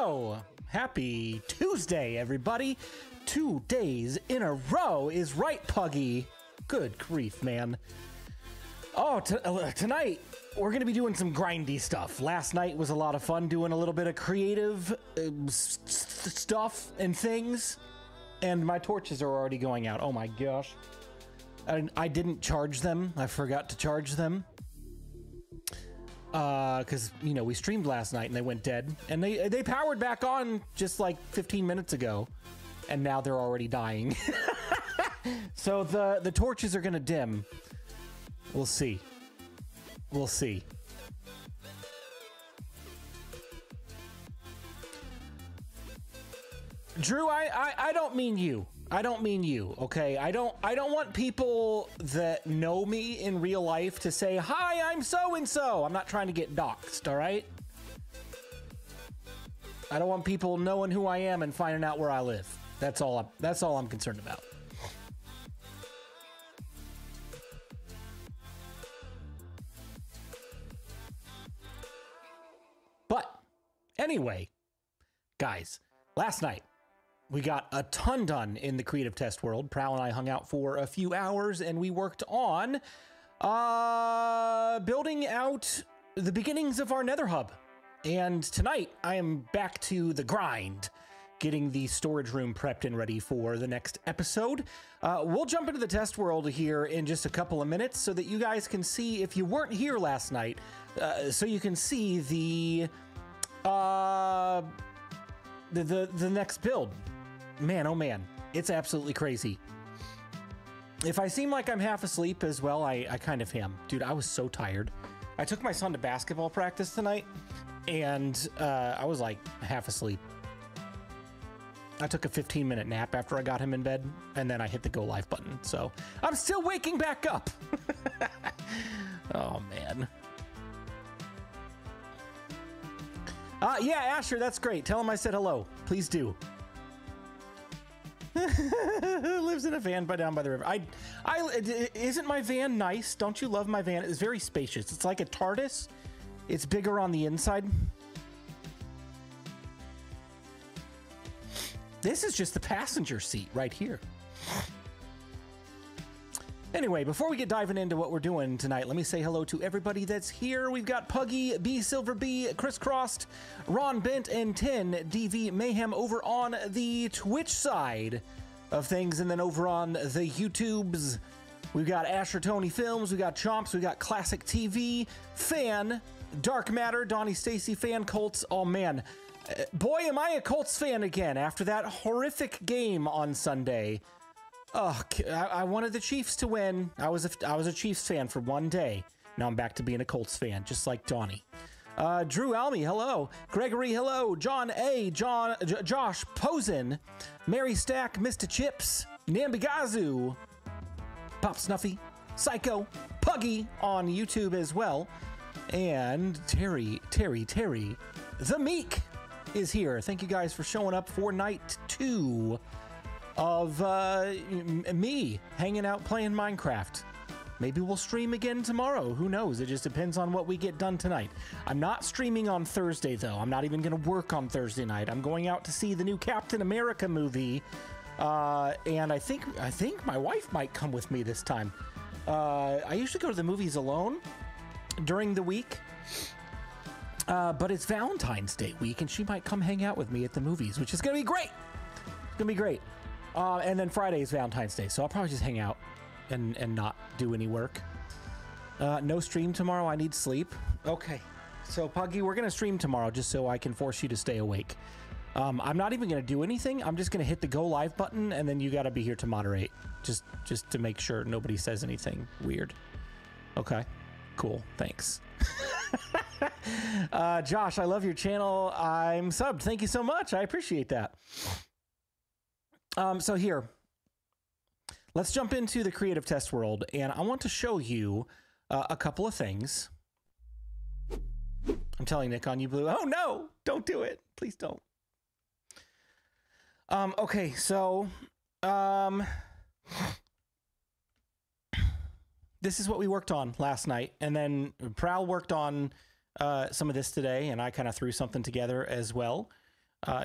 go! Happy Tuesday, everybody! 2 days in a row is right, Puggy. Good grief, man. Oh, tonight we're gonna be doing some grindy stuff. Last night was a lot of fun doing a little bit of creative stuff and things. And my torches are already going out. Oh my gosh. I didn't charge them. I forgot to charge them. Because, you know, we streamed last night and they went dead. And they powered back on just like 15 minutes ago. And now they're already dying. So the torches are going to dim. We'll see. We'll see. Drew, I don't mean you. I don't mean you, okay? I don't want people that know me in real life to say, "Hi, I'm so-and-so." I'm not trying to get doxxed, all right? I don't want people knowing who I am and finding out where I live. That's all I'm concerned about. But anyway, guys, last night we got a ton done in the creative test world. Prowl and I hung out for a few hours and we worked on building out the beginnings of our Nether hub. And tonight I am back to the grind, getting the storage room prepped and ready for the next episode. We'll jump into the test world here in just a couple of minutes so that you guys can see, if you weren't here last night, so you can see the next build. Man, oh man, it's absolutely crazy. If I seem like I'm half asleep as well, I kind of am. Dude, I was so tired. I took my son to basketball practice tonight, and I was like half asleep. I took a 15-minute nap after I got him in bed, and then I hit the go live button. So I'm still waking back up. Oh, man. Yeah, Asher, that's great. Tell him I said hello. Please do. Lives in a van down by the river. Isn't my van nice? Don't you love my van? It's very spacious. It's like a TARDIS. It's bigger on the inside. This is just the passenger seat right here. Anyway, before we get diving into what we're doing tonight, let me say hello to everybody that's here. We've got Puggy, B Silver B, Crisscrossed, Ron Bent, and 10 DV Mayhem over on the Twitch side of things, and then over on the YouTubes, we've got Asher Tony Films, we got Chomps, we got Classic TV, Fan, Dark Matter, Donnie Stacy, Fan Colts. Oh man, boy, am I a Colts fan again after that horrific game on Sunday. Oh, I wanted the Chiefs to win. I was a Chiefs fan for one day. Now I'm back to being a Colts fan, just like Donnie. Drew Almy, hello. Gregory, hello. John A, Josh Posen, Mary Stack, Mr. Chips, Nambigazu, Pop Snuffy, Psycho, Puggy on YouTube as well, and Terry, the Meek is here. Thank you guys for showing up for night 2 of me hanging out playing Minecraft. Maybe we'll stream again tomorrow. Who knows? It just depends on what we get done tonight. I'm not streaming on Thursday, though. I'm not even going to work on Thursday night. I'm going out to see the new Captain America movie. And I think my wife might come with me this time. I usually go to the movies alone during the week. But it's Valentine's Day week, and she might come hang out with me at the movies, which is going to be great. It's going to be great. And then Friday is Valentine's Day, so I'll probably just hang out and not do any work. No stream tomorrow. I need sleep. Okay. So, Puggy, we're going to stream tomorrow just so I can force you to stay awake. I'm not even going to do anything. I'm just going to hit the go live button, and then you got to be here to moderate. Just to make sure nobody says anything weird. Okay. Cool. Thanks. Josh, I love your channel. I'm subbed. Thank you so much. I appreciate that. So here, let's jump into the creative test world, and I want to show you a couple of things. I'm telling Nick on you, Blue. Oh no, don't do it. Please don't. Okay, so this is what we worked on last night, and then Prowl worked on some of this today, and I kind of threw something together as well.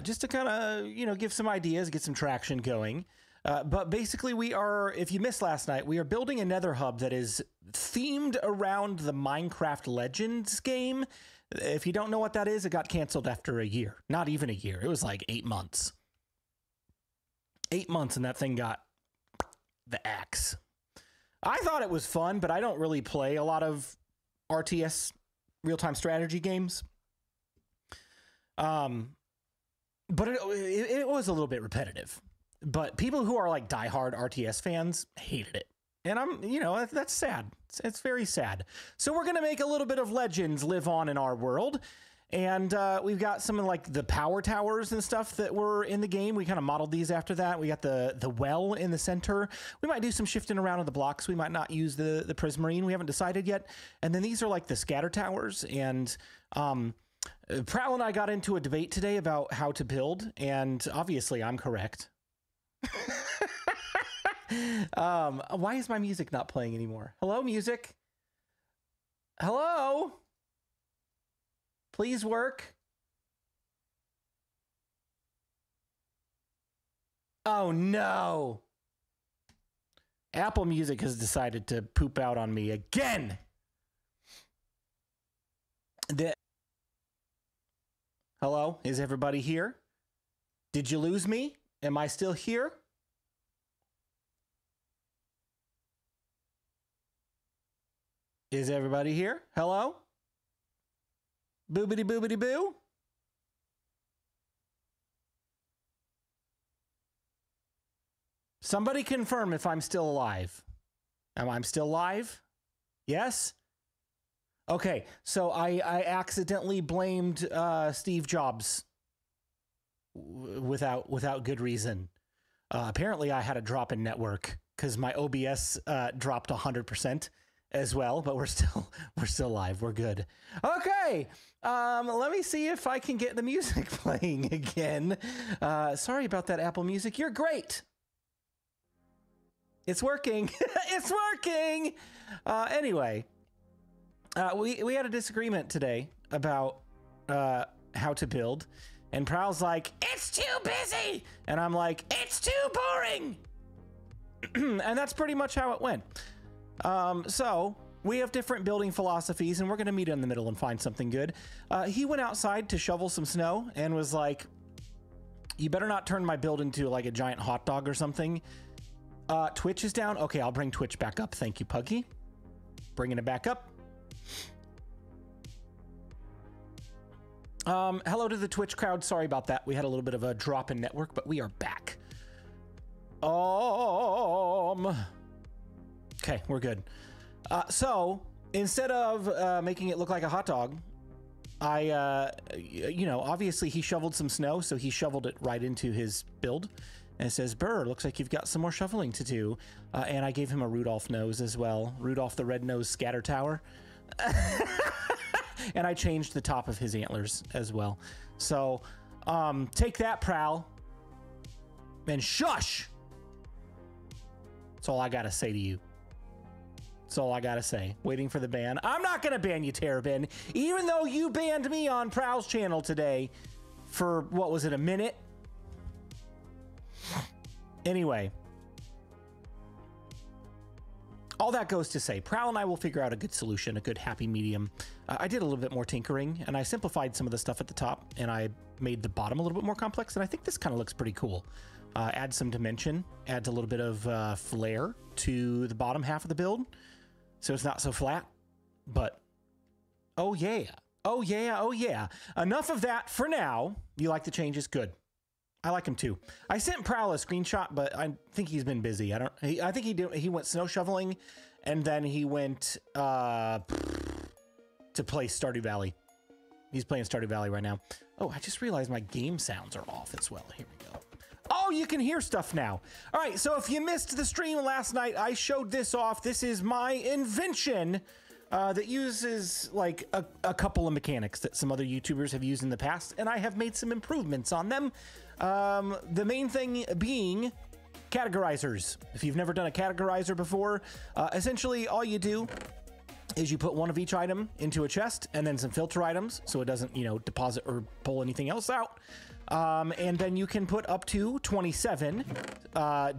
just to kind of, you know, give some ideas, get some traction going. But basically we are, if you missed last night, we are building a nether hub that is themed around the Minecraft Legends game. If you don't know what that is, it got canceled after a year. Not even a year. It was like 8 months. 8 months and that thing got the axe. I thought it was fun, but I don't really play a lot of RTS real-time strategy games. But it was a little bit repetitive. But people who are like diehard RTS fans hated it. And I'm, you know, that's sad. It's very sad. So we're going to make a little bit of Legends live on in our world. And we've got some of like the power towers and stuff that were in the game. We kind of modeled these after that. We got the well in the center. We might do some shifting around of the blocks. We might not use the prismarine. We haven't decided yet. And then these are like the scatter towers. And Prowl and I got into a debate today about how to build. And obviously I'm correct. Why is my music not playing anymore? Hello, music. Hello. Please work. Oh no. Apple Music has decided to poop out on me again. Hello, is everybody here? Did you lose me? Am I still here? Is everybody here? Hello? Boobity boobity boo? Somebody confirm if I'm still alive. Am I still live? Yes? Okay, so I accidentally blamed Steve Jobs without good reason. Apparently I had a drop in network because my OBS dropped 100% as well, but we're still live. We're good. Okay, let me see if I can get the music playing again. Sorry about that, Apple Music. You're great. It's working. It's working. Anyway, we had a disagreement today about how to build. And Prowl's like, it's too busy. And I'm like, it's too boring. And that's pretty much how it went. So we have different building philosophies and we're going to meet in the middle and find something good. He went outside to shovel some snow and was like, you better not turn my build into like a giant hot dog or something. Twitch is down. Okay, I'll bring Twitch back up. Thank you, Puggy. Bringing it back up. Hello to the Twitch crowd. Sorry about that. We had a little bit of a drop in network, but we are back. Okay, we're good. So instead of making it look like a hot dog, you know, obviously he shoveled some snow, so he shoveled it right into his build. And it says, Burr, looks like you've got some more shoveling to do. And I gave him a Rudolph nose as well. Rudolph the Red-Nosed Scatter Tower. And I changed the top of his antlers as well. So, take that, Prowl. And shush! That's all I gotta say to you. That's all I gotta say. Waiting for the ban. I'm not gonna ban you, Terrabin. Even though you banned me on Prowl's channel today for, what was it, a minute? Anyway. All that goes to say, Prowl and I will figure out a good solution, a good happy medium. I did a little bit more tinkering, and I simplified some of the stuff at the top, and I made the bottom a little bit more complex, and I think this kind of looks pretty cool. Add some dimension, adds a little bit of flair to the bottom half of the build, so it's not so flat, but oh yeah, oh yeah, oh yeah. Enough of that for now. You like the changes? Good. I like him too. I sent Prowl a screenshot, but I think he's been busy. I think he went snow shoveling, and then he went to play Stardew Valley. He's playing Stardew Valley right now. Oh, I just realized my game sounds are off as well. Here we go. Oh, you can hear stuff now. All right, so if you missed the stream last night, I showed this off. This is my invention that uses like a couple of mechanics that some other YouTubers have used in the past, and I have made some improvements on them. The main thing being categorizers. If you've never done a categorizer before, essentially all you do is you put one of each item into a chest and then some filter items so it doesn't, you know, deposit or pull anything else out. And then you can put up to 27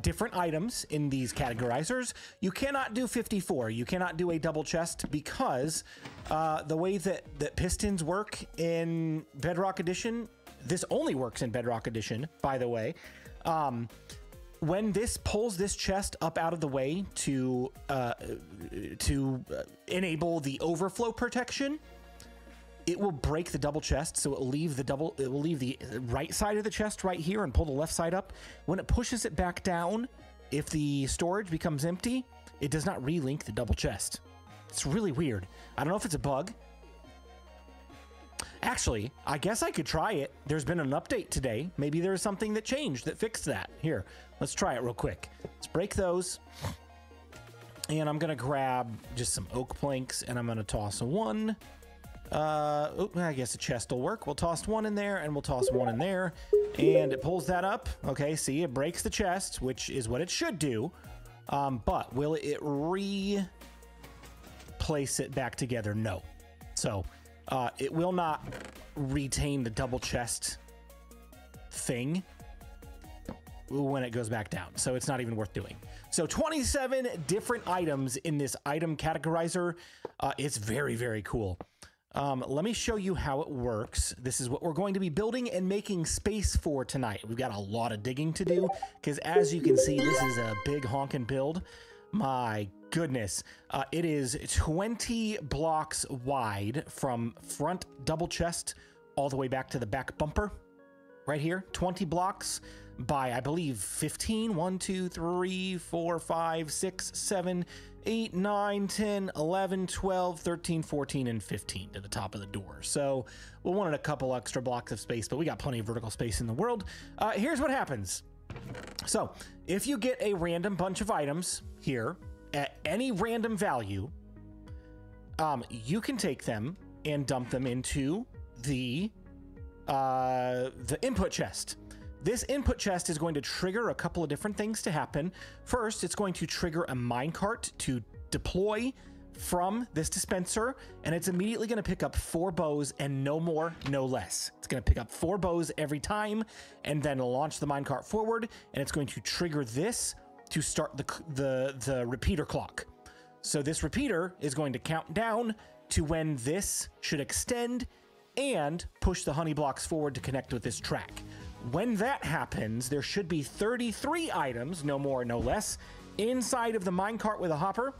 different items in these categorizers. You cannot do 54. You cannot do a double chest because the way that pistons work in Bedrock Edition, this only works in Bedrock Edition, by the way. When this pulls this chest up out of the way to enable the overflow protection, it will break the double chest, so it will leave the right side of the chest right here and pull the left side up. When it pushes it back down, if the storage becomes empty, it does not relink the double chest. It's really weird. I don't know if it's a bug. Actually, I guess I could try it. There's been an update today. Maybe there's something that changed that fixed that. Here, let's try it real quick. Let's break those. And I'm gonna grab just some oak planks and I'm gonna toss one. I guess a chest will work. We'll toss one in there and we'll toss one in there and it pulls that up. Okay, see, it breaks the chest, which is what it should do. But will it replace it back together? No. So it will not retain the double chest thing when it goes back down. So it's not even worth doing. So 27 different items in this item categorizer. It's very, very cool. Let me show you how it works. This is what we're going to be building and making space for tonight. We've got a lot of digging to do because as you can see, this is a big honking build. My goodness. It is 20 blocks wide from front double chest all the way back to the back bumper right here. 20 blocks by, I believe, 15. 1, 2, 3, 4, 5, 6, 7, 8, 9, 10, 11, 12, 13, 14, and 15 to the top of the door. So we wanted a couple extra blocks of space, but we got plenty of vertical space in the world. Here's what happens. So if you get a random bunch of items here at any random value, you can take them and dump them into the input chest. This input chest is going to trigger a couple of different things to happen. First, it's going to trigger a minecart to deploy from this dispenser, and it's immediately going to pick up 4 bows and no more, no less. It's going to pick up 4 bows every time and then launch the minecart forward, and it's going to trigger this to start the repeater clock. So this repeater is going to count down to when this should extend and push the honey blocks forward to connect with this track. When that happens, there should be 33 items, no more, no less, inside of the minecart with a hopper.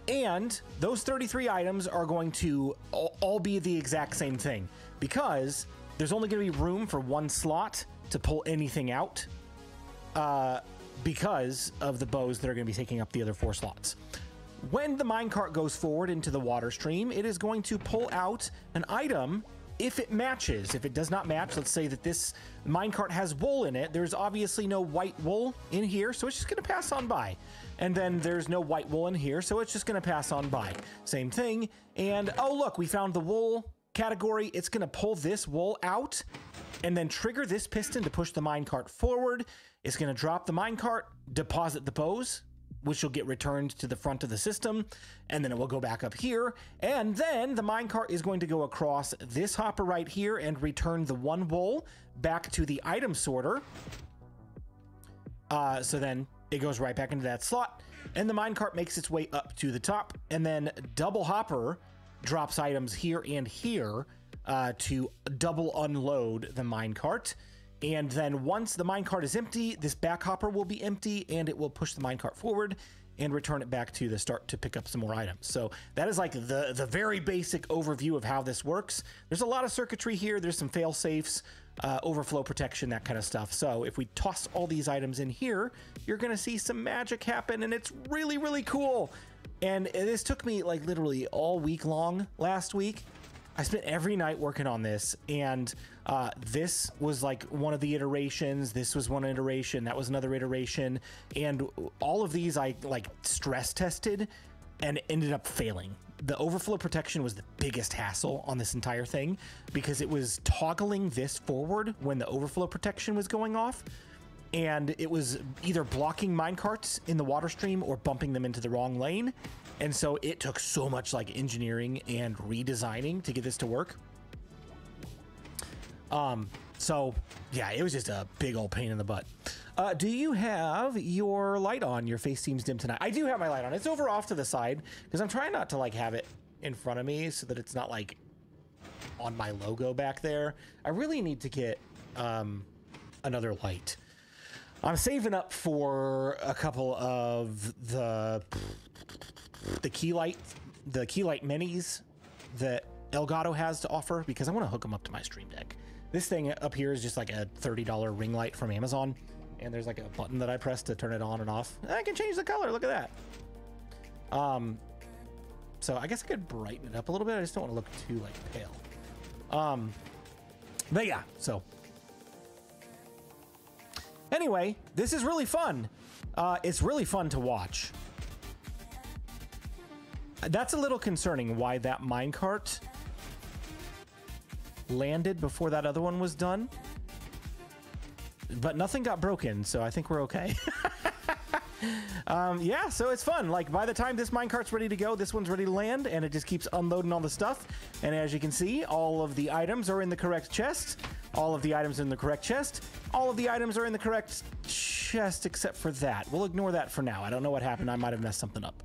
And those 33 items are going to all be the exact same thing because there's only going to be room for 1 slot to pull anything out because of the bows that are going to be taking up the other 4 slots. When the minecart goes forward into the water stream, it is going to pull out an item if it matches. If it does not match, let's say that this minecart has wool in it, there's obviously no white wool in here, so it's just going to pass on by. And then there's no white wool in here, so it's just going to pass on by. Same thing. And oh look, we found the wool category. It's going to pull this wool out and then trigger this piston to push the minecart forward. It's going to drop the minecart, deposit the bows, which will get returned to the front of the system, and then it will go back up here, and then the minecart is going to go across this hopper right here and return the 1 wool back to the item sorter. So then it goes right back into that slot, and the minecart makes its way up to the top, and then double hopper drops items here and here to double unload the minecart. And then once the minecart is empty, this back hopper will be empty and it will push the minecart forward and return it back to the start to pick up some more items. So that is like the very basic overview of how this works. There's a lot of circuitry here. There's some fail safes, overflow protection, that kind of stuff. So if we toss all these items in here, you're going to see some magic happen, and it's really, really cool. And this took me like literally all week long last week. I spent every night working on this, and this was like one of the iterations. This was one iteration. That was another iteration. And all of these I like stress tested and ended up failing. The overflow protection was the biggest hassle on this entire thing because it was toggling this forward when the overflow protection was going off. and it was either blocking minecarts in the water stream or bumping them into the wrong lane. And so it took so much like engineering and redesigning to get this to work. So yeah, it was just a big old pain in the butt. Do you have your light on? Your face seems dim tonight. I do have my light on. It's over off to the side because I'm trying not to like have it in front of me so that it's not like on my logo back there. I really need to get another light. I'm saving up for a couple of the key light minis that Elgato has to offer because I want to hook them up to my Stream Deck. This thing up here is just like a $30 ring light from Amazon, and there's like a button that I press to turn it on and off. I can change the color. Look at that. So I guess I could brighten it up a little bit. I just don't want to look too like pale. But yeah, so anyway, this is really fun. It's really fun to watch. That's a little concerning why that minecart landed before that other one was done. But nothing got broken, so I think we're okay. Yeah, so it's fun. Like by the time this minecart's ready to go, this one's ready to land, and it just keeps unloading all the stuff. And as you can see, all of the items are in the correct chest. All of the items are in the correct chest. All of the items are in the correct chest except for that. We'll ignore that for now. I don't know what happened. I might have messed something up.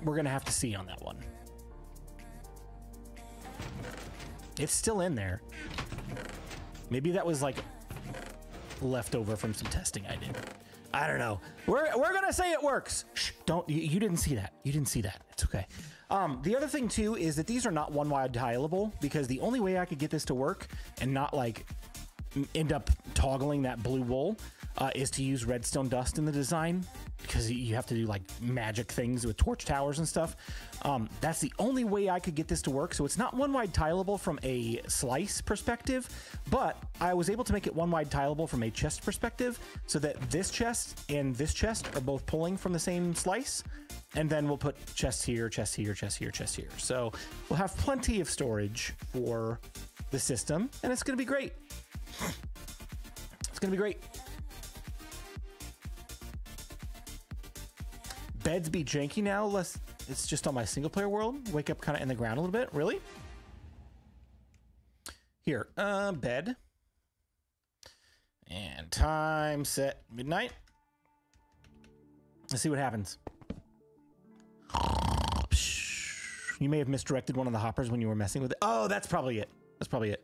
We're gonna have to see on that one. It's still in there. Maybe that was like leftover from some testing I did. I don't know. We're gonna say it works. Shh, don't, you didn't see that. You didn't see that. It's okay. The other thing too is that these are not one wide tileable because the only way I could get this to work and not like end up toggling that blue wool is to use redstone dust in the design, because you have to do like magic things with torch towers and stuff. That's the only way I could get this to work. So it's not one wide tileable from a slice perspective, but I was able to make it one wide tileable from a chest perspective so that this chest and this chest are both pulling from the same slice. And then we'll put chests here, chests here, chests here, chests here. So we'll have plenty of storage for the system, and it's going to be great. It's going to be great. Beds be janky now, less it's just on my single player world. Wake up kind of in the ground a little bit. Really? Here, bed. And time set midnight. Let's see what happens. You may have misdirected one of the hoppers when you were messing with it. Oh, that's probably it. That's probably it.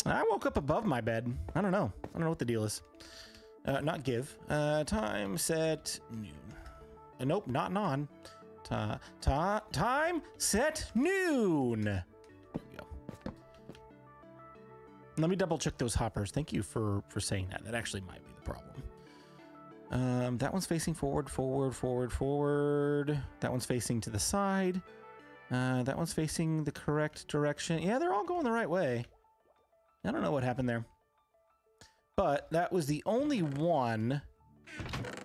I woke up above my bed. I don't know. I don't know what the deal is. Not give. Time set noon. Nope, not non. Time set noon. There we go. Let me double check those hoppers. Thank you for saying that. That actually might be the problem. That one's facing forward, forward, forward, forward. That one's facing to the side. That one's facing the correct direction. Yeah, they're all going the right way. I don't know what happened there, but that was the only one.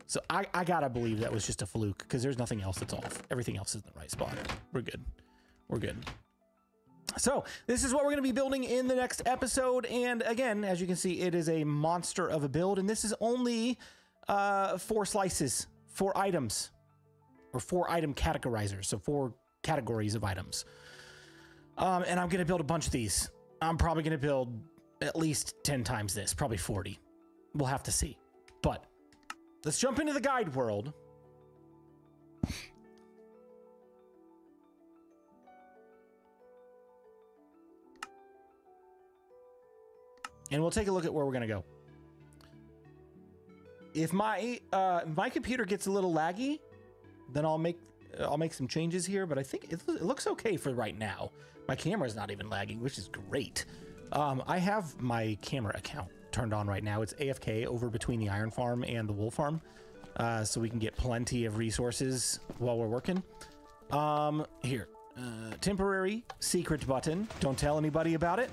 So I gotta believe that was just a fluke because there's nothing else that's off. Everything else is in the right spot. We're good. We're good. So this is what we're going to be building in the next episode. And again, as you can see, it is a monster of a build. And this is only 4 slices, 4 items, or 4 item categorizers. So 4 categories of items. And I'm going to build a bunch of these. I'm probably going to build at least 10 times this, probably 40. We'll have to see. But let's jump into the guide world. And we'll take a look at where we're going to go. If my computer gets a little laggy, then I'll make some changes here, but I think it looks okay for right now. My camera's not even lagging, which is great. I have my camera account turned on right now. It's AFK over between the iron farm and the wool farm, so we can get plenty of resources while we're working. Here, temporary secret button. Don't tell anybody about it.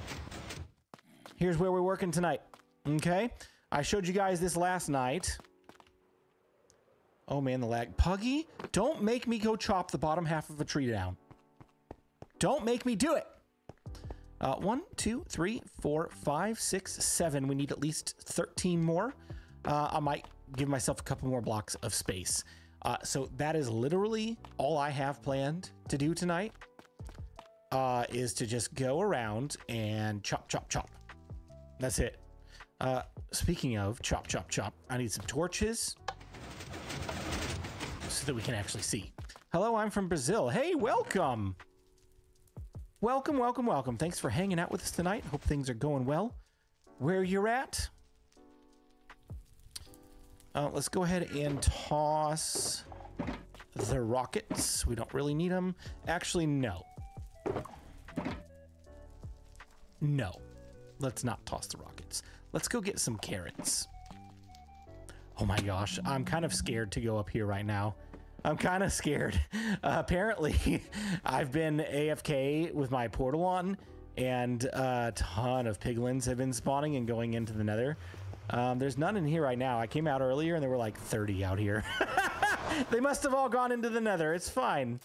Here's where we're working tonight. Okay, I showed you guys this last night. Oh man, the lag. Puggy, don't make me go chop the bottom half of a tree down. Don't make me do it. 1, 2, 3, 4, 5, 6, 7. We need at least 13 more. I might give myself a couple more blocks of space. So that is literally all I have planned to do tonight, is to just go around and chop, chop, chop. That's it. Speaking of chop, chop, chop, I need some torches so that we can actually see. Hello, I'm from Brazil. Hey, welcome. Welcome, welcome, welcome. Thanks for hanging out with us tonight. Hope things are going well where you're at. Let's go ahead and toss the rockets. We don't really need them. Actually, no. No. Let's not toss the rockets. Let's go get some carrots. Oh my gosh, I'm kind of scared to go up here right now. I'm kind of scared. Apparently, I've been AFK with my portal on, and a ton of piglins have been spawning and going into the nether. There's none in here right now. I came out earlier and there were like 30 out here. They must have all gone into the nether. It's fine.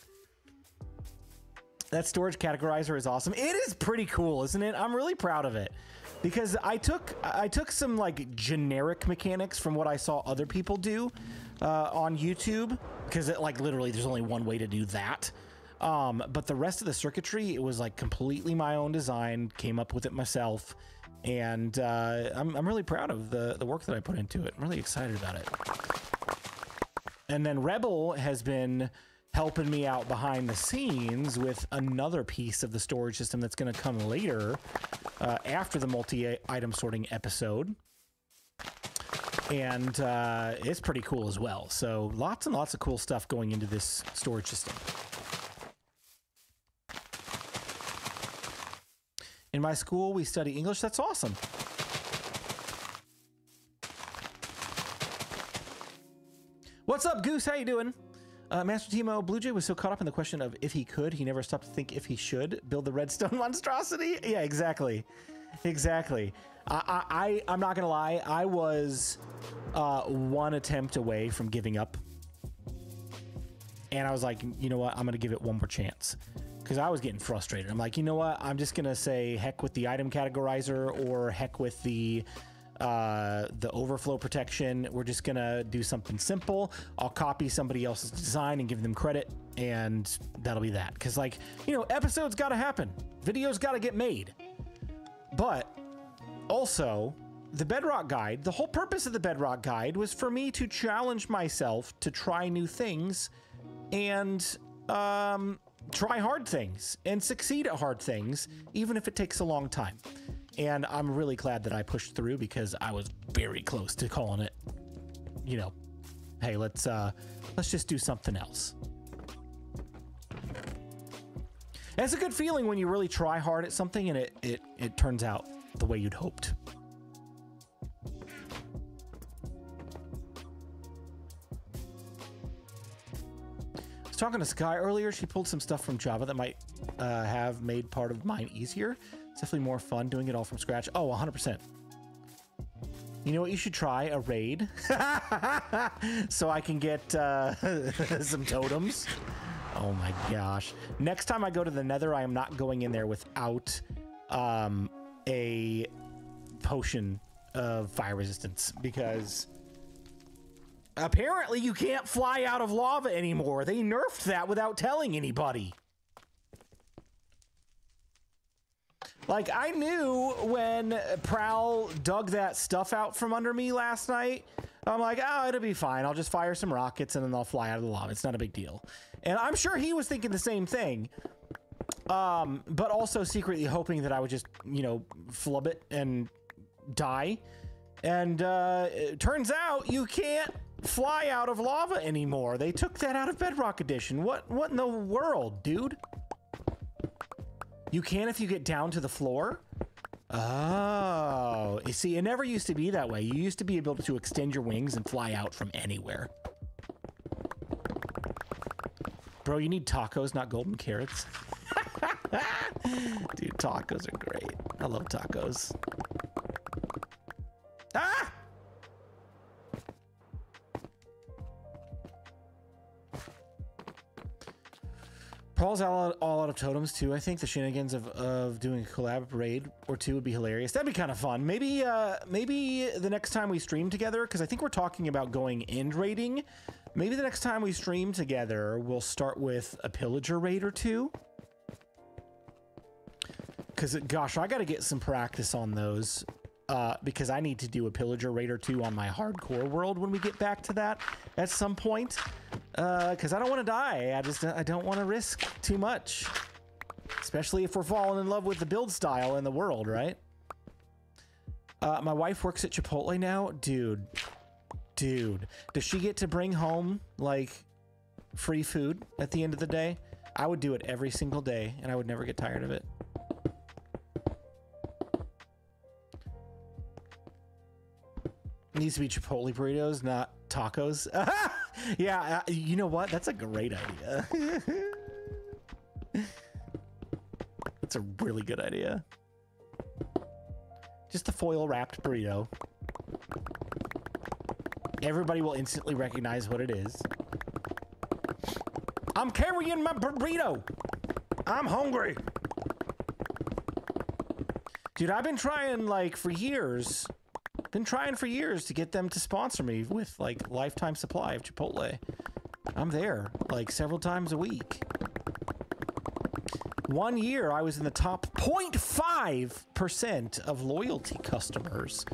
That storage categorizer is awesome. It is pretty cool, isn't it? I'm really proud of it. Because I took some like generic mechanics from what I saw other people do on YouTube, because it like literally there's only one way to do that. But the rest of the circuitry, it was like completely my own design, came up with it myself, and I'm really proud of the work that I put into it. I'm really excited about it. And then Rebel has been helping me out behind the scenes with another piece of the storage system that's going to come later, after the multi-item sorting episode. And it's pretty cool as well. So lots and lots of cool stuff going into this storage system. In my school, we study English. That's awesome. What's up, Goose? How you doing? Master Timo, BluJay was so caught up in the question of if he could, he never stopped to think if he should build the redstone monstrosity. Yeah, exactly. Exactly. I'm not gonna lie. I was one attempt away from giving up. And I was like, you know what? I'm gonna give it one more chance. Because I was getting frustrated. I'm like, you know what? I'm just gonna say heck with the item categorizer, or heck with the overflow protection. We're just gonna do something simple. I'll copy somebody else's design and give them credit, and that'll be that. Because, like, you know, episodes gotta happen, videos gotta get made. But also, the Bedrock Guide, the whole purpose of the Bedrock Guide was for me to challenge myself to try new things and try hard things and succeed at hard things, even if it takes a long time. And I'm really glad that I pushed through, because I was very close to calling it, you know, hey, let's just do something else. And it's a good feeling when you really try hard at something and it turns out the way you'd hoped. I was talking to Sky earlier. She pulled some stuff from Java that might have made part of mine easier. It's definitely more fun doing it all from scratch. Oh, 100%. You know what you should try? A raid. So I can get some totems. Oh my gosh. Next time I go to the nether, I am not going in there without a potion of fire resistance, because apparently you can't fly out of lava anymore. They nerfed that without telling anybody. Like, I knew when Prowl dug that stuff out from under me last night. I'm like, oh, it'll be fine. I'll just fire some rockets and then I'll fly out of the lava. It's not a big deal. And I'm sure he was thinking the same thing. But also secretly hoping that I would just, you know, flub it and die. And it turns out you can't fly out of lava anymore. They took that out of Bedrock Edition. What in the world, dude? You can if you get down to the floor? Oh, you see, it never used to be that way. You used to be able to extend your wings and fly out from anywhere. Bro, you need tacos, not golden carrots. Dude, tacos are great. I love tacos. Ah! Paul's all out of totems too. I think the shenanigans of doing a collab raid or two would be hilarious. That'd be kind of fun. Maybe maybe the next time we stream together, because I think we're talking about going end raiding. Maybe the next time we stream together, we'll start with a pillager raid or two. Because gosh, I got to get some practice on those. Because I need to do a pillager raid or two on my hardcore world when we get back to that at some point. Because I don't want to die. I don't want to risk too much. Especially if we're falling in love with the build style in the world, right? My wife works at Chipotle now. Dude. Does she get to bring home, like, free food at the end of the day? I would do it every single day, and I would never get tired of it. Needs to be Chipotle burritos, not tacos. Yeah, you know what? That's a great idea. That's a really good idea. Just a foil wrapped burrito. Everybody will instantly recognize what it is. I'm carrying my burrito. I'm hungry. Dude, I've been trying like for years. Been trying for years to get them to sponsor me with like lifetime supply of Chipotle. I'm there like several times a week. One year I was in the top 0.5% of loyalty customers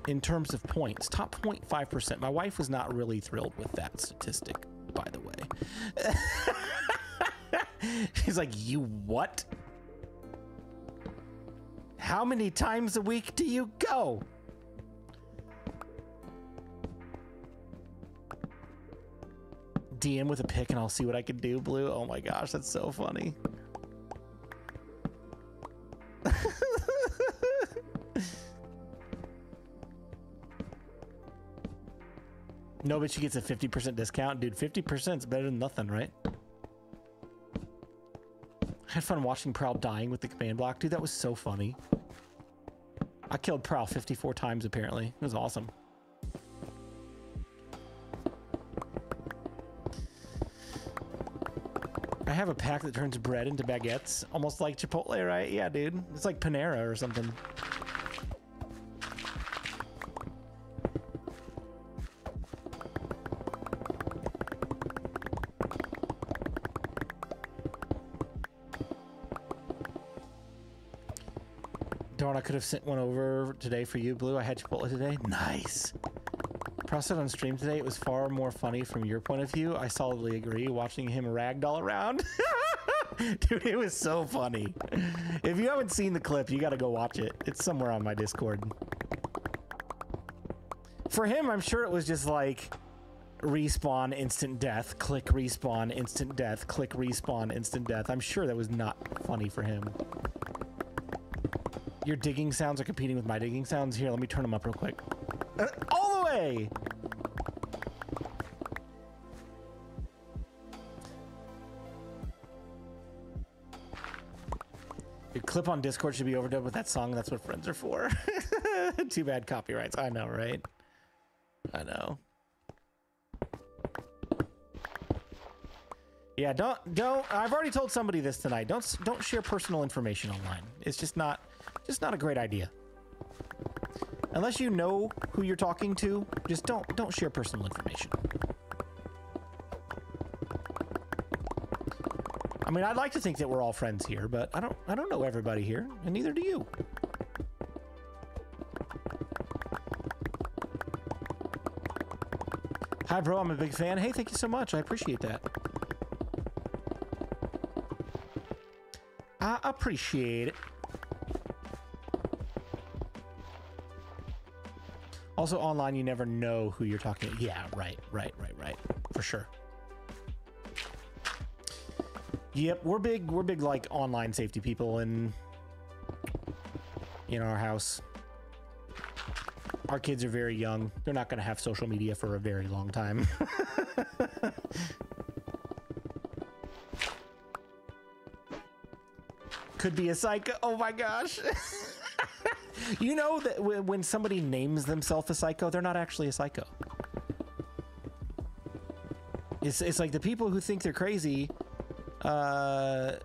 in terms of points. Top 0.5%. My wife was not really thrilled with that statistic, by the way. She's like, you what? How many times a week do you go? DM with a pic and I'll see what I can do, Blue. Oh my gosh, that's so funny. No, but she gets a 50% discount. Dude, 50% is better than nothing, right? I had fun watching Prowl dying with the command block. Dude, that was so funny. I killed Prowl 54 times, apparently. It was awesome. I have a pack that turns bread into baguettes, almost like Chipotle, right? Yeah, dude. It's like Panera or something. Darn, I could have sent one over today for you, Blue. I had Chipotle today. Nice. Process on stream today, it was far more funny from your point of view. I solidly agree, watching him ragdoll around. Dude, it was so funny. If you haven't seen the clip, you gotta go watch it. It's somewhere on my Discord. For him, I'm sure it was just like respawn, instant death, click respawn, instant death, click respawn, instant death. I'm sure that was not funny for him. Your digging sounds are competing with my digging sounds. Here, let me turn them up real quick. All the way! Your clip on Discord should be overdubbed with that song. That's what friends are for. Too bad copyrights. I know, right? I know. Yeah, don't. I've already told somebody this tonight. Don't share personal information online. It's just not a great idea. Unless you know who you're talking to, just don't share personal information. I mean, I'd like to think that we're all friends here, but I don't know everybody here, and neither do you. Hi, bro. I'm a big fan. Hey, thank you so much. I appreciate that. I appreciate it. Also, online, you never know who you're talking to. Yeah, right. For sure. Yep, we're big like online safety people in our house. Our kids are very young. They're not going to have social media for a very long time. Could be a psycho. Oh my gosh. You know that when somebody names themselves a psycho, they're not actually a psycho. It's like the people who think they're crazy aren't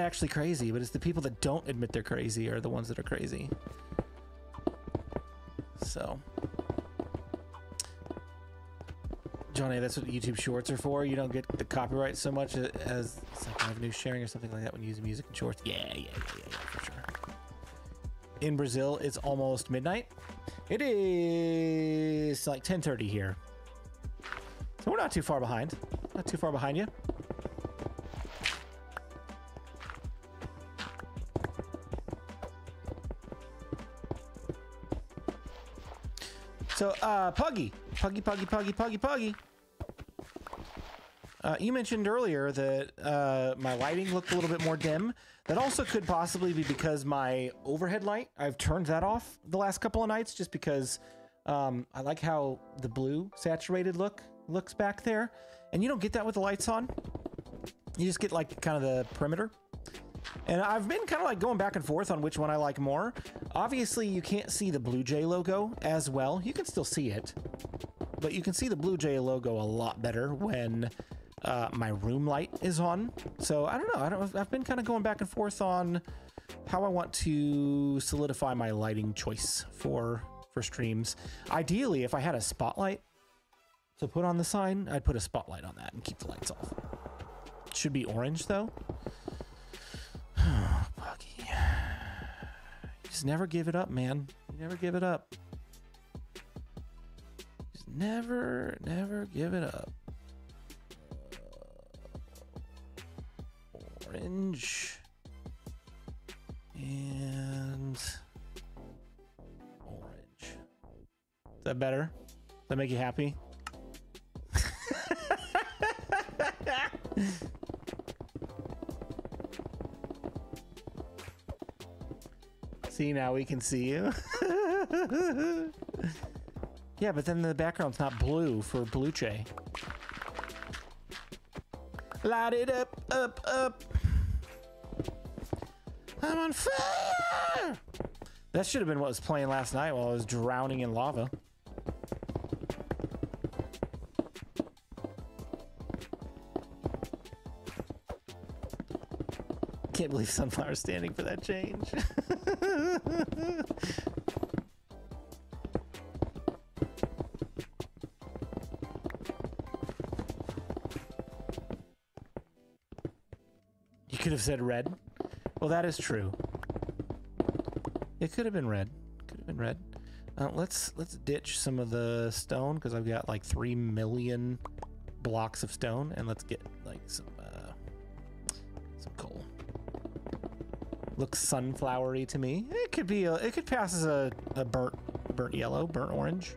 actually crazy, but it's the people that don't admit they're crazy are the ones that are crazy. So, Johnny, that's what YouTube Shorts are for. You don't get the copyright so much as it's like revenue sharing or something like that when you use music in Shorts. Yeah, for sure. In Brazil, it's almost midnight. It is like 10:30 here. So we're not too far behind. Not too far behind you. So, Puggy. You mentioned earlier that my lighting looked a little bit more dim. That also could possibly be because my overhead light, I've turned that off the last couple of nights just because I like how the blue saturated looks back there. And you don't get that with the lights on. You just get like kind of the perimeter. And I've been kind of like going back and forth on which one I like more. Obviously, you can't see the BluJay logo as well. You can still see it, but you can see the BluJay logo a lot better when my room light is on. So I don't know. I've been kind of going back and forth on how I want to solidify my lighting choice for streams. Ideally, if I had a spotlight to put on the sign, I'd put a spotlight on that and keep the lights off. It should be orange though. Buggy. You just never give it up, man. You never give it up. Just never give it up. Orange. And orange. Is that better? Does that make you happy? See, now we can see you. Yeah, but then the background's not blue for BluJay. Light it up, up. I'm on fire! That should have been what was playing last night while I was drowning in lava. Can't believe Sunflower's standing for that change. You could have said red. Well, that is true. It could have been red. Could have been red. Let's ditch some of the stone because I've got like 3 million blocks of stone, and let's get like some coal. Looks sunflowery to me. It could be it could pass as a burnt yellow, burnt orange.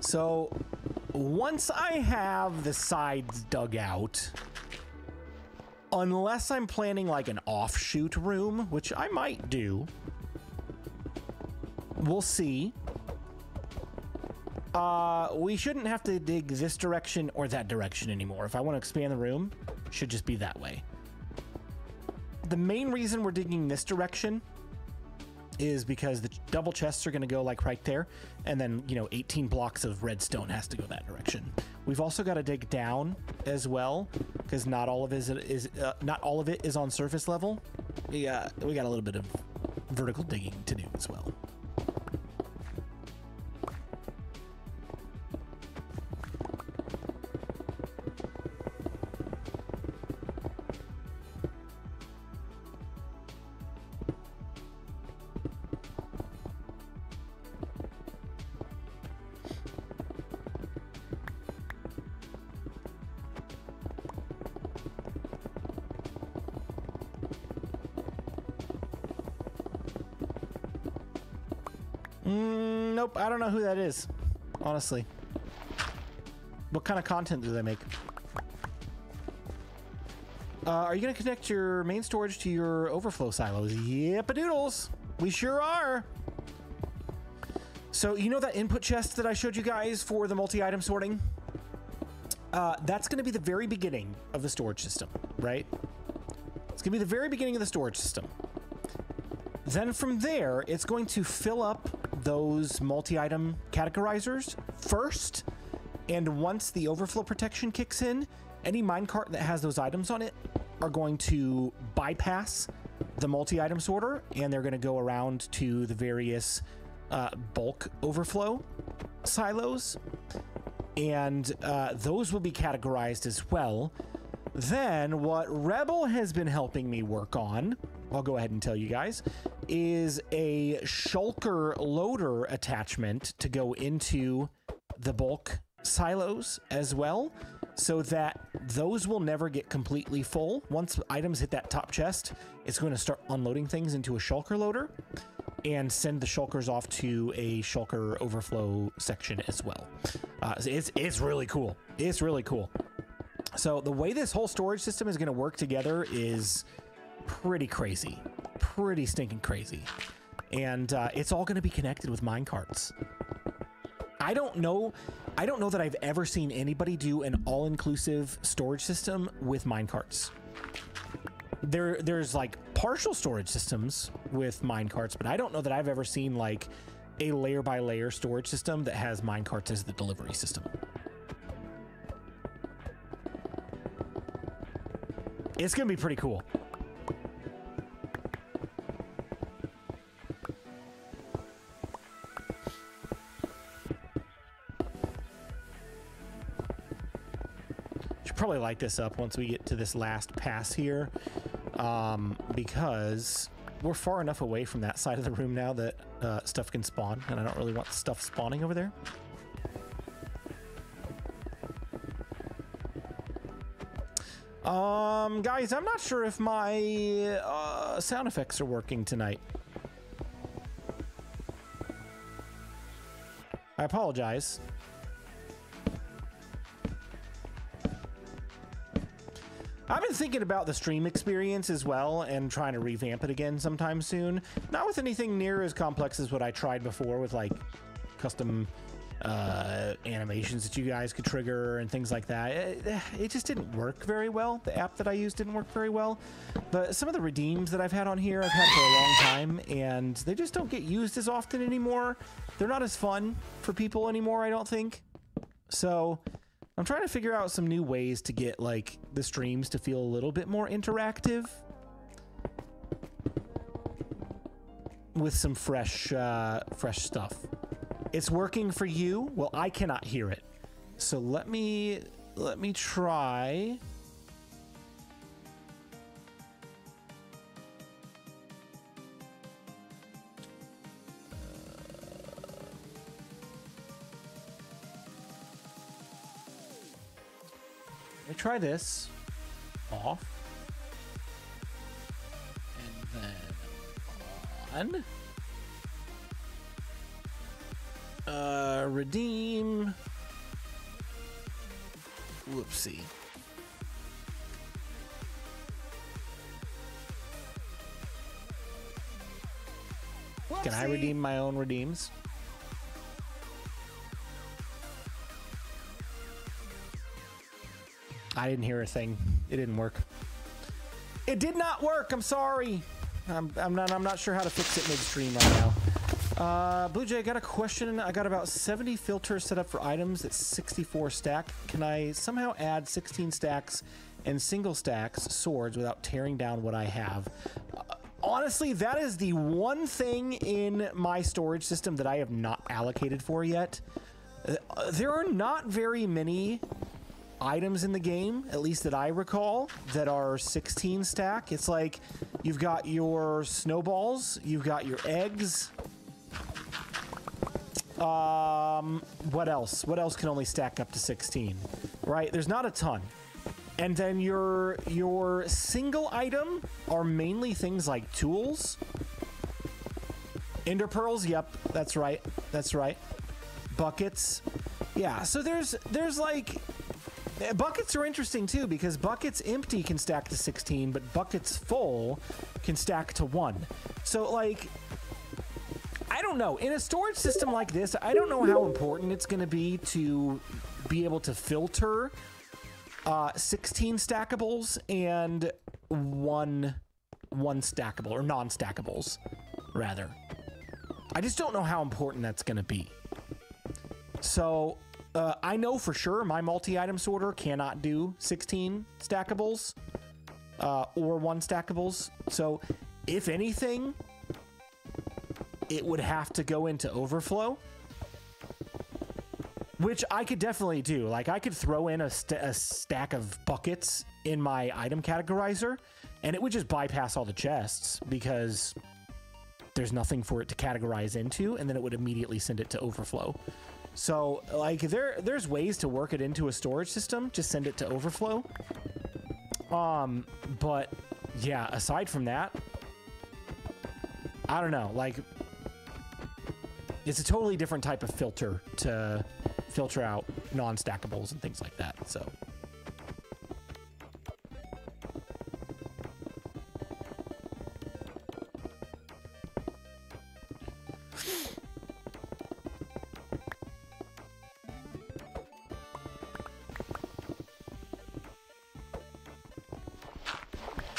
So once I have the sides dug out, unless I'm planning like an offshoot room, which I might do, we'll see. We shouldn't have to dig this direction or that direction anymore. If I want to expand the room, it should just be that way. The main reason we're digging this direction is because the double chests are going to go like right there, and then 18 blocks of redstone has to go that direction. We've also got to dig down as well because not all of it is on surface level. We got a little bit of vertical digging to do as well. Nope, I don't know who that is, honestly. What kind of content do they make? Are you going to connect your main storage to your overflow silos? Yep-a-doodles. We sure are. So you know that input chest that I showed you guys for the multi-item sorting? That's going to be the very beginning of the storage system, right? It's going to be the very beginning of the storage system. Then from there, it's going to fill up those multi-item categorizers first. And once the overflow protection kicks in, any minecart that has those items on it are going to bypass the multi-item sorter, and they're going to go around to the various bulk overflow silos. And those will be categorized as well. Then what Rebel has been helping me work on, I'll go ahead and tell you guys, is a shulker loader attachment to go into the bulk silos as well, so that those will never get completely full. Once items hit that top chest, it's going to start unloading things into a shulker loader and send the shulkers off to a shulker overflow section as well. It's really cool. It's really cool. So the way this whole storage system is going to work together is pretty crazy, pretty stinking crazy. And it's all going to be connected with minecarts. I don't know that I've ever seen anybody do an all-inclusive storage system with minecarts. There's like partial storage systems with minecarts, but I don't know that I've ever seen like a layer by layer storage system that has minecarts as the delivery system. It's gonna be pretty cool. Should probably light this up once we get to this last pass here, because we're far enough away from that side of the room now that stuff can spawn, and I don't really want stuff spawning over there. Guys, I'm not sure if my sound effects are working tonight. I apologize. I've been thinking about the stream experience as well and trying to revamp it again sometime soon. Not with anything near as complex as what I tried before with like custom animations that you guys could trigger and things like that. It just didn't work very well. The app that I used didn't work very well. But some of the redeems that I've had on here, I've had for a long time, and they just don't get used as often anymore. They're not as fun for people anymore, I don't think. So I'm trying to figure out some new ways to get like the streams to feel a little bit more interactive with some fresh stuff. It's working for you. Well, I cannot hear it. So let me try. Let me try this off. And then on. Redeem. Whoopsie. Whoopsie. Can I redeem my own redeems? I didn't hear a thing. It didn't work. It did not work. I'm sorry. I'm not sure how to fix it midstream right now. BluJay, I got a question. I got about 70 filters set up for items at 64 stack. Can I somehow add 16 stacks and single stacks swords without tearing down what I have? Honestly, that is the one thing in my storage system that I have not allocated for yet. There are not very many items in the game, at least that I recall, that are 16 stack. It's like you've got your snowballs, you've got your eggs. What else? What else can only stack up to 16? Right? There's not a ton. And then your single item are mainly things like tools. Ender pearls, yep, that's right. That's right. Buckets. Yeah, so there's like buckets are interesting too, because buckets empty can stack to 16, but buckets full can stack to 1. So like, I don't know. In a storage system like this, I don't know how important it's going to be able to filter 16 stackables and one stackable or non-stackables. rather. I just don't know how important that's going to be. So I know for sure my multi-item sorter cannot do 16 stackables or 1 stackables. So if anything, it would have to go into overflow, which I could definitely do. Like I could throw in a stack of buckets in my item categorizer and it would just bypass all the chests because there's nothing for it to categorize into, and then it would immediately send it to overflow. So like there's ways to work it into a storage system, just send it to overflow. But yeah, aside from that, I don't know, like it's a totally different type of filter to filter out non-stackables and things like that. So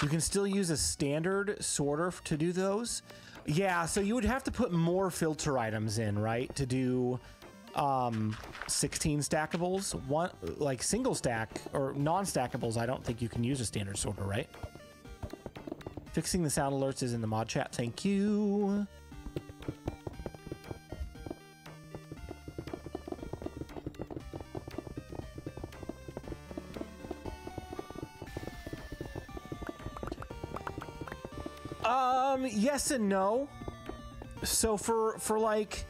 you can still use a standard sorter to do those. Yeah, so you would have to put more filter items in, right? To do 16 stackables. One, like single stack or non-stackables, I don't think you can use a standard sorter, right? Fixing the sound alerts is in the mod chat. Thank you. Yes and no. So for like,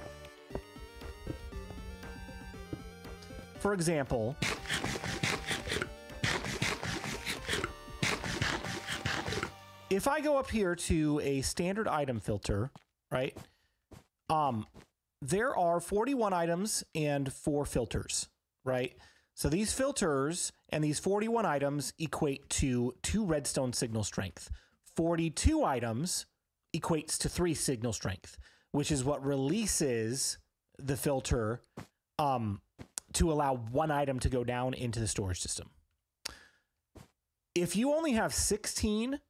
for example, if I go up here to a standard item filter, right? There are 41 items and 4 filters, right? So these filters and these 41 items equate to 2 redstone signal strength. 42 items equates to 3 signal strength, which is what releases the filter to allow 1 item to go down into the storage system. If you only have 16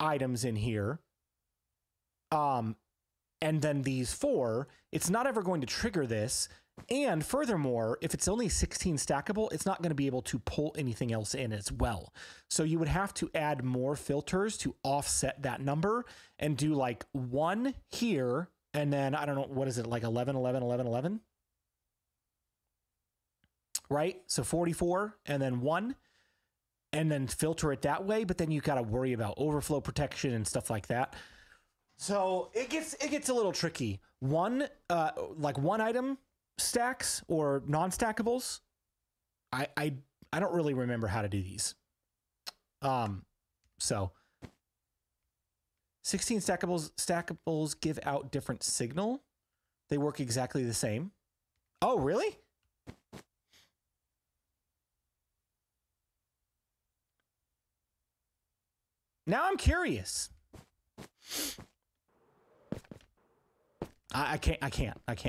items in here, and then these 4, it's not ever going to trigger this. And furthermore, if it's only 16 stackable, it's not going to be able to pull anything else in as well. So you would have to add more filters to offset that number and do like 1 here. And then I don't know, what is it? Like 11, 11, 11, 11. Right? So 44 and then 1 and then filter it that way. But then you got to worry about overflow protection and stuff like that. So it gets a little tricky. Like 1 item stacks or non-stackables. I don't really remember how to do these. So 16 stackables give out different signal. They work exactly the same. Oh, really? Now I'm curious. I can't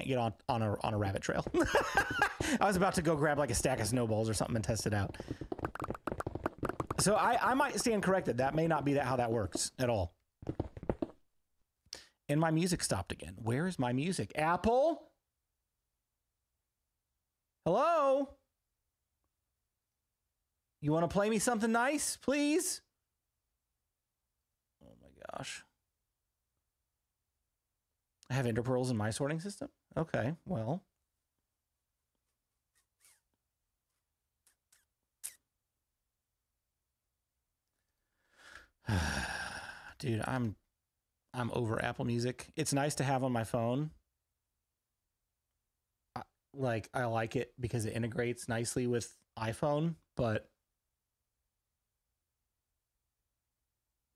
get on a rabbit trail. I was about to go grab like a stack of snowballs or something and test it out. So I might stand corrected. That may not be how that works at all. And my music stopped again. Where is my music? Apple? Hello? You want to play me something nice, please? Oh my gosh. I have ender pearls in my sorting system? Okay, well. Dude, I'm over Apple Music. It's nice to have on my phone. I like it because it integrates nicely with iPhone, but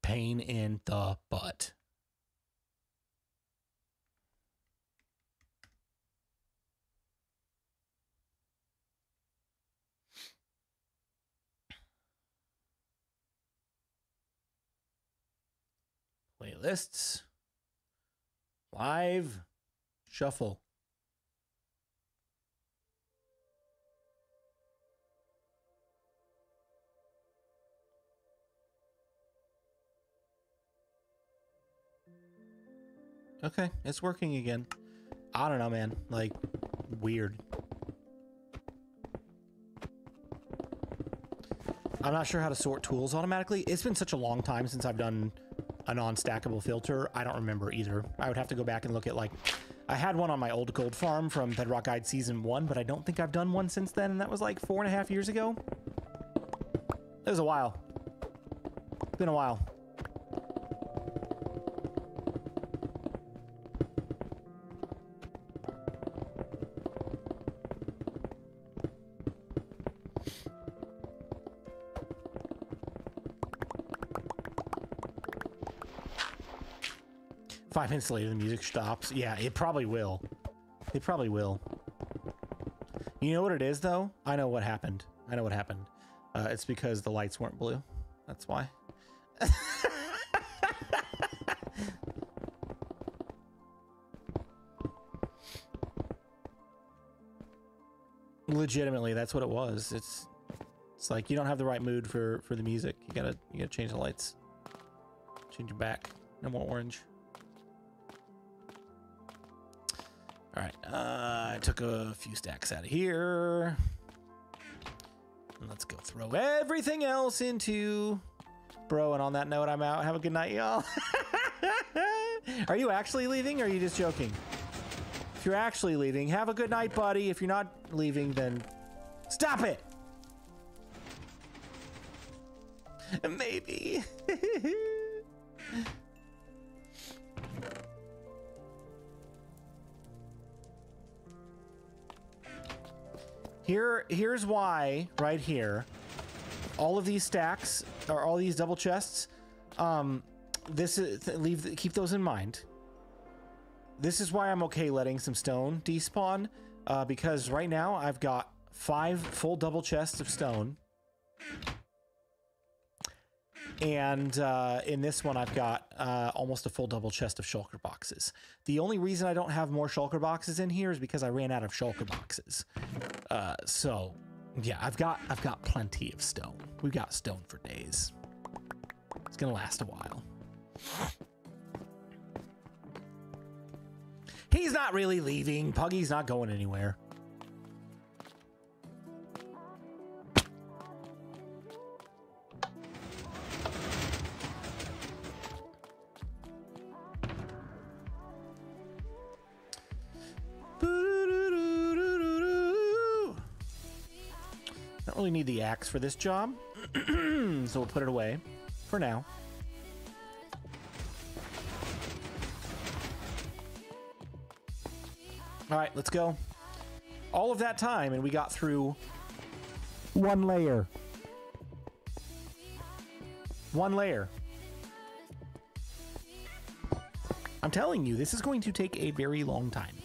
pain in the butt. Playlists, live, shuffle. Okay, it's working again. I don't know, man. Like, weird. I'm not sure how to sort tools automatically. It's been such a long time since I've done a non-stackable filter. I don't remember either. I would have to go back and look at, like, I had one on my old gold farm from Bedrock Guide Season 1, but I don't think I've done one since then, and that was like 4.5 years ago. It was a while. It's been a while. Five minutes later, the music stops. Yeah, it probably will. It probably will. You know what it is, though? I know what happened. I know what happened. It's because the lights weren't blue. That's why. Legitimately, that's what it was. It's like you don't have the right mood for the music. You gotta change the lights. Change it back. No more orange. All right, I took a few stacks out of here. Let's go throw everything else into bro. And on that note, I'm out. Have a good night, y'all. Are you actually leaving or are you just joking? If you're actually leaving, have a good night, buddy. If you're not leaving, then stop it. Maybe. Here's why, right here, all of these stacks or all these double chests, this is keep those in mind. This is why I'm okay letting some stone despawn, because right now I've got 5 full double chests of stone, and in this one I've got almost a full double chest of shulker boxes. The only reason I don't have more shulker boxes in here is because I ran out of shulker boxes. So yeah, I've got plenty of stone. We've got stone for days. It's gonna last a while. He's not really leaving. Puggy's not going anywhere. Don't really need the axe for this job, so we'll put it away for now. All right, let's go. All of that time, and we got through 1 layer. 1 layer. I'm telling you, this is going to take a very long time.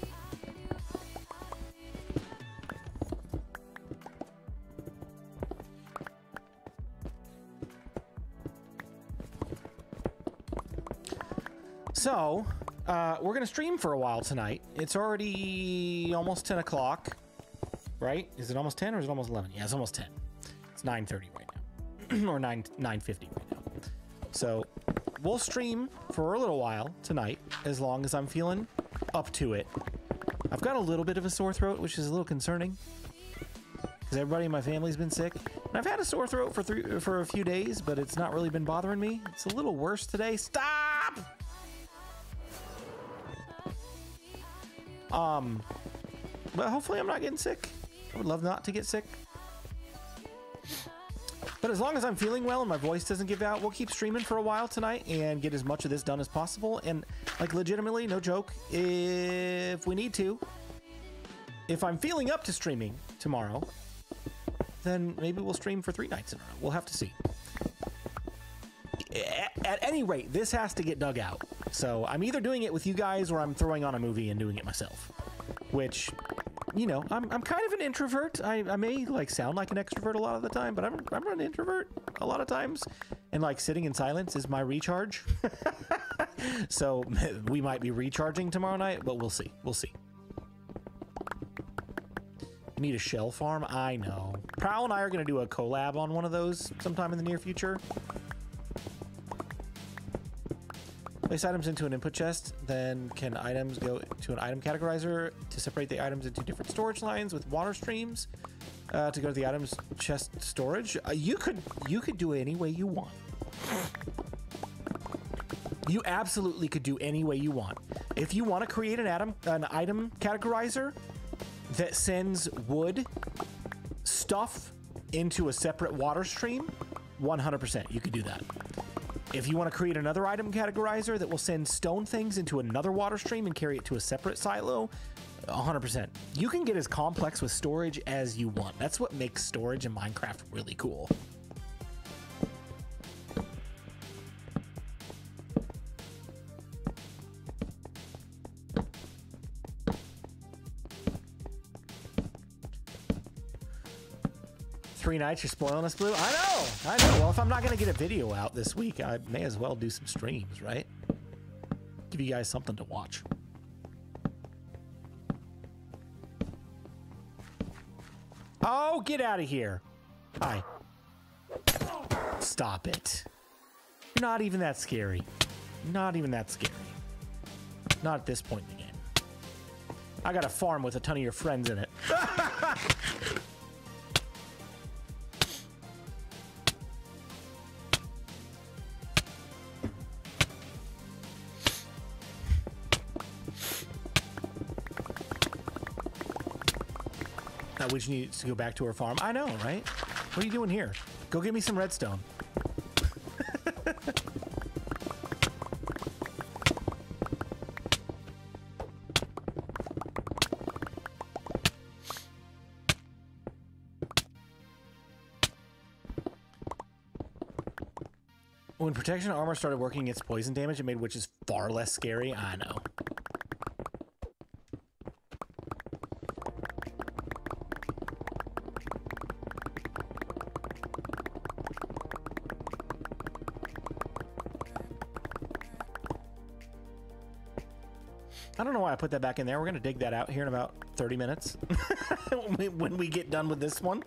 So, we're going to stream for a while tonight. It's already almost 10 o'clock, right? Is it almost 10 or is it almost 11? Yeah, it's almost 10. It's 9:30 right now, or 9:50 right now. So, we'll stream for a little while tonight, as long as I'm feeling up to it. I've got a little bit of a sore throat, which is a little concerning, because everybody in my family's been sick. And I've had a sore throat for a few days, but it's not really been bothering me. It's a little worse today. Stop! But hopefully I'm not getting sick. I would love not to get sick. But as long as I'm feeling well and my voice doesn't give out, we'll keep streaming for a while tonight and get as much of this done as possible. And like, legitimately, no joke, if we need to, if I'm feeling up to streaming tomorrow, then maybe we'll stream for 3 nights in a row. We'll have to see. At any rate, this has to get dug out. So I'm either doing it with you guys or I'm throwing on a movie and doing it myself. Which, you know, I'm kind of an introvert. I may like sound like an extrovert a lot of the time, but I'm an introvert a lot of times. And like sitting in silence is my recharge. So we might be recharging tomorrow night, but we'll see. We'll see. I need a shell farm. I know. Prowl and I are going to do a collab on one of those sometime in the near future. Place items into an input chest, then can items go to an item categorizer to separate the items into different storage lines with water streams to go to the items chest storage. You could do it any way you want. You absolutely could do any way you want. If you want to create an item categorizer that sends wood stuff into a separate water stream, 100% you could do that. If you want to create another item categorizer that will send stone things into another water stream and carry it to a separate silo, 100%. You can get as complex with storage as you want. That's what makes storage in Minecraft really cool. Three nights, you're spoiling us, Blue? I know! Well, if I'm not going to get a video out this week, I may as well do some streams, right? Give you guys something to watch. Oh, get out of here. Hi. Stop it. You're not even that scary. Not even that scary. Not at this point in the game. I got a farm with a ton of your friends in it. We just need to go back to our farm. I know, right? What are you doing here? Go get me some redstone. When protection armor started working against poison damage, it made witches far less scary. I know. I don't know why I put that back in there. We're going to dig that out here in about 30 minutes when we get done with this one.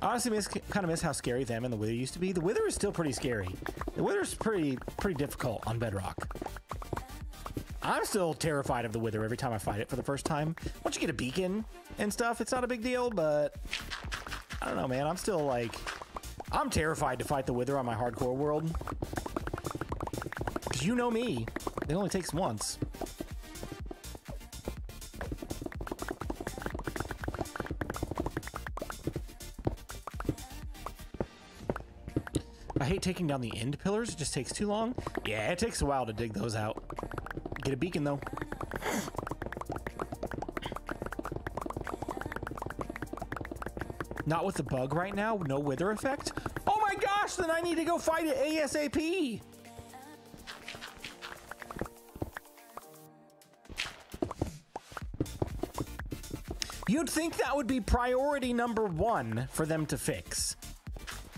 I honestly kind of miss how scary them and the Wither used to be. The Wither is still pretty scary. The Wither is pretty difficult on Bedrock. I'm still terrified of the Wither every time I fight it for the first time. Once you get a beacon and stuff, it's not a big deal, but I don't know, man. I'm still like... I'm terrified to fight the Wither on my hardcore world. Because you know me. It only takes once. I hate taking down the end pillars. It just takes too long. Yeah, it takes a while to dig those out. Get a beacon, though. Not with the bug right now. No wither effect. Oh my gosh, then I need to go fight it ASAP. You'd think that would be priority number one for them to fix.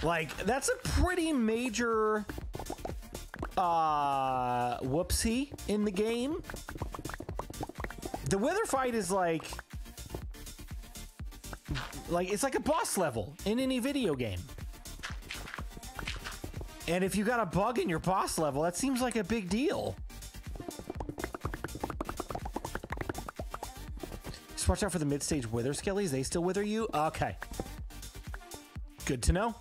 Like, that's a pretty major whoopsie in the game. The wither fight is like it's like a boss level in any video game. And if you got a bug in your boss level, that seems like a big deal. Just watch out for the mid-stage wither skellies. They still wither you? Okay. Good to know.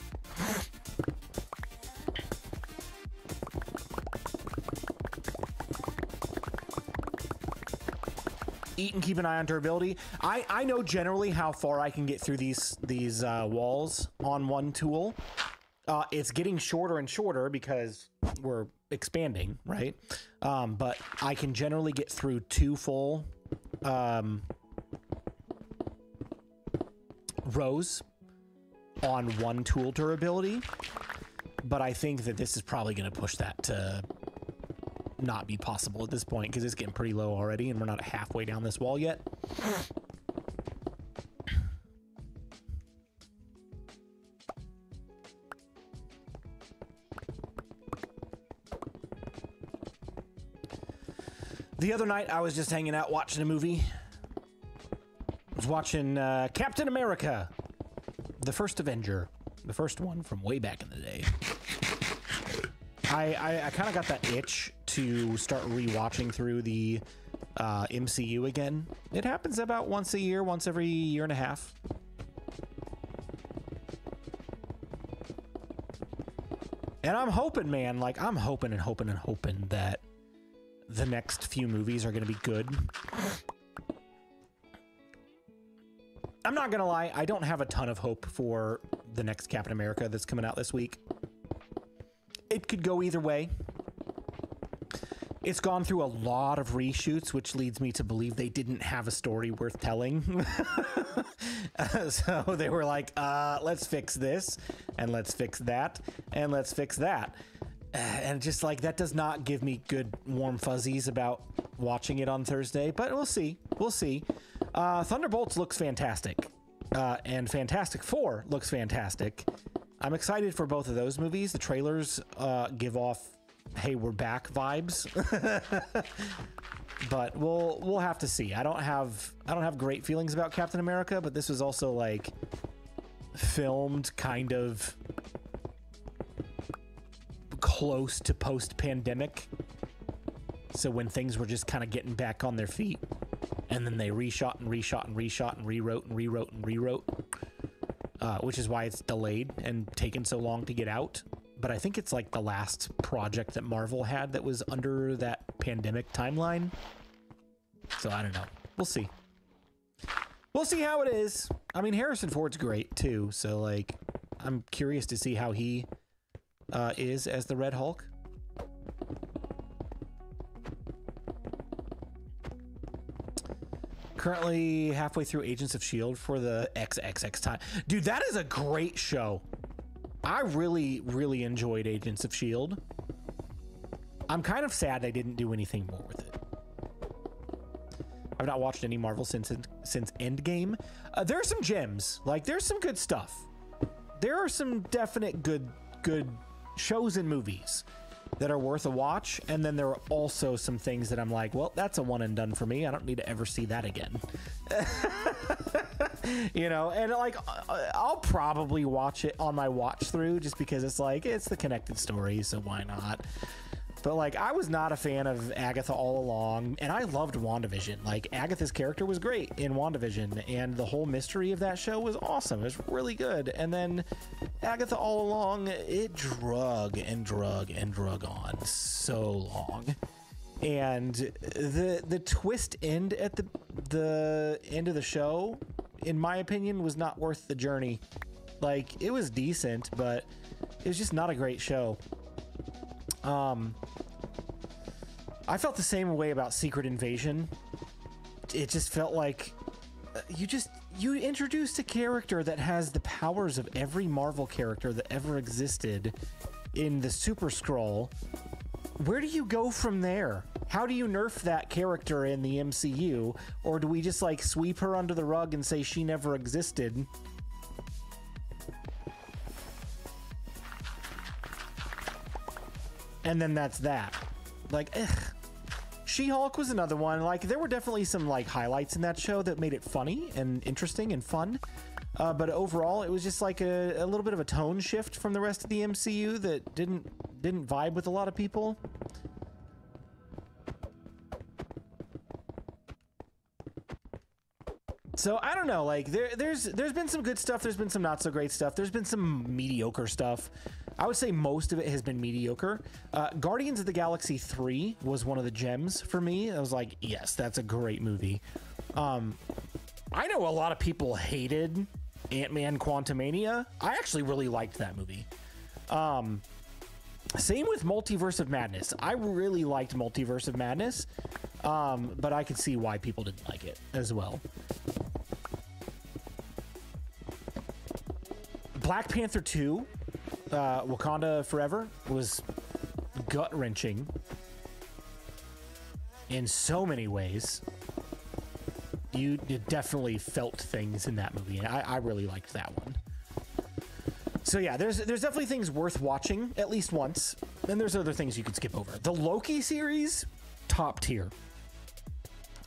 Eat and keep an eye on durability. I know generally how far I can get through these walls on one tool. It's getting shorter and shorter because we're expanding, right? But I can generally get through 2 full rows on 1 tool durability. But I think that this is probably going to push that to not be possible at this point because it's getting pretty low already and we're not halfway down this wall yet. The other night I was just hanging out watching a movie. I was watching Captain America, the First Avenger. the first one from way back in the day. I kind of got that itch to start rewatching through the MCU again. It happens about once a year, once every year and a half. And I'm hoping, man, like I'm hoping and hoping and hoping that the next few movies are going to be good. I'm not going to lie, I don't have a ton of hope for the next Captain America that's coming out this week. It could go either way. It's gone through a lot of reshoots, which leads me to believe they didn't have a story worth telling. So they were like, let's fix this, and let's fix that, and let's fix that. And just like, that does not give me good warm fuzzies about watching it on Thursday, but we'll see. We'll see. Thunderbolts looks fantastic, and Fantastic Four looks fantastic. I'm excited for both of those movies. The trailers give off, hey, we're back vibes. But we'll have to see. I don't have great feelings about Captain America, but this was also like filmed kind of close to post-pandemic. So when things were just kind of getting back on their feet, and then they reshot and reshot and reshot and rewrote and rewrote and rewrote. Which is why it's delayed and taken so long to get out. But I think it's like the last project that Marvel had that was under that pandemic timeline. So I don't know. We'll see. We'll see how it is. I mean, Harrison Ford's great too. So like, I'm curious to see how he is as the Red Hulk. Currently halfway through Agents of S.H.I.E.L.D. for the XXX time. Dude, that is a great show. I really, really enjoyed Agents of S.H.I.E.L.D. I'm kind of sad they didn't do anything more with it. I've not watched any Marvel since Endgame. There are some gems. Like, there's some good stuff. There are some definite good shows and movies that are worth a watch, and then there are also some things that I'm like, well, that's a one and done for me. I don't need to ever see that again. You know, and like, I'll probably watch it on my watch through just because it's like, it's the connected story, so why not? But like, I was not a fan of Agatha all along, and I loved WandaVision. Like, Agatha's character was great in WandaVision, and the whole mystery of that show was awesome. It was really good. And then Agatha all along, it drug and drug and drug on so long. And the twist end at the end of the show, in my opinion, was not worth the journey. Like, it was decent, but it was just not a great show. I felt the same way about Secret Invasion. It just felt like you introduced a character that has the powers of every Marvel character that ever existed in the Super Skrull. Where do you go from there? How do you nerf that character in the MCU? Or do we just like sweep her under the rug and say she never existed? And then that's that. Like, ugh. She-Hulk was another one. Like, there were definitely some like highlights in that show that made it funny and interesting and fun. But overall, it was just like a little bit of a tone shift from the rest of the MCU that didn't vibe with a lot of people. So I don't know, like there's been some good stuff, there's been some not so great stuff, there's been some mediocre stuff. I would say most of it has been mediocre. Guardians of the Galaxy 3 was one of the gems for me. I was like, yes, that's a great movie. I know a lot of people hated Ant-Man Quantumania. I actually really liked that movie. Same with Multiverse of Madness. I really liked Multiverse of Madness, but I could see why people didn't like it as well. Black Panther 2, Wakanda Forever, was gut-wrenching in so many ways. You definitely felt things in that movie, and I really liked that one. So yeah, there's definitely things worth watching at least once, and there's other things you could skip over. The Loki series, top tier.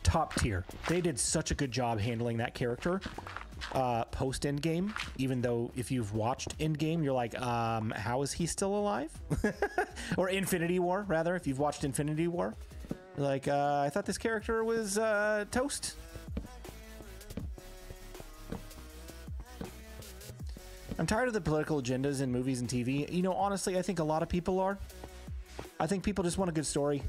Top tier. They did such a good job handling that character. post Endgame, even though if you've watched Endgame, you're like, how is he still alive? Or Infinity War, rather, if you've watched Infinity War. You're like, I thought this character was toast. I'm tired of the political agendas in movies and TV. You know, honestly, I think a lot of people are. I think people just want a good story.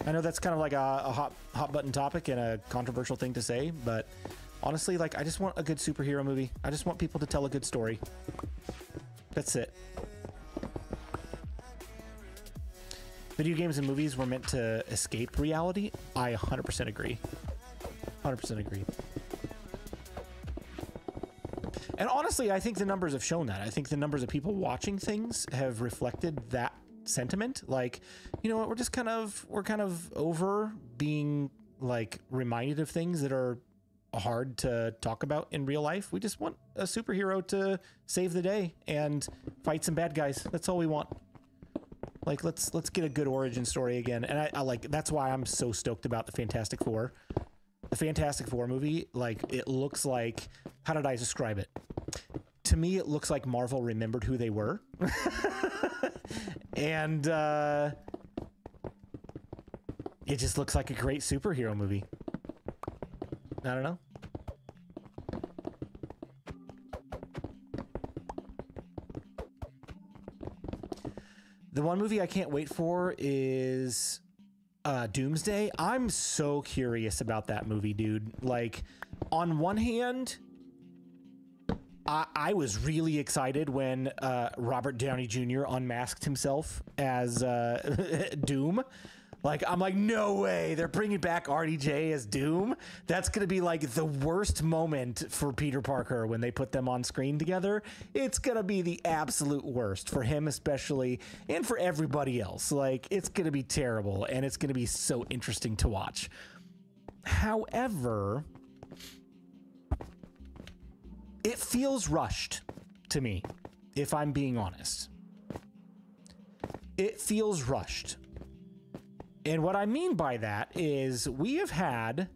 I know that's kind of like a hot button topic and a controversial thing to say, but honestly, like, I just want a good superhero movie. I just want people to tell a good story. That's it. Video games and movies were meant to escape reality. I 100% agree. 100% agree. And honestly, I think the numbers have shown that. I think the numbers of people watching things have reflected that sentiment. Like, you know what, we're kind of over being like reminded of things that are hard to talk about in real life. We just want a superhero to save the day and fight some bad guys. That's all we want. Like, let's get a good origin story again. And I like, that's why I'm so stoked about the Fantastic Four. The Fantastic Four movie, like, it looks like, how did I describe it? To me, it looks like Marvel remembered who they were. And it just looks like a great superhero movie. I don't know. The one movie I can't wait for is Doomsday. I'm so curious about that movie, dude. Like, on one hand, I was really excited when Robert Downey Jr. unmasked himself as Doom. Like, I'm like, no way, they're bringing back RDJ as Doom? That's going to be like the worst moment for Peter Parker when they put them on screen together. It's going to be the absolute worst for him especially, and for everybody else. Like, it's going to be terrible, and it's going to be so interesting to watch. However, it feels rushed to me, if I'm being honest. It feels rushed. And what I mean by that is we have had,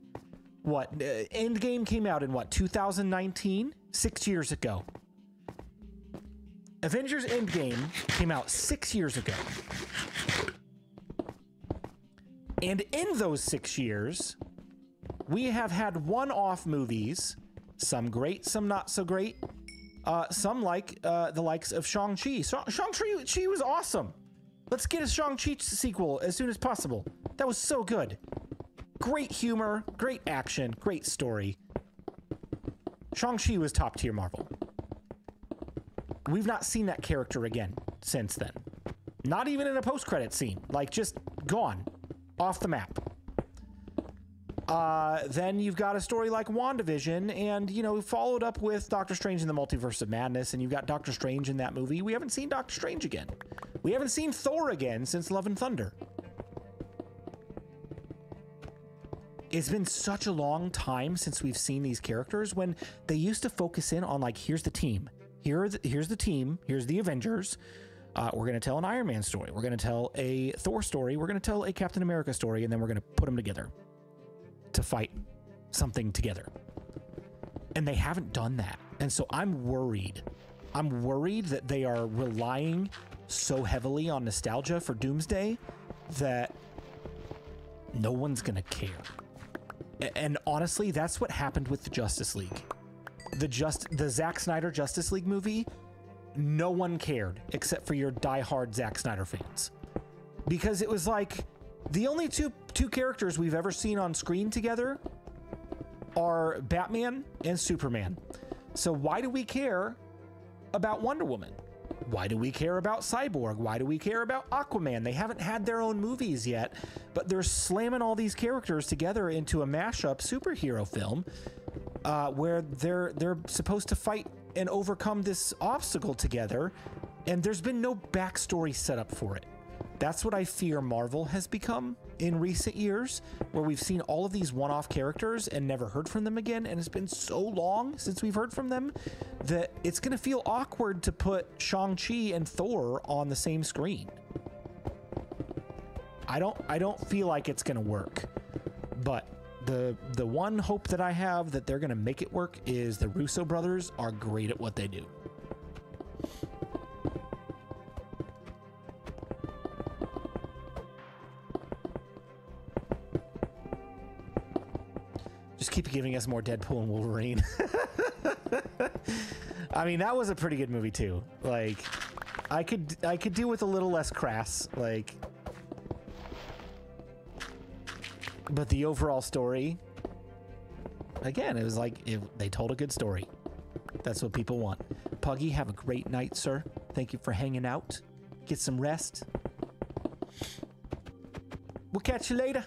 what, Endgame came out in what, 2019? 6 years ago. Avengers Endgame came out 6 years ago. And in those 6 years, we have had one-off movies, some great, some not so great, some like the likes of Shang-Chi. Shang-Chi was awesome. Let's get a Shang-Chi sequel as soon as possible. That was so good. Great humor, great action, great story. Shang-Chi was top tier Marvel. We've not seen that character again since then. Not even in a post-credit scene. Like, just gone. Off the map. Then you've got a story like WandaVision, and, you know, followed up with Doctor Strange in the Multiverse of Madness, and you've got Doctor Strange in that movie. We haven't seen Doctor Strange again. We haven't seen Thor again since Love and Thunder. It's been such a long time since we've seen these characters, when they used to focus in on, like, here's the team. Here's the team. Here's the Avengers. We're going to tell an Iron Man story. We're going to tell a Thor story. We're going to tell a Captain America story, and then we're going to put them together to fight something together. And they haven't done that. And so I'm worried. I'm worried that they are relying so heavily on nostalgia for Doomsday that no one's going to care. And honestly, that's what happened with the Justice League. The Zack Snyder Justice League movie, no one cared except for your diehard Zack Snyder fans. Because it was like, the only two characters we've ever seen on screen together are Batman and Superman. So why do we care about Wonder Woman? Why do we care about Cyborg? Why do we care about Aquaman? They haven't had their own movies yet, but they're slamming all these characters together into a mashup superhero film where they're supposed to fight and overcome this obstacle together, and there's been no backstory set up for it. That's what I fear Marvel has become in recent years, where we've seen all of these one-off characters and never heard from them again, and it's been so long since we've heard from them that it's going to feel awkward to put Shang-Chi and Thor on the same screen. I don't feel like it's going to work, but The one hope that I have that they're gonna make it work is the Russo brothers are great at what they do. Just keep giving us more Deadpool and Wolverine. I mean, that was a pretty good movie too. Like, I could do with a little less crass, like, but the overall story, again, it was like they told a good story. That's what people want. Puggy, have a great night, sir. Thank you for hanging out. Get some rest. We'll catch you later.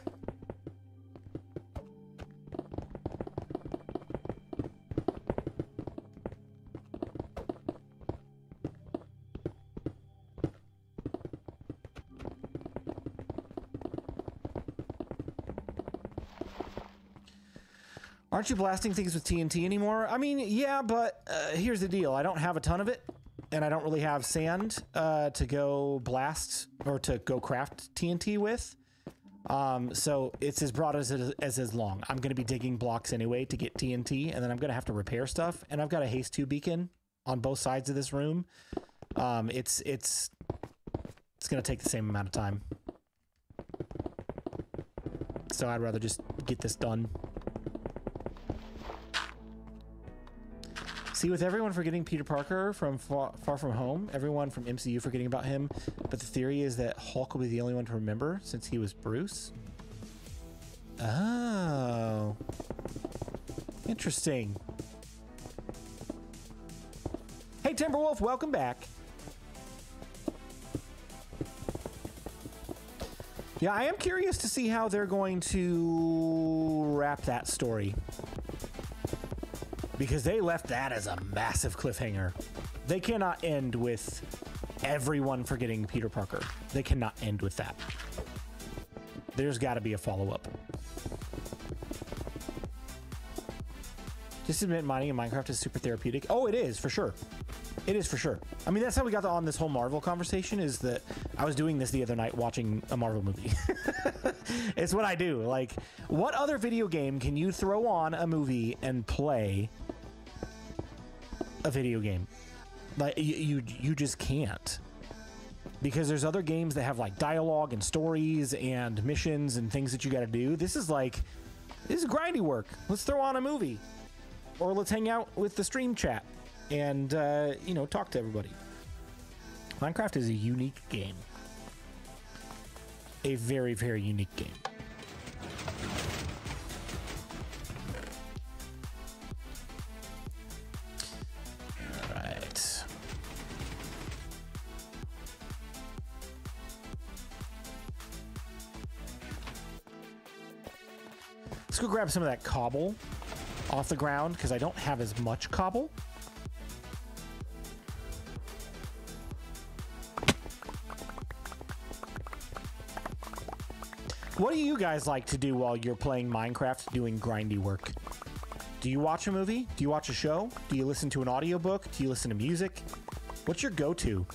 Aren't you blasting things with TNT anymore? I mean, yeah, but here's the deal. I don't have a ton of it, and I don't really have sand to go blast or to go craft TNT with. So it's as broad as long. I'm going to be digging blocks anyway to get TNT, and then I'm going to have to repair stuff. And I've got a haste 2 beacon on both sides of this room. It's going to take the same amount of time. So I'd rather just get this done. See, with everyone forgetting Peter Parker from Far From Home, everyone from MCU forgetting about him, but the theory is that Hulk will be the only one to remember since he was Bruce. Oh. Interesting. Hey, Timberwolf, welcome back. Yeah, I am curious to see how they're going to wrap that story. Because they left that as a massive cliffhanger. They cannot end with everyone forgetting Peter Parker. They cannot end with that. There's got to be a follow-up. Just admit mining in Minecraft is super therapeutic. Oh, it is, for sure. It is, for sure. I mean, that's how we got on this whole Marvel conversation, is that I was doing this the other night watching a Marvel movie. It's what I do. Like, what other video game can you throw on a movie and play a video game? Like, you just can't. Because there's other games that have, like, dialogue and stories and missions and things that you got to do. This is grindy work. Let's throw on a movie. Or let's hang out with the stream chat and, you know, talk to everybody. Minecraft is a unique game. A very, very unique game. All right. Let's go grab some of that cobble off the ground, because I don't have as much cobble. What do you guys like to do while you're playing Minecraft doing grindy work? Do you watch a movie? Do you watch a show? Do you listen to an audiobook? Do you listen to music? What's your go-to?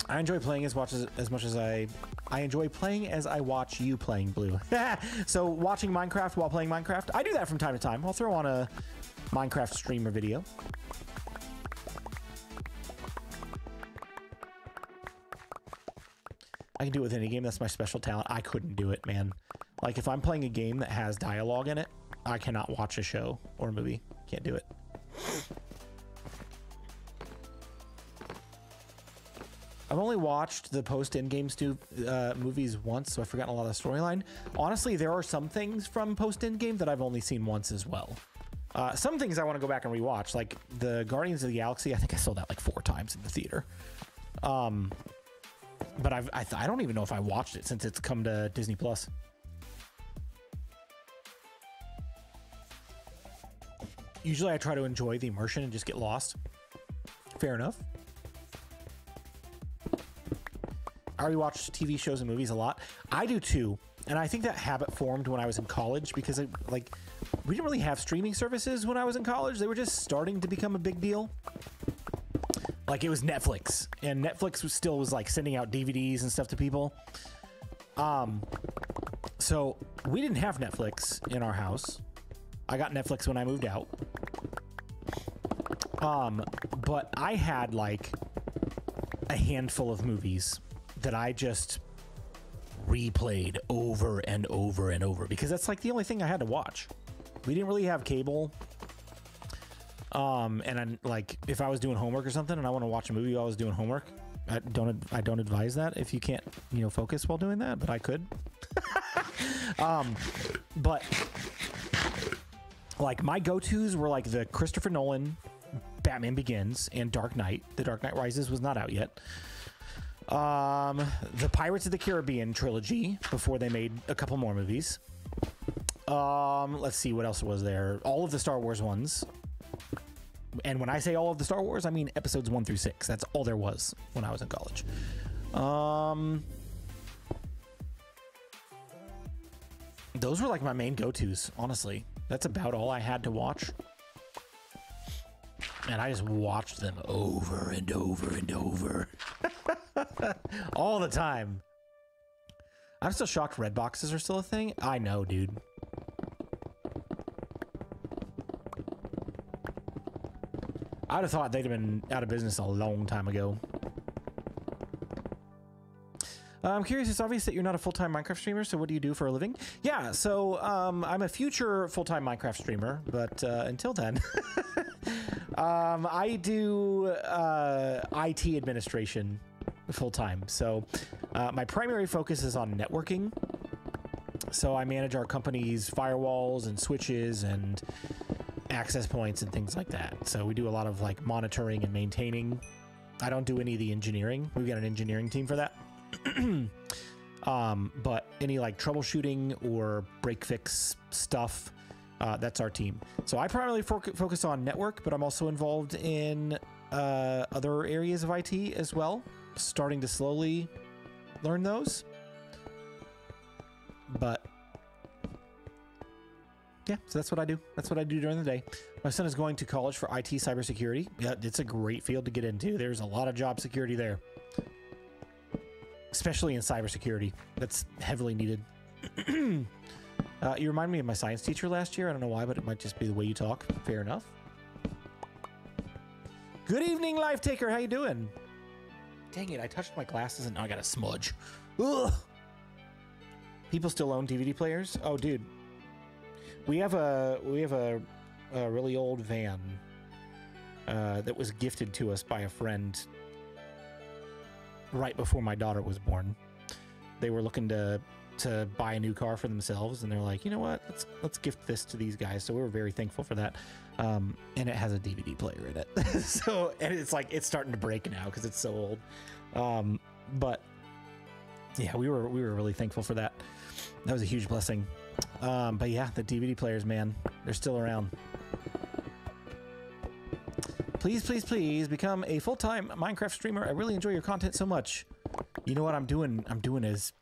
I enjoy playing as much as I enjoy playing as I watch you playing, Blue. So watching Minecraft while playing Minecraft, I do that from time to time. I'll throw on a Minecraft streamer video. I can do it with any game. That's my special talent. I couldn't do it, man. Like, if I'm playing a game that has dialogue in it, I cannot watch a show or a movie. Can't do it. I've only watched the post-Endgame movies once, so I've forgotten a lot of the storyline. Honestly, there are some things from post-Endgame that I've only seen once as well. Some things I want to go back and rewatch, like the Guardians of the Galaxy. I think I saw that like 4 times in the theater. But I don't even know if I watched it since it's come to Disney Plus. Usually I try to enjoy the immersion and just get lost. Fair enough. I rewatch TV shows and movies a lot. I do too. And I think that habit formed when I was in college because we didn't really have streaming services when I was in college. They were just starting to become a big deal. Like, it was Netflix, and Netflix was like sending out DVDs and stuff to people. So we didn't have Netflix in our house. I got Netflix when I moved out. But I had like a handful of movies that I just replayed over and over and over because that's like the only thing I had to watch. We didn't really have cable. And I'm like, if I was doing homework or something and I want to watch a movie while I was doing homework, I don't advise that if you can't, you know, focus while doing that, but I could. But like my go-tos were like the Christopher Nolan Batman Begins and Dark Knight. The Dark Knight Rises was not out yet. The Pirates of the Caribbean trilogy before they made a couple more movies. Let's see what else was there. All of the Star Wars ones. And when I say all of the Star Wars, I mean episodes 1 through 6. That's all there was when I was in college. Those were like my main go-tos, honestly. That's about all I had to watch. And I just watched them over and over and over. All the time. I'm still shocked red boxes are still a thing. I know, dude. I'd have thought they'd have been out of business a long time ago. I'm curious, it's obvious that you're not a full-time Minecraft streamer, so what do you do for a living? Yeah, so I'm a future full-time Minecraft streamer, but until then, I do IT administration full-time. So my primary focus is on networking. So I manage our company's firewalls and switches and access points and things like that. So we do a lot of like monitoring and maintaining. I don't do any of the engineering. We've got an engineering team for that. But any like troubleshooting or break fix stuff, that's our team. So I primarily focus on network, but I'm also involved in other areas of IT as well, starting to slowly learn those. But yeah, so that's what I do. That's what I do during the day. My son is going to college for IT cybersecurity. Yeah, it's a great field to get into. There's a lot of job security there, especially in cybersecurity. That's heavily needed. You remind me of my science teacher last year. I don't know why, but it might just be the way you talk. Fair enough. Good evening, Life Taker. How you doing? Dang it, I touched my glasses and now I got a smudge. Ugh. People still own DVD players? Oh, dude. We have a really old van that was gifted to us by a friend right before my daughter was born. They were looking to buy a new car for themselves, and they're like, you know what, let's gift this to these guys. So we were very thankful for that. And it has a DVD player in it. So, and it's like it's starting to break now because it's so old. But yeah, we were really thankful for that. That was a huge blessing. But yeah, the DVD players, man, they're still around. Please, please, please become a full-time Minecraft streamer. I really enjoy your content so much. You know what I'm doing? I'm doing as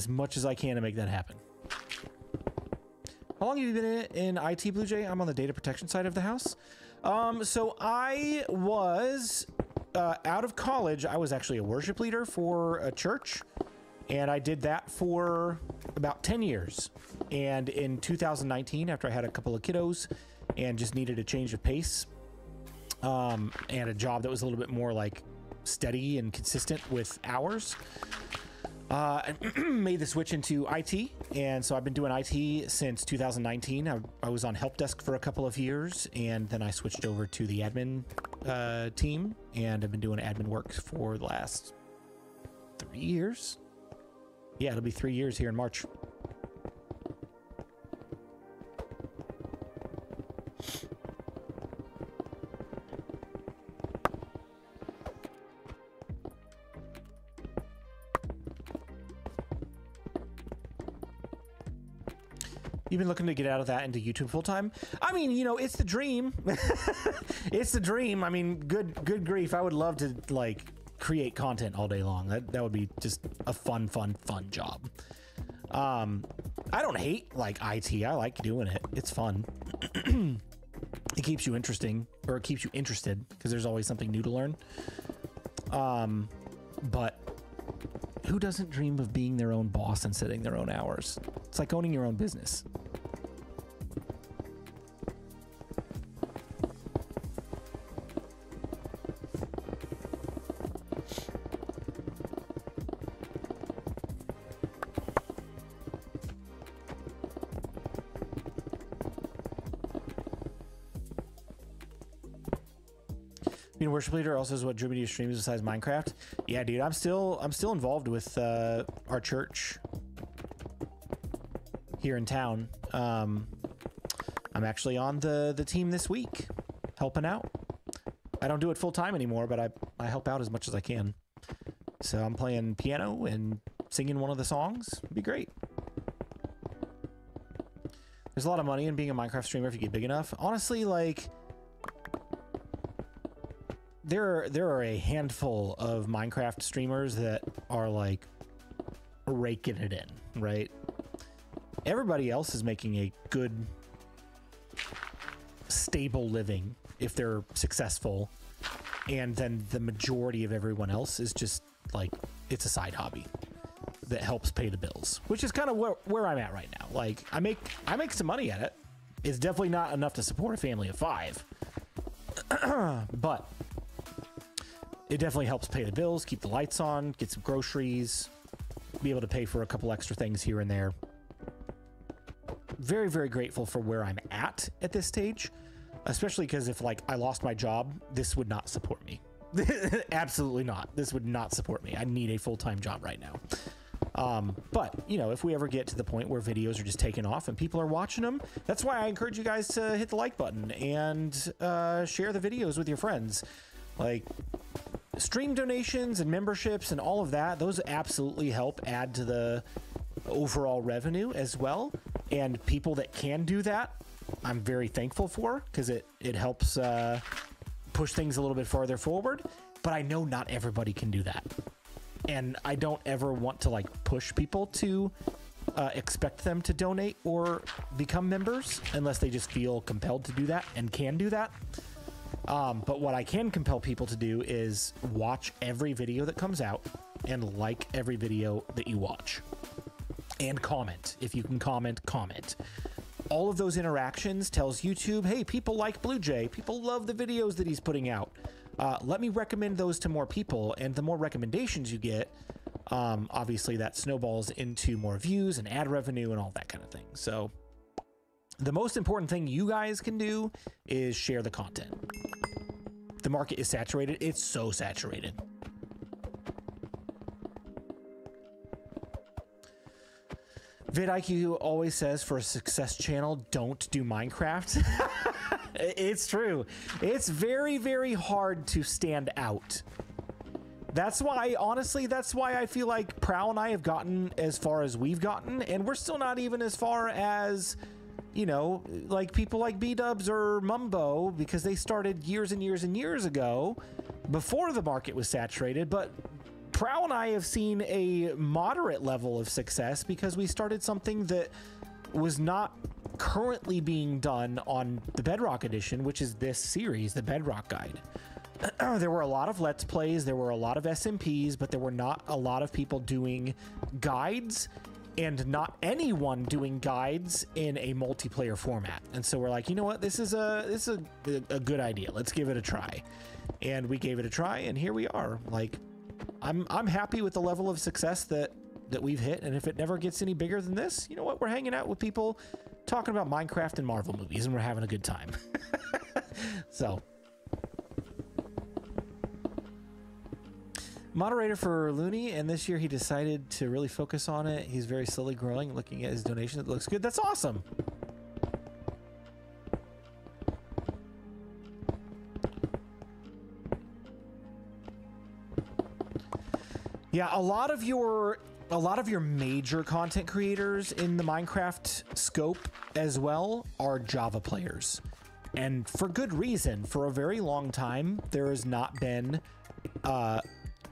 much as I can to make that happen. How long have you been in IT, BluJay? I'm on the data protection side of the house. So I was out of college. I was actually a worship leader for a church. And I did that for about 10 years. And in 2019, after I had a couple of kiddos and just needed a change of pace, and a job that was a little bit more like steady and consistent with hours, I made the switch into IT. And so I've been doing IT since 2019. I was on help desk for a couple of years, and then I switched over to the admin team, and I've been doing admin work for the last 3 years. Yeah, it'll be 3 years here in March. You've been looking to get out of that into YouTube full time? I mean, you know, it's the dream. It's the dream. I mean, good grief. I would love to like create content all day long. That would be just a fun job. I don't hate like IT. I like doing it. It's fun. It keeps you interesting, or it keeps you interested because there's always something new to learn. But who doesn't dream of being their own boss and setting their own hours? It's like owning your own business. Being a worship leader also is what drew me to your streams besides Minecraft. Yeah, dude, I'm still involved with our church here in town. I'm actually on the team this week, helping out. I don't do it full time anymore, but I help out as much as I can. So I'm playing piano and singing one of the songs. It'd be great. There's a lot of money in being a Minecraft streamer if you get big enough. Honestly, like, there are a handful of Minecraft streamers that are like raking it in, right? Everybody else is making a good, stable living if they're successful, and then the majority of everyone else is just like, it's a side hobby that helps pay the bills, which is kind of where I'm at right now. Like, I make some money at it. It's definitely not enough to support a family of 5, but it definitely helps pay the bills, keep the lights on, get some groceries, be able to pay for a couple extra things here and there. Very, very grateful for where I'm at this stage, especially because if like I lost my job, this would not support me. Absolutely not. This would not support me. I need a full-time job right now. But, you know, if we ever get to the point where videos are just taking off and people are watching them, that's why I encourage you guys to hit the like button and share the videos with your friends. Like, stream donations and memberships and all of that, those absolutely help add to the overall revenue as well. And people that can do that, I'm very thankful for, because it helps push things a little bit farther forward. But I know not everybody can do that. And I don't ever want to like push people to expect them to donate or become members unless they just feel compelled to do that and can do that. But what I can compel people to do is watch every video that comes out and like every video that you watch, and comment. If you can comment. All of those interactions tells YouTube, hey, people like BluJay. People love the videos that he's putting out. Let me recommend those to more people, and the more recommendations you get, obviously that snowballs into more views and ad revenue and all that kind of thing. So the most important thing you guys can do is share the content. The market is saturated. It's so saturated. vidIQ always says, for a success channel, don't do Minecraft. It's true. It's very, very hard to stand out. That's why, honestly, that's why I feel like Prowl and I have gotten as far as we've gotten, and we're still not even as far as, you know, like people like B-Dubs or Mumbo, because they started years and years and years ago before the market was saturated. But Prowl and I have seen a moderate level of success because we started something that was not currently being done on the Bedrock edition, which is this series, the Bedrock Guide. There were a lot of Let's Plays, there were a lot of SMPs, but there were not a lot of people doing guides, and not anyone doing guides in a multiplayer format. And so we're like, you know what, this is a good idea. Let's give it a try. And we gave it a try, and here we are. Like, I'm happy with the level of success that we've hit, and if it never gets any bigger than this, you know what, we're hanging out with people talking about Minecraft and Marvel movies, and we're having a good time. So, moderator for Looney, and this year he decided to really focus on it. He's very slowly growing. Looking at his donation, it looks good. That's awesome. Yeah, a lot of your major content creators in the Minecraft scope as well are Java players, and for good reason. For a very long time, there has not been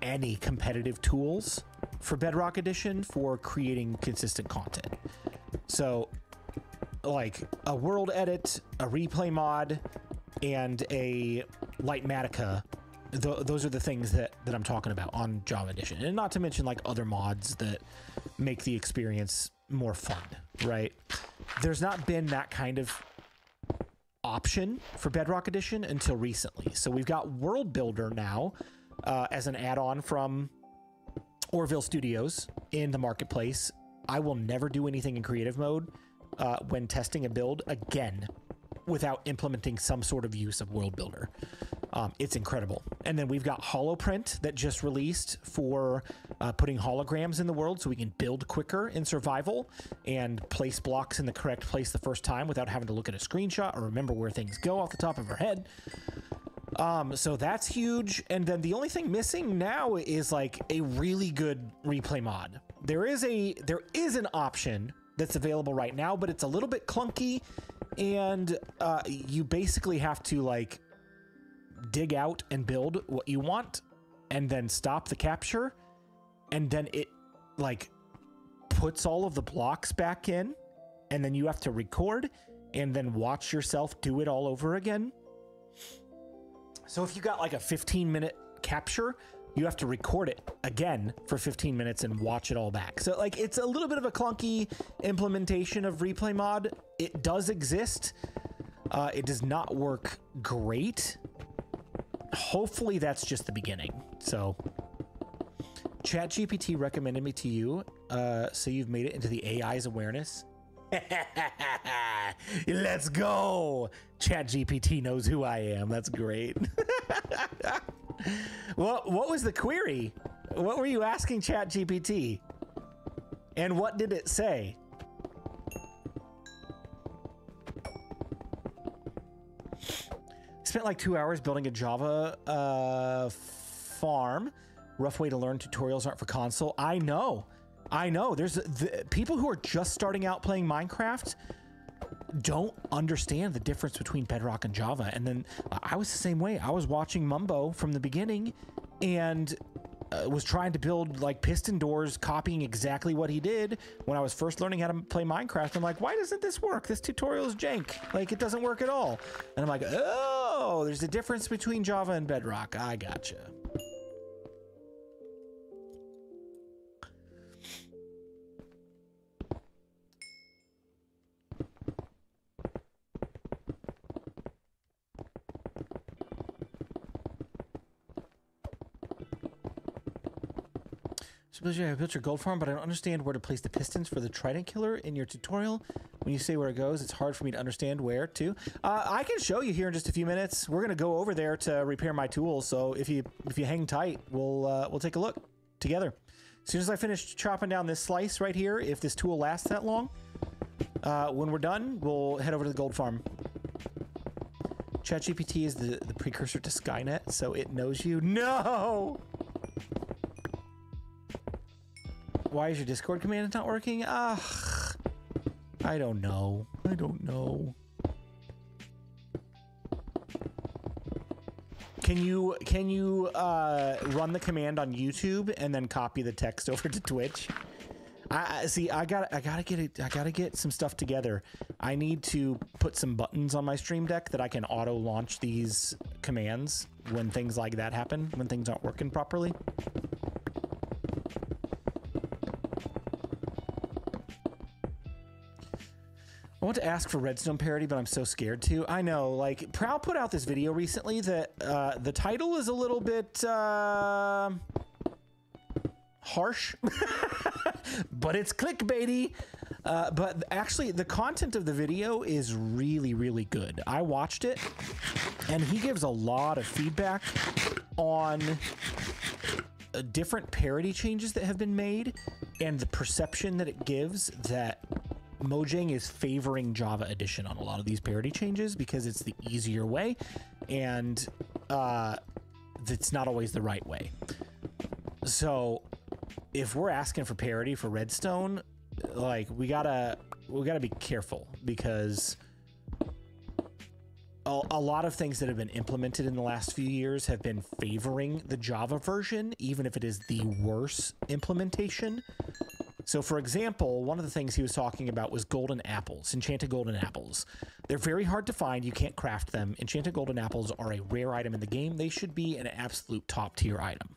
any competitive tools for Bedrock Edition for creating consistent content. So, like a world edit, a replay mod, and a Lightmatica those are the things that I'm talking about on Java Edition, and not to mention like other mods that make the experience more fun, right? There's not been that kind of option for Bedrock Edition until recently. So we've got World Builder now as an add-on from Orville Studios in the marketplace. I will never do anything in creative mode when testing a build again without implementing some sort of use of World Builder. It's incredible. And then we've got Holoprint that just released for putting holograms in the world so we can build quicker in survival and place blocks in the correct place the first time without having to look at a screenshot or remember where things go off the top of our head. So that's huge. And then the only thing missing now is like a really good replay mod. There is an option that's available right now, but it's a little bit clunky, and you basically have to like dig out and build what you want and then stop the capture, and then it like puts all of the blocks back in, and then you have to record and then watch yourself do it all over again. So if you got like a 15-minute capture, you have to record it again for 15 minutes and watch it all back. So like it's a little bit of a clunky implementation of replay mod. It does exist. It does not work great. Hopefully that's just the beginning. So ChatGPT recommended me to you. So you've made it into the AI's awareness. Let's go. ChatGPT knows who I am. That's great. What was the query? What were you asking ChatGPT? And what did it say? Spent like 2 hours building a Java farm. Rough way to learn. Tutorials aren't for console. I know. There's people who are just starting out playing Minecraft don't understand the difference between Bedrock and Java. And then I was the same way. I was watching Mumbo from the beginning and was trying to build like piston doors, copying exactly what he did when I was first learning how to play Minecraft. I'm like, why doesn't this work? This tutorial is jank. Like, it doesn't work at all. And I'm like, oh, there's a difference between Java and Bedrock. I gotcha. So BluJay, I built your gold farm, but I don't understand where to place the pistons for the trident killer in your tutorial. When you say where it goes, it's hard for me to understand where to. I can show you here in just a few minutes. We're gonna go over there to repair my tools. So if you hang tight, we'll take a look together. As soon as I finish chopping down this slice right here, if this tool lasts that long, when we're done, we'll head over to the gold farm. ChatGPT is the precursor to Skynet, so it knows you. No! Why is your Discord command not working? I don't know. Can you run the command on YouTube and then copy the text over to Twitch? I gotta get some stuff together. I need to put some buttons on my Stream Deck that I can auto launch these commands when things like that happen, when things aren't working properly. I want to ask for redstone parody, but I'm so scared to. I know, like, Prowl put out this video recently that the title is a little bit harsh, but it's clickbaity. But actually, the content of the video is really, really good. I watched it, and he gives a lot of feedback on different parody changes that have been made and the perception that it gives that Mojang is favoring Java Edition on a lot of these parody changes because it's the easier way, and it's not always the right way. So if we're asking for parody for Redstone, like, we gotta be careful, because a lot of things that have been implemented in the last few years have been favoring the Java version, even if it is the worse implementation. So for example, one of the things he was talking about was golden apples, enchanted golden apples. They're very hard to find. You can't craft them. Enchanted golden apples are a rare item in the game. They should be an absolute top tier item,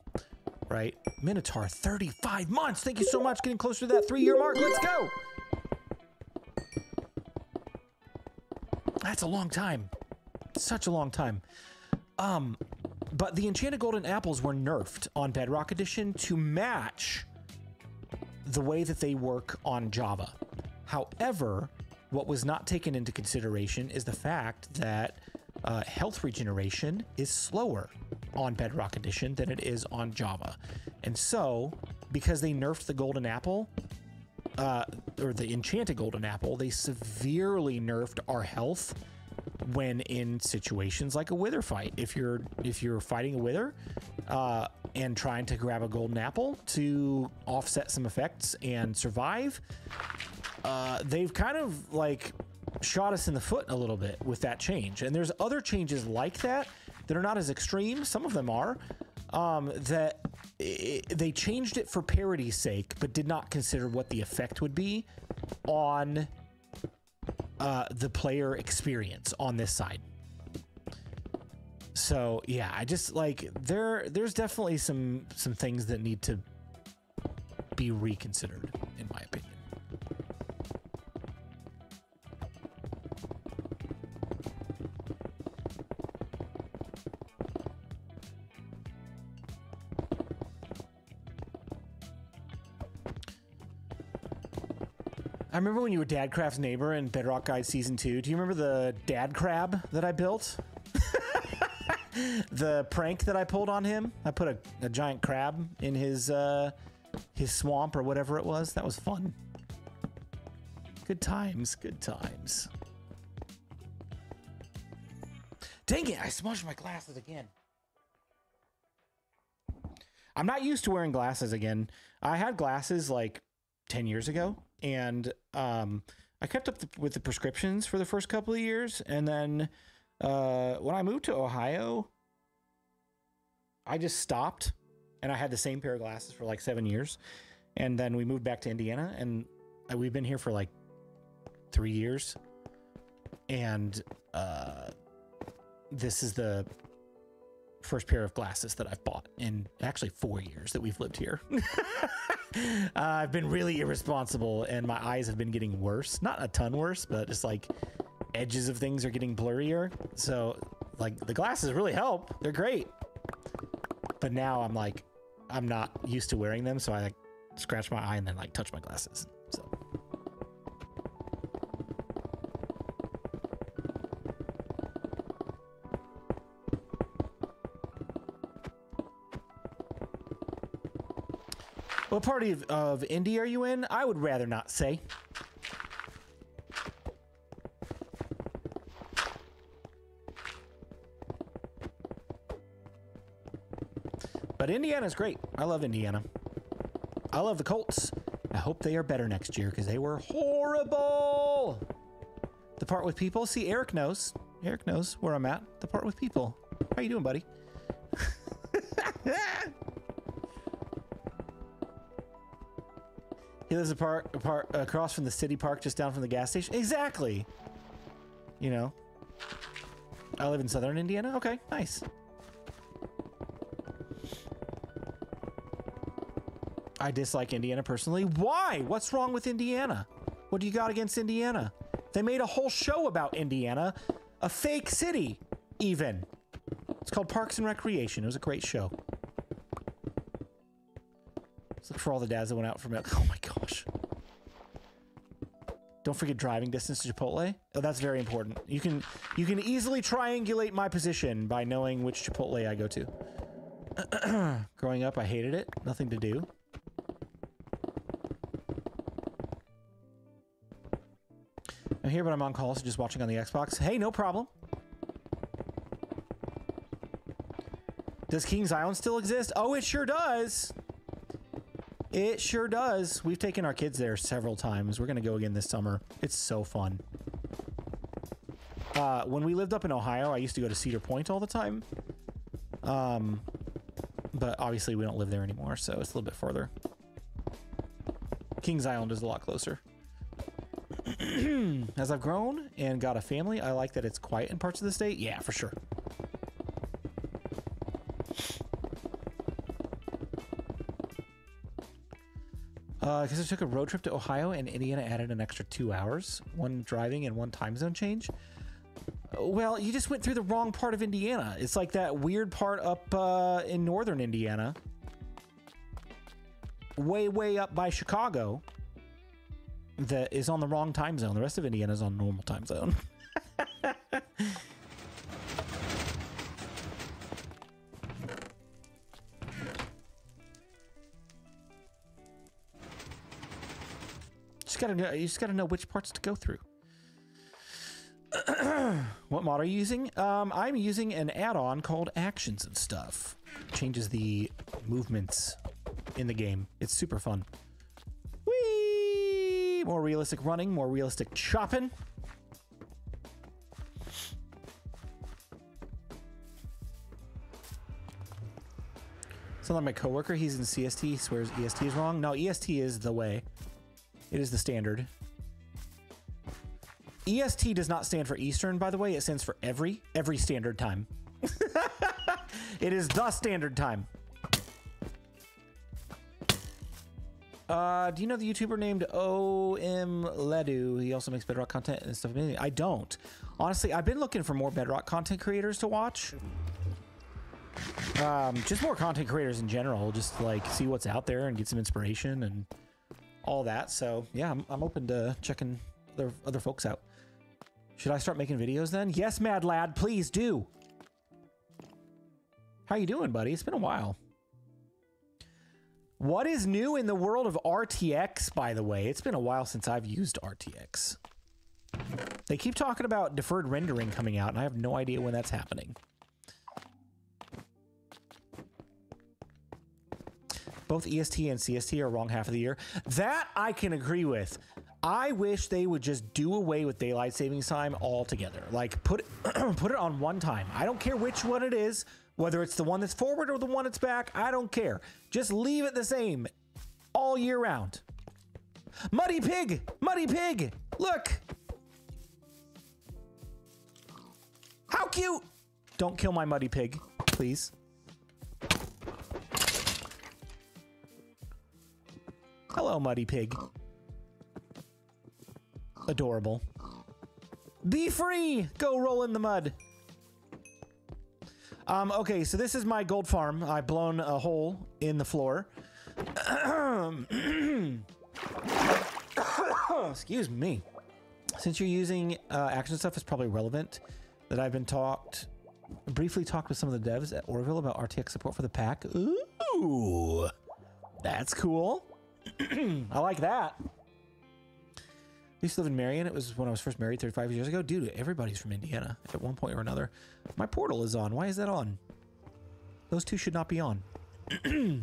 right? Minotaur, 35 months. Thank you so much. Getting closer to that 3-year mark. Let's go. That's a long time. Such a long time. But the enchanted golden apples were nerfed on Bedrock Edition to match the way that they work on Java. However, what was not taken into consideration is the fact that health regeneration is slower on Bedrock Edition than it is on Java. And so, because they nerfed the golden apple, or the enchanted golden apple, they severely nerfed our health when in situations like a wither fight. If you're fighting a wither and trying to grab a golden apple to offset some effects and survive, they've kind of like shot us in the foot a little bit with that change. And there's other changes like that that are not as extreme. Some of them are they changed it for parity's sake, but did not consider what the effect would be on the player experience on this side. So yeah, I just like there's definitely some things that need to be reconsidered, in my opinion. I remember when you were Dadcraft's neighbor in Bedrock Guide Season 2. Do you remember the dad crab that I built? The prank that I pulled on him? I put a giant crab in his swamp or whatever it was. That was fun. Good times, good times. Dang it, I smudged my glasses again. I'm not used to wearing glasses again. I had glasses like 10 years ago, and I kept up with the prescriptions for the first couple of years, and then when I moved to Ohio, I just stopped, and I had the same pair of glasses for like 7 years, and then we moved back to Indiana, and we've been here for like 3 years, and this is the first pair of glasses that I've bought in actually 4 years that we've lived here. I've been really irresponsible, and my eyes have been getting worse. Not a ton worse, but just like edges of things are getting blurrier. So like the glasses really help. They're great. But now I'm like, I'm not used to wearing them. So I like scratch my eye and then like touch my glasses. So. What part of India are you in? I would rather not say. But Indiana's great. I love Indiana. I love the Colts. I hope they are better next year because they were horrible. The part with people. See, Eric knows. Eric knows where I'm at. The part with people. How you doing, buddy? He lives across from the city park, just down from the gas station. Exactly. You know, I live in southern Indiana. Okay, nice. I dislike Indiana personally. Why? What's wrong with Indiana? What do you got against Indiana? They made a whole show about Indiana, a fake city, even. It's called Parks and Recreation. It was a great show. Let's look for all the dads that went out for milk. Oh my gosh. Don't forget driving distance to Chipotle. Oh, that's very important. You can easily triangulate my position by knowing which Chipotle I go to. Growing up, I hated it. Nothing to do. I'm here, but I'm on call, so just watching on the Xbox. Hey, no problem. Does Kings Island still exist? Oh, it sure does. It sure does. We've taken our kids there several times. We're going to go again this summer. It's so fun. When we lived up in Ohio, I used to go to Cedar Point all the time. But obviously we don't live there anymore, so it's a little bit further. Kings Island is a lot closer. As I've grown and got a family, I like that it's quiet in parts of the state. Yeah, for sure. Because I took a road trip to Ohio and Indiana added an extra 2 hours, one driving and one time zone change. Well, you just went through the wrong part of Indiana. It's like that weird part up in northern Indiana. Way up by Chicago. That is on the wrong time zone. The rest of Indiana is on normal time zone. You just gotta know which parts to go through. What mod are you using? I'm using an add-on called Actions and Stuff. Changes the movements in the game. It's super fun. Whee! More realistic running, more realistic chopping. Sound like my coworker, he's in CST, he swears EST is wrong. No, EST is the way. It is the standard. EST does not stand for Eastern, by the way. It stands for every standard time. It is the standard time. Do you know the YouTuber named OM Ledu? He also makes Bedrock content and stuff. I don't. Honestly, I've been looking for more Bedrock content creators to watch. Just more content creators in general. Just like see what's out there and get some inspiration and all that. So yeah, I'm open to checking other folks out. Should I start making videos then? Yes, Mad Lad, please do. How you doing, buddy? It's been a while. What is new in the world of RTX, by the way? It's been a while since I've used RTX. They keep talking about deferred rendering coming out, and I have no idea when that's happening. Both EST and CST are wrong half of the year. That I can agree with. I wish they would just do away with daylight savings time altogether. Like put it on one time. I don't care which one it is, whether it's the one that's forward or the one that's back. I don't care. Just leave it the same all year round. Muddy Pig! Muddy Pig! Look! How cute! Don't kill my Muddy Pig, please. Hello, Muddy Pig. Adorable. Be free! Go roll in the mud. Okay, so this is my gold farm. I've blown a hole in the floor. Excuse me. Since you're using action stuff, it's probably relevant that I've been briefly talked with some of the devs at Orville about RTX support for the pack. Ooh, that's cool. I like that. I used to live in Marion. It was when I was first married 35 years ago. Dude, everybody's from Indiana at one point or another. My portal is on. Why is that on? Those two should not be on. I'm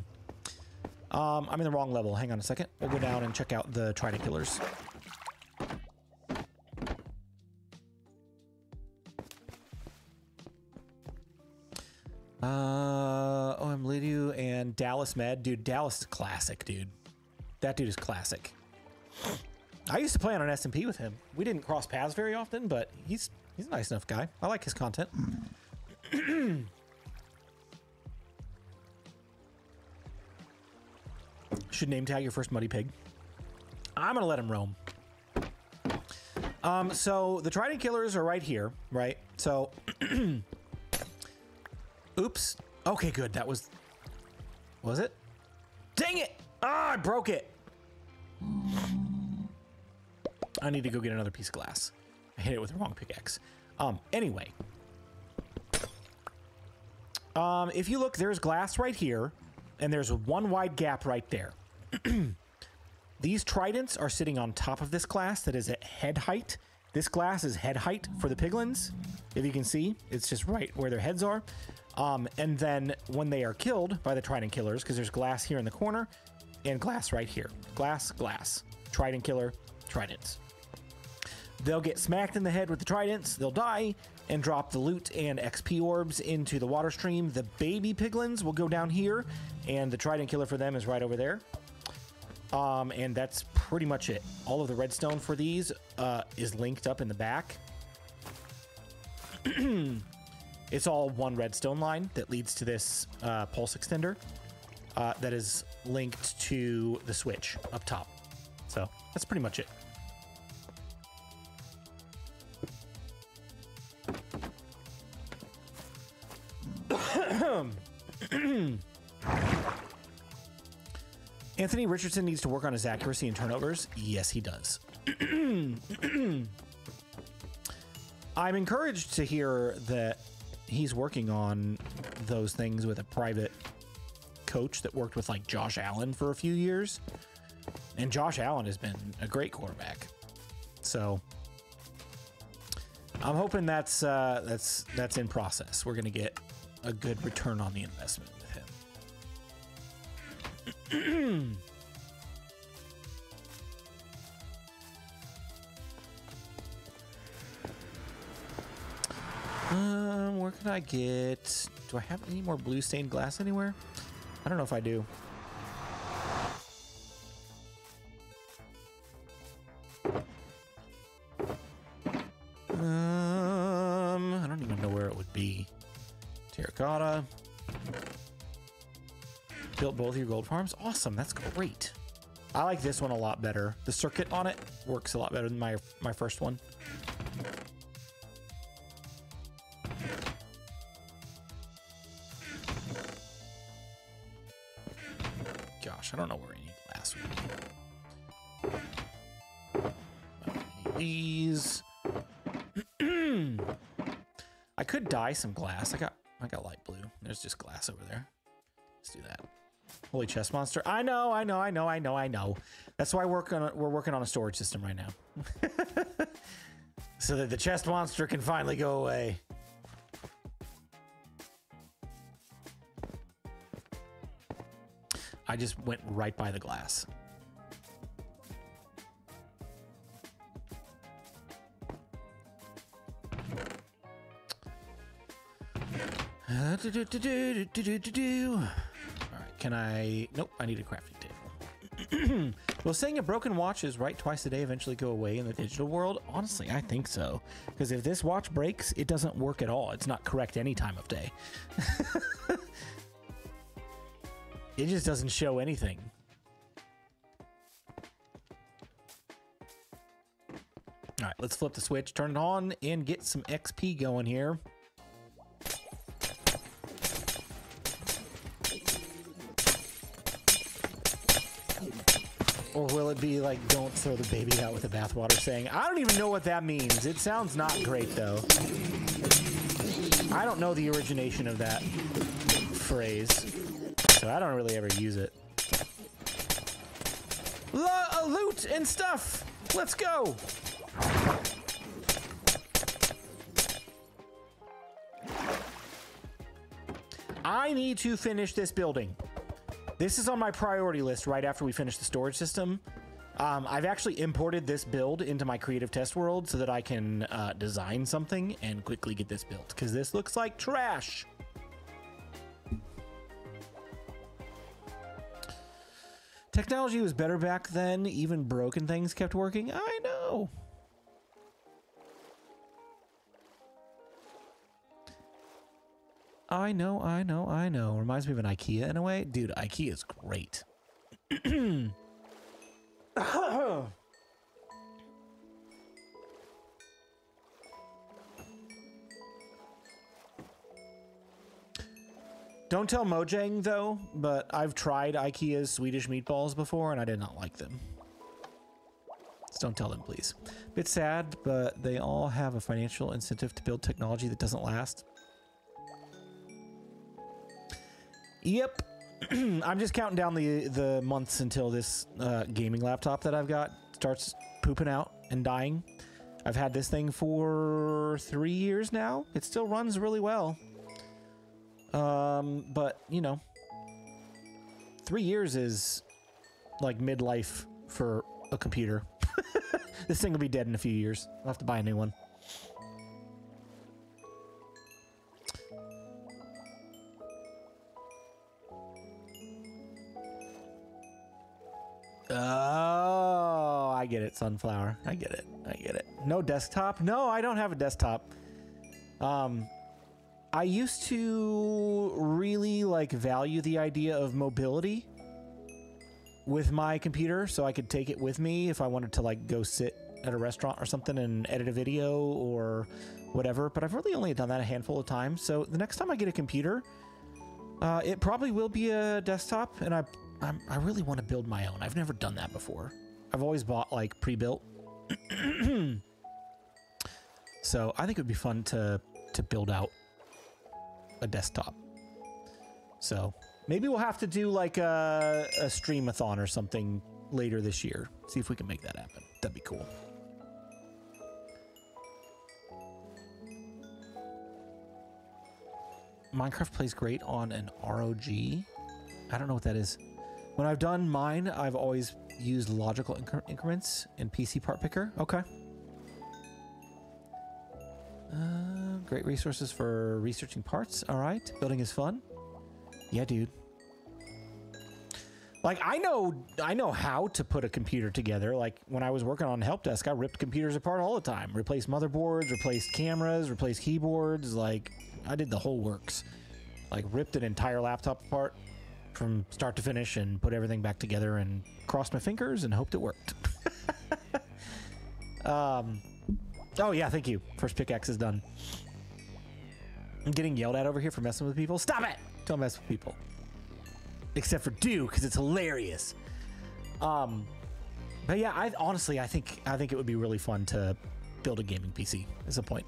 in the wrong level. Hang on a second. We'll go down and check out the Trident Killers. I'm Lidu and Dallas Med. Dude, Dallas is classic, dude. That dude is classic. I used to play on an SMP with him. We didn't cross paths very often, but he's a nice enough guy. I like his content. Should name tag your first Muddy Pig. I'm gonna let him roam. So the Trident Killers are right here, right? So, oops. Okay, good. That was it? Dang it! Ah, I broke it. I need to go get another piece of glass. I hit it with the wrong pickaxe. Anyway. If you look, there's glass right here, and there's one wide gap right there. These tridents are sitting on top of this glass that is at head height. This glass is head height for the piglins. If you can see, it's just right where their heads are. And then when they are killed by the Trident Killers, because there's glass here in the corner and glass right here. Glass, glass. Trident Killer, tridents. They'll get smacked in the head with the tridents, they'll die, and drop the loot and XP orbs into the water stream. The baby piglins will go down here, and the Trident Killer for them is right over there. And that's pretty much it. All of the redstone for these is linked up in the back. It's all one redstone line that leads to this pulse extender that is linked to the switch up top. So that's pretty much it. Anthony Richardson needs to work on his accuracy and turnovers. Yes, he does. I'm encouraged to hear that he's working on those things with a private coach that worked with like Josh Allen for a few years. And Josh Allen has been a great quarterback. So I'm hoping that's in process. We're going to get a good return on the investment with him. Where can I get... Do I have any more blue stained glass anywhere? I don't know if I do. I don't even know where it would be. Terracotta. Built both your gold farms. Awesome, that's great. I like this one a lot better. The circuit on it works a lot better than my first one. Gosh, I don't know where any glass would be. These. I could dye some glass. I got light blue. There's just glass over there. Let's do that. Holy chest monster. I know. That's why we're working on a storage system right now. So that the chest monster can finally go away. I just went right by the glass. All right, can I... Nope, I need a crafting table. Will saying a broken watch is right twice a day eventually go away in the digital world? Honestly, I think so. Because if this watch breaks, it doesn't work at all. It's not correct any time of day. It just doesn't show anything. All right, let's flip the switch, turn it on, and get some XP going here. Or will it be like, don't throw the baby out with the bathwater saying, I don't even know what that means. It sounds not great, though. I don't know the origination of that phrase, so I don't really ever use it. Loot and stuff! Let's go! I need to finish this building. This is on my priority list right after we finish the storage system. I've actually imported this build into my creative test world so that I can design something and quickly get this built, because this looks like trash. Technology was better back then. Even broken things kept working. I know. I know. Reminds me of an IKEA in a way. Dude, IKEA is great. Don't tell Mojang, though, but I've tried IKEA's Swedish meatballs before, and I did not like them. Just don't tell them, please. Bit sad, but they all have a financial incentive to build technology that doesn't last. Yep. I'm just counting down the months until this gaming laptop that I've got starts pooping out and dying. I've had this thing for 3 years now. It still runs really well. But, you know, 3 years is like midlife for a computer. This thing will be dead in a few years. I'll have to buy a new one. get it, Sunflower. I get it. I get it. No desktop? No, I don't have a desktop. I used to really like value the idea of mobility with my computer, so I could take it with me if I wanted to like go sit at a restaurant or something and edit a video or whatever. But I've really only done that a handful of times. So the next time I get a computer, it probably will be a desktop, and I really want to build my own. I've never done that before. I've always bought like pre-built. So I think it would be fun to build out a desktop. So maybe we'll have to do like a stream-a-thon or something later this year. See if we can make that happen. That'd be cool. Minecraft plays great on an ROG. I don't know what that is. When I've done mine, I've always used logical increments in PC part picker. Okay. Great resources for researching parts. All right. Building is fun. Yeah, dude. Like, I know how to put a computer together. Like, when I was working on help desk, I ripped computers apart all the time. Replaced motherboards, replaced cameras, replaced keyboards. Like, I did the whole works. Like, ripped an entire laptop apart from start to finish and put everything back together and crossed my fingers and hoped it worked. Oh, yeah, thank you. First pickaxe is done. I'm getting yelled at over here for messing with people. Stop it! Don't mess with people. Except for do, because it's hilarious. But yeah, honestly, I think it would be really fun to build a gaming PC at some point.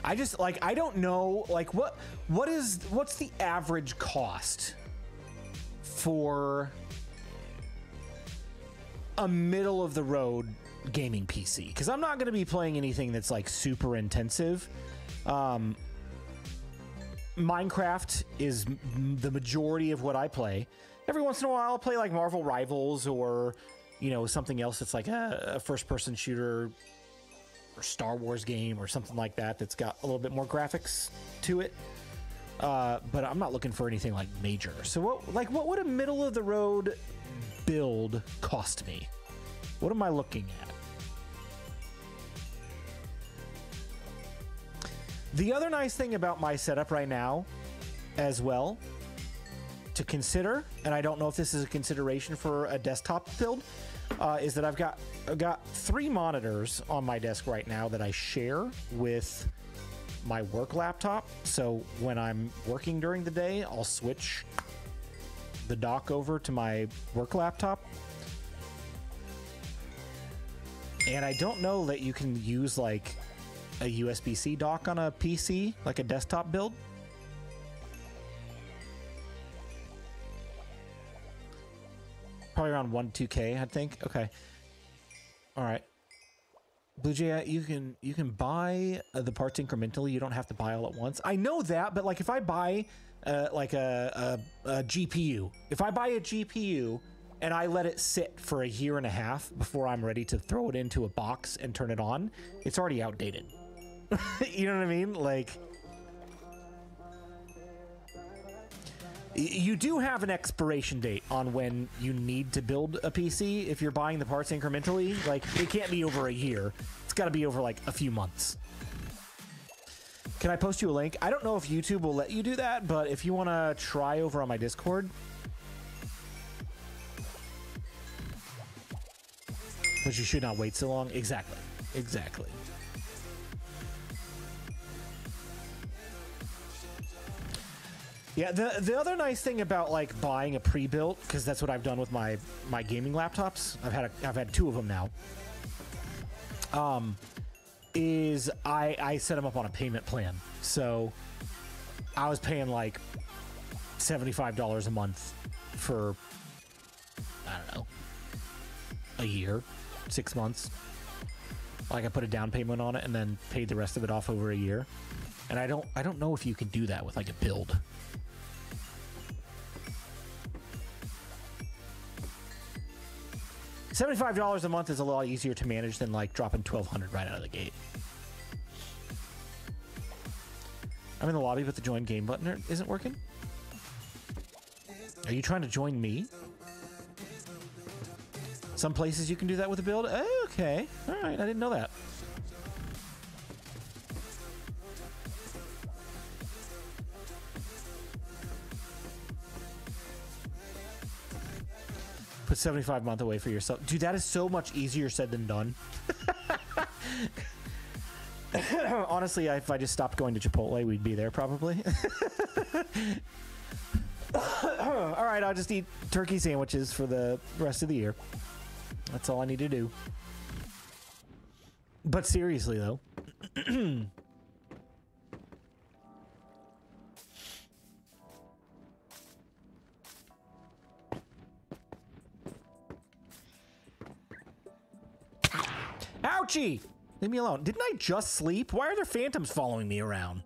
I just, like, I don't know, like, what's the average cost for a middle of the road gaming PC? Because I'm not going to be playing anything that's like super intensive. Minecraft is the majority of what I play. Every once in a while I'll play like Marvel Rivals or, you know, something else that's like a first-person shooter or Star Wars game or something like that that's got a little bit more graphics to it. But I'm not looking for anything like major. So what would a middle of the road build cost me? What am I looking at? The other nice thing about my setup right now as well to consider, and I don't know if this is a consideration for a desktop build, is that I've got 3 monitors on my desk right now that I share with my work laptop. So when I'm working during the day, I'll switch the dock over to my work laptop. And I don't know that you can use like a USB-C dock on a PC, like a desktop build. Probably around 1-2K, I think. Okay. All right. BluJay, you can buy the parts incrementally. You don't have to buy all at once. I know that, but like if I buy like a GPU, if I buy a GPU and I let it sit for a year and a half before I'm ready to throw it into a box and turn it on, it's already outdated. You know what I mean? Like, you do have an expiration date on when you need to build a PC if you're buying the parts incrementally. Like, it can't be over a year. It's got to be over like a few months. Can I post you a link? I don't know if YouTube will let you do that, but if you want to try over on my Discord. But you should not wait so long. Exactly. Exactly. Yeah, the other nice thing about like buying a pre-built, because that's what I've done with my gaming laptops. I've had 2 of them now. Is I set them up on a payment plan. So I was paying like $75 a month for, I don't know, a year, 6 months. Like I put a down payment on it and then paid the rest of it off over a year. And I don't know if you can do that with like a build. $75 a month is a lot easier to manage than like dropping $1,200 right out of the gate. I'm in the lobby, but the join game button isn't working. Are you trying to join me? Some places you can do that with a build. Oh, okay. All right. I didn't know that. Put 75 month away for yourself. Dude, that is so much easier said than done. Honestly, if I just stopped going to Chipotle, we'd be there probably. All right, I'll just eat turkey sandwiches for the rest of the year. That's all I need to do. But seriously, though. Ouchie! Leave me alone. Didn't I just sleep? Why are there phantoms following me around?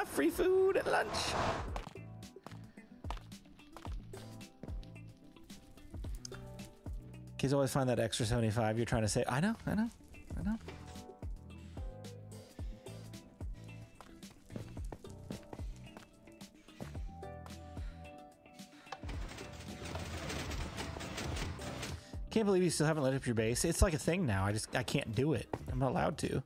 Free food at lunch. Kids always find that extra 75 you're trying to say. I know. Can't believe you still haven't lit up your base. It's like a thing now. I can't do it. I'm not allowed to.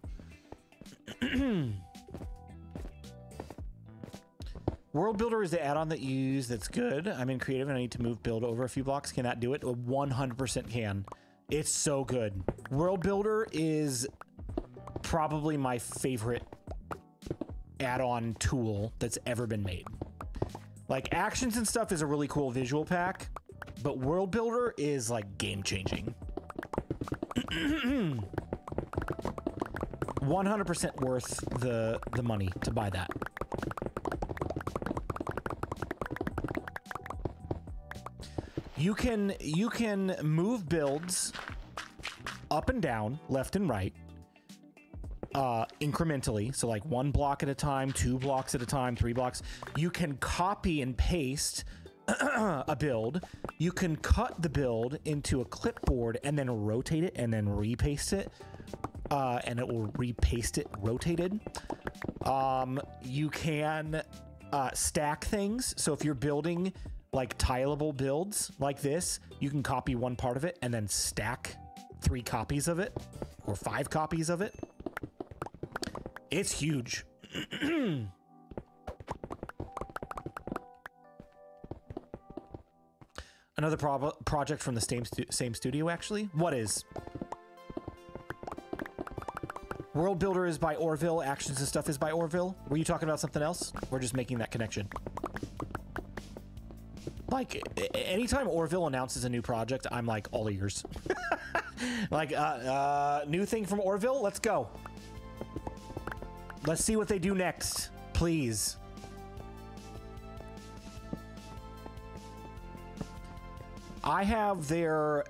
World Builder is the add-on that you use that's good. I'm in creative and I need to move build over a few blocks. Can that do it? 100% can. It's so good. World Builder is probably my favorite add-on tool that's ever been made. Like, actions and stuff is a really cool visual pack, but World Builder is like game-changing. 100% worth the money to buy that. You can move builds up and down, left and right, incrementally. So like 1 block at a time, 2 blocks at a time, 3 blocks. You can copy and paste a build. You can cut the build into a clipboard and then rotate it and then repaste it. And it will repaste it rotated. You can stack things. So if you're building like tileable builds like this, you can copy one part of it and then stack 3 copies of it or 5 copies of it. It's huge. Another project from the same studio, actually. What is? World Builder is by Orville. Actions and stuff is by Orville. Were you talking about something else? We're just making that connection. Like, anytime Orville announces a new project, I'm like all ears. Like, new thing from Orville? Let's go. Let's see what they do next, please. I have their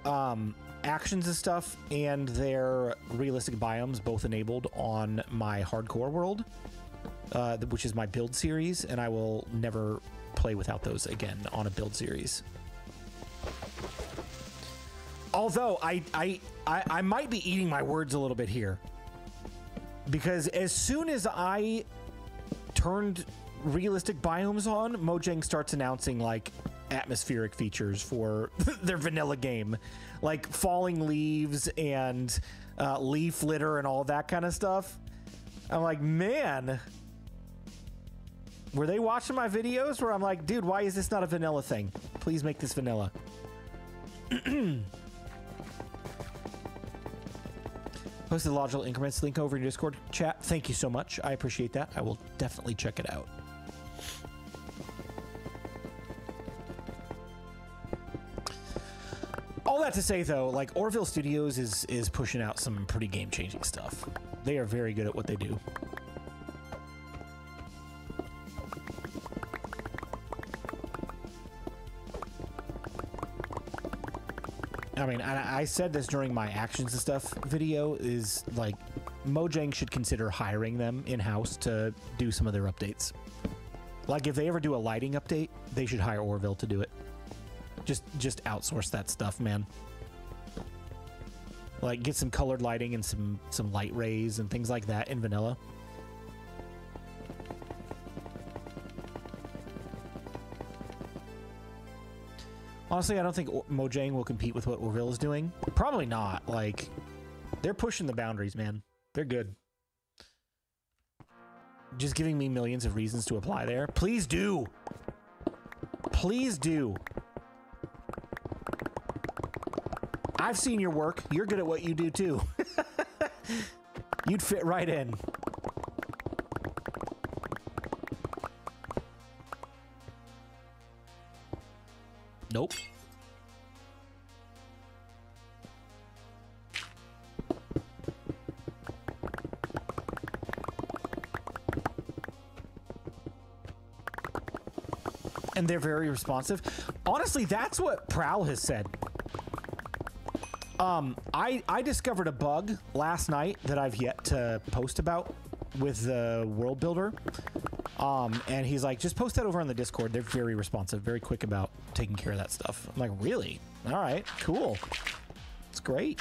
actions and stuff and their realistic biomes both enabled on my hardcore world, which is my build series, and I will never play without those again on a build series. Although I might be eating my words a little bit here, because as soon as I turned realistic biomes on, Mojang starts announcing like atmospheric features for their vanilla game, like falling leaves and leaf litter and all that kind of stuff. I'm like, man, were they watching my videos where I'm like, dude, why is this not a vanilla thing? Please make this vanilla. Posted logical increments link over in your Discord chat. Thank you so much. I appreciate that. I will definitely check it out. All that to say, though, like, Orville Studios is pushing out some pretty game-changing stuff. They are very good at what they do. I mean, I said this during my actions and stuff video, is like, Mojang should consider hiring them in-house to do some of their updates. Like if they ever do a lighting update, they should hire Orville to do it. Just outsource that stuff, man. Like get some colored lighting and some light rays and things like that in vanilla. Honestly, I don't think Mojang will compete with what Orville is doing. Probably not. Like, they're pushing the boundaries, man. They're good. Just giving me millions of reasons to apply there. Please do. Please do. I've seen your work. You're good at what you do, too. You'd fit right in. Nope. And they're very responsive. Honestly, that's what Prowl has said. I discovered a bug last night that I've yet to post about with the world builder. And he's like, just post that over on the Discord. They're very responsive, very quick about taking care of that stuff. I'm like, really? All right, cool. It's great.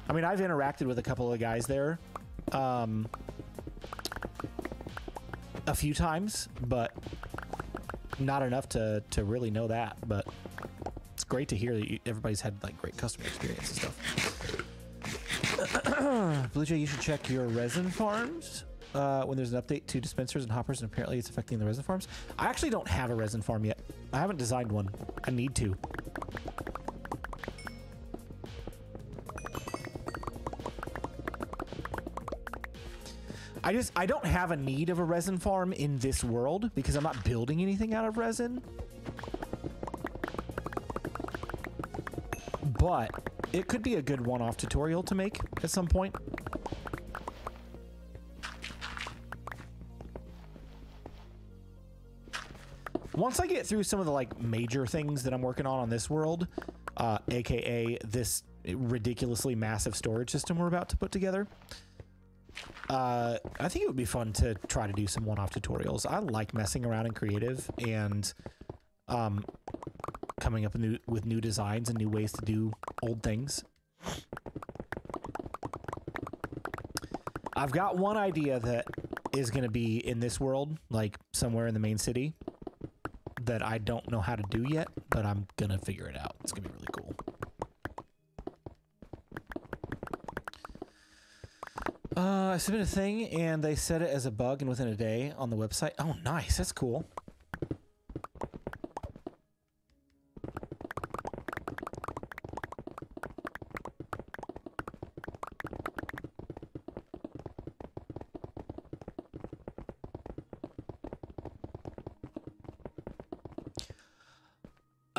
I mean, I've interacted with a couple of guys there a few times, but not enough to really know that. But it's great to hear that everybody's had like great customer experience and stuff. BluJay, you should check your resin farms. When there's an update to dispensers and hoppers, and apparently it's affecting the resin farms. I actually don't have a resin farm yet. I haven't designed one. I need to. I don't have a need of a resin farm in this world because I'm not building anything out of resin. But it could be a good one-off tutorial to make at some point. Once I get through some of the like major things that I'm working on this world, aka this ridiculously massive storage system we're about to put together, I think it would be fun to try to do some one-off tutorials. I like messing around in creative and coming up with new designs and new ways to do old things. I've got one idea that is going to be in this world, like somewhere in the main city, that I don't know how to do yet, but I'm gonna figure it out. It's gonna be really cool. I submitted a thing and they set it as a bug and within a day on the website. Oh, nice. That's cool.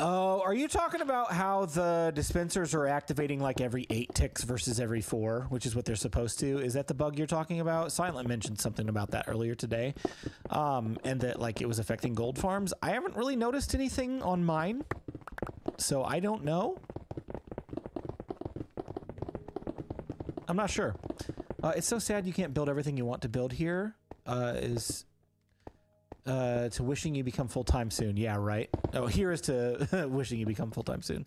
Oh, are you talking about how the dispensers are activating like every 8 ticks versus every 4, which is what they're supposed to? Is that the bug you're talking about? Silent mentioned something about that earlier today, and that like it was affecting gold farms. I haven't really noticed anything on mine, so I don't know. I'm not sure. It's so sad you can't build everything you want to build here. To wishing you become full-time soon. Yeah, right. Oh, here is to wishing you become full-time soon.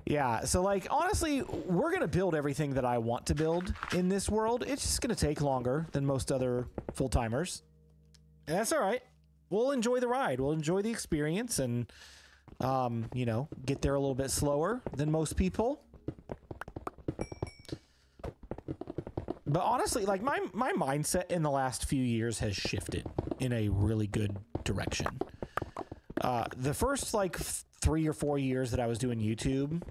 Yeah, so like, honestly, we're going to build everything that I want to build in this world. It's just going to take longer than most other full-timers. And that's all right. We'll enjoy the ride. We'll enjoy the experience and, you know, get there a little bit slower than most people. But honestly, like my mindset in the last few years has shifted in a really good direction. The first like 3 or 4 years that I was doing YouTube,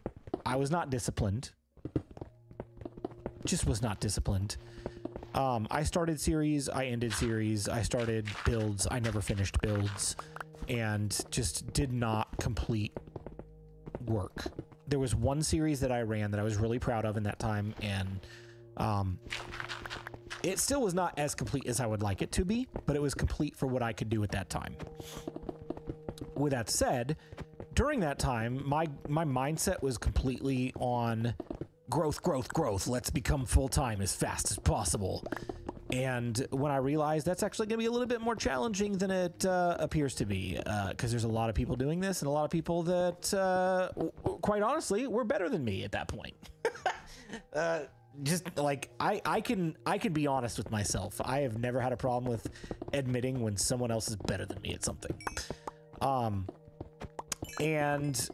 I was not disciplined. Just was not disciplined. I started series, I ended series, I started builds, I never finished builds, and just did not complete work. There was one series that I ran that I was really proud of in that time, and it still was not as complete as I would like it to be, but it was complete for what I could do at that time. With that said, during that time, my mindset was completely on growth, growth, growth. Let's become full-time as fast as possible. And when I realized that's actually going to be a little bit more challenging than it appears to be, because there's a lot of people doing this and a lot of people that, quite honestly, were better than me at that point. Just like I can be honest with myself. I have never had a problem with admitting when someone else is better than me at something. And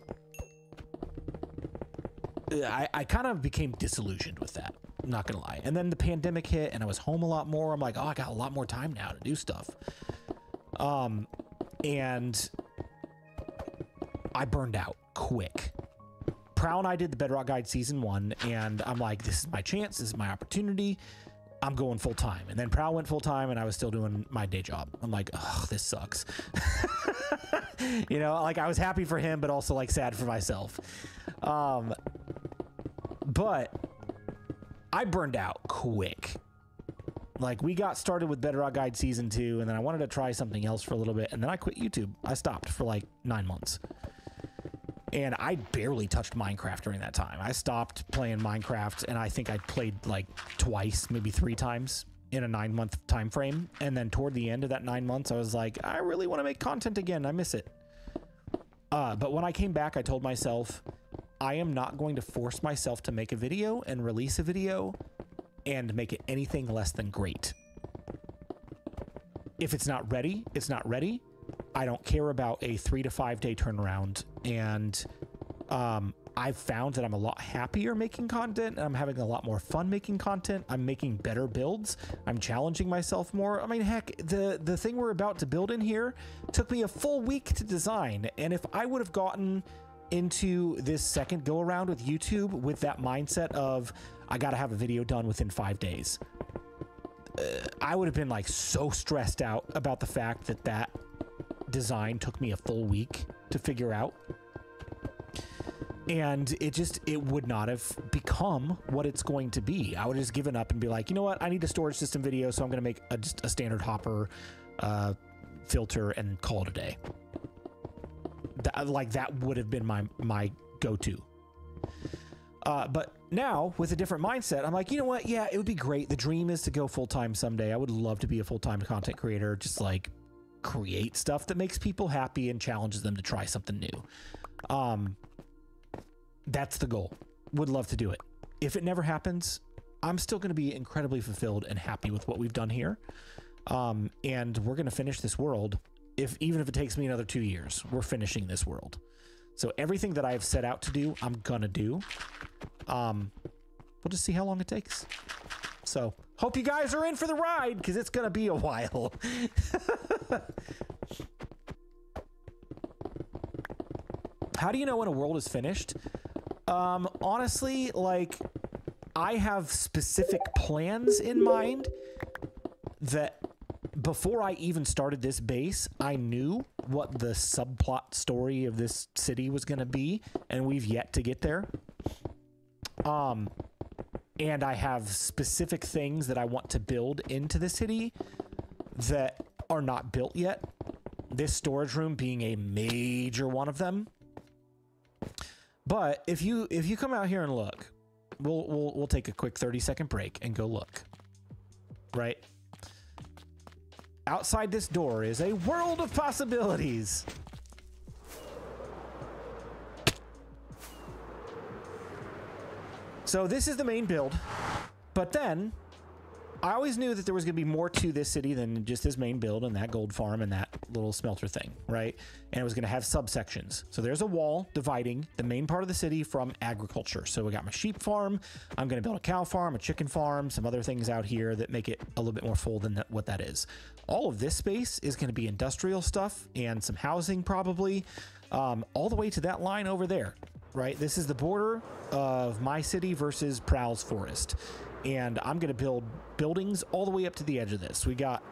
I kind of became disillusioned with that. I'm not gonna lie. And then the pandemic hit and I was home a lot more. I'm like, oh, I got a lot more time now to do stuff. And I burned out quick. Prowl and I did the Bedrock Guide Season 1, and I'm like, this is my chance. This is my opportunity. I'm going full time. And then Prowl went full time and I was still doing my day job. I'm like, oh, this sucks. You know, like I was happy for him, but also like sad for myself. But I burned out quick. Like we got started with Bedrock Guide Season 2, and then I wanted to try something else for a little bit, and then I quit YouTube. I stopped for like 9 months. And I barely touched Minecraft during that time. I stopped playing Minecraft, and I think I played like twice, maybe 3 times in a 9-month time frame. And then toward the end of that 9 months, I was like, I really want to make content again. I miss it. But when I came back, I told myself, I am not going to force myself to make a video and release a video and make it anything less than great. If it's not ready, it's not ready. I don't care about a 3 to 5 day turnaround. And I've found that I'm a lot happier making content, and I'm having a lot more fun making content. I'm making better builds. I'm challenging myself more. I mean, heck, the thing we're about to build in here took me a full week to design. And if I would have gotten into this second go around with YouTube with that mindset of I got to have a video done within 5 days, I would have been like so stressed out about the fact that that design took me a full week to figure out. And it would not have become what it's going to be. I would have just given up and be like, you know what? I need a storage system video, so I'm going to make just a standard hopper filter and call it a day. That would have been my go-to. But now with a different mindset, I'm like, you know what? Yeah, it would be great. The dream is to go full-time someday. I would love to be a full-time content creator, just like create stuff that makes people happy and challenges them to try something new. That's the goal. Would love to do it. If it never happens, I'm still going to be incredibly fulfilled and happy with what we've done here. And we're going to finish this world. Even if it takes me another 2 years, we're finishing this world. So everything that I have set out to do, I'm going to do. We'll just see how long it takes. So hope you guys are in for the ride, because it's going to be a while. How do you know when a world is finished? Honestly, like, I have specific plans in mind that before I even started this base, I knew what the subplot story of this city was going to be, and we've yet to get there. And I have specific things that I want to build into the city that are not built yet. This storage room being a major one of them. But if you come out here and look, we'll take a quick 30-second break and go look. Right? Outside this door is a world of possibilities. So this is the main build, but then I always knew that there was going to be more to this city than just this main build and that gold farm and that little smelter thing, right? And it was going to have subsections. So there's a wall dividing the main part of the city from agriculture. So we got my sheep farm. I'm going to build a cow farm, a chicken farm, some other things out here that make it a little bit more full than what that is. All of this space is going to be industrial stuff and some housing probably, all the way to that line over there, right? This is the border of my city versus Prowl's forest. And I'm going to build buildings all the way up to the edge of this. We got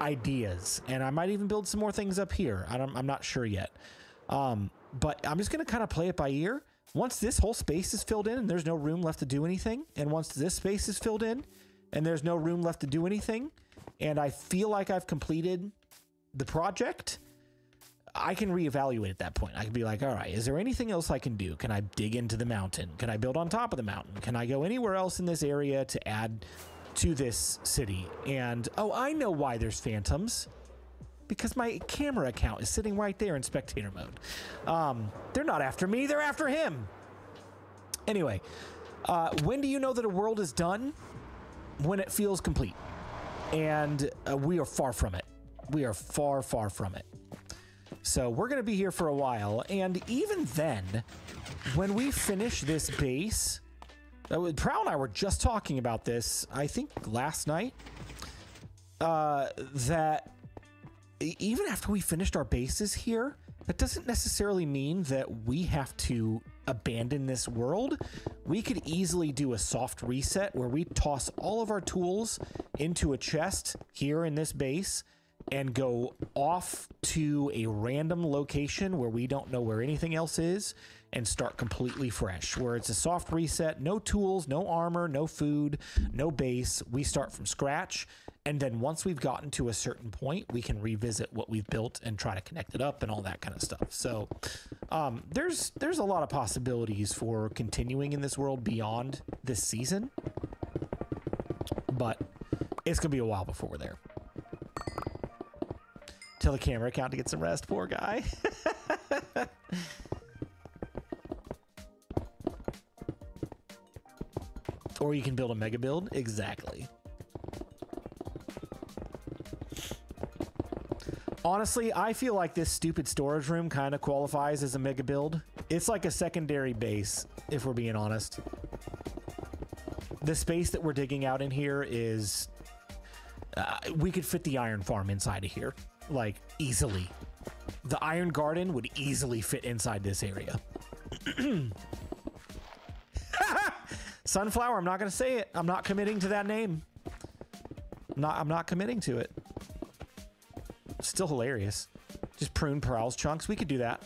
ideas, and I might even build some more things up here. I'm not sure yet. But I'm just going to kind of play it by ear. Once this whole space is filled in and there's no room left to do anything, and once this space is filled in and there's no room left to do anything, and I feel like I've completed the project, I can reevaluate at that point. I can be like, all right, is there anything else I can do? Can I dig into the mountain? Can I build on top of the mountain? Can I go anywhere else in this area to add to this city. And, oh, I know why there's phantoms. Because my camera account is sitting right there in spectator mode. They're not after me, they're after him. Anyway, when do you know that a world is done? When it feels complete. And we are far from it. We are far, far from it. So we're going to be here for a while. And even then, when we finish this base, Prowl and I were just talking about this, I think last night, that even after we finished our bases here, that doesn't necessarily mean that we have to abandon this world. We could easily do a soft reset where we toss all of our tools into a chest here in this base and go off to a random location where we don't know where anything else is and start completely fresh, where it's a soft reset, no tools, no armor, no food, no base. We start from scratch. And then once we've gotten to a certain point, we can revisit what we've built and try to connect it up and all that kind of stuff. So there's a lot of possibilities for continuing in this world beyond this season, but it's gonna be a while before we're there. Tell the camera account to get some rest, poor guy. Or you can build a mega build. Exactly. Honestly, I feel like this stupid storage room kind of qualifies as a mega build. It's like a secondary base, if we're being honest. The space that we're digging out in here is... we could fit the iron farm inside of here. Like, easily. The iron garden would easily fit inside this area. Sunflower, I'm not going to say it. I'm not committing to that name. I'm not committing to it. Still hilarious. Just prune Prowl's chunks. We could do that.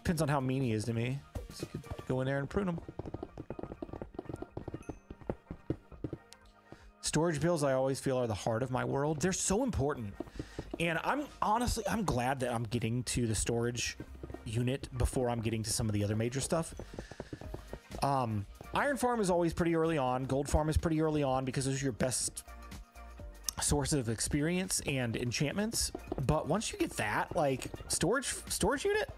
Depends on how mean he is to me. So you could go in there and prune him. Storage bills, I always feel, are the heart of my world. They're so important. And I'm glad that I'm getting to the storage unit before I'm getting to some of the other major stuff. Iron farm is always pretty early on. Gold farm is pretty early on because those are your best source of experience and enchantments. But once you get that, like storage unit,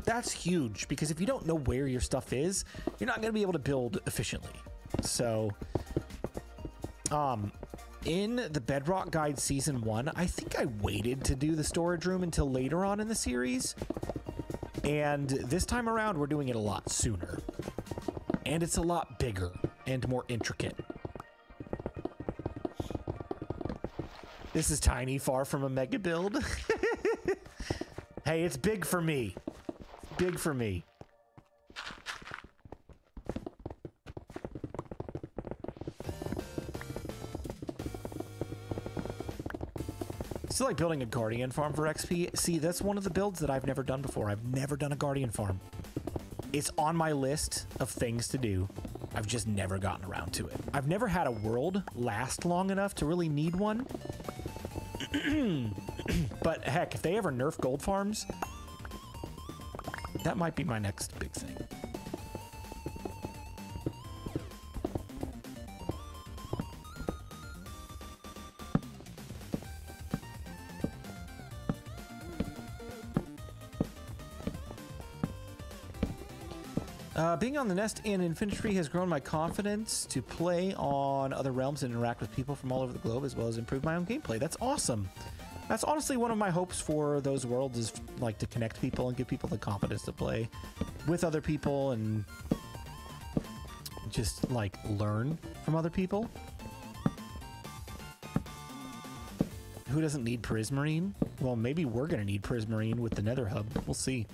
that's huge, because if you don't know where your stuff is, you're not going to be able to build efficiently. So in the Bedrock Guide Season 1, I think I waited to do the storage room until later on in the series. And this time around, we're doing it a lot sooner. And it's a lot bigger and more intricate. This is tiny, far from a mega build. Hey, it's big for me. Big for me. Still like building a guardian farm for XP. See, that's one of the builds that I've never done before. I've never done a guardian farm. It's on my list of things to do. I've just never gotten around to it. I've never had a world last long enough to really need one. But heck, if they ever nerf gold farms, that might be my next big thing. Being on the nest and infantry has grown my confidence to play on other realms and interact with people from all over the globe, as well as improve my own gameplay. That's awesome. That's honestly one of my hopes for those worlds, is like to connect people and give people the confidence to play with other people and just like learn from other people. Who doesn't need Prismarine? Well, maybe we're going to need Prismarine with the Nether Hub. We'll see.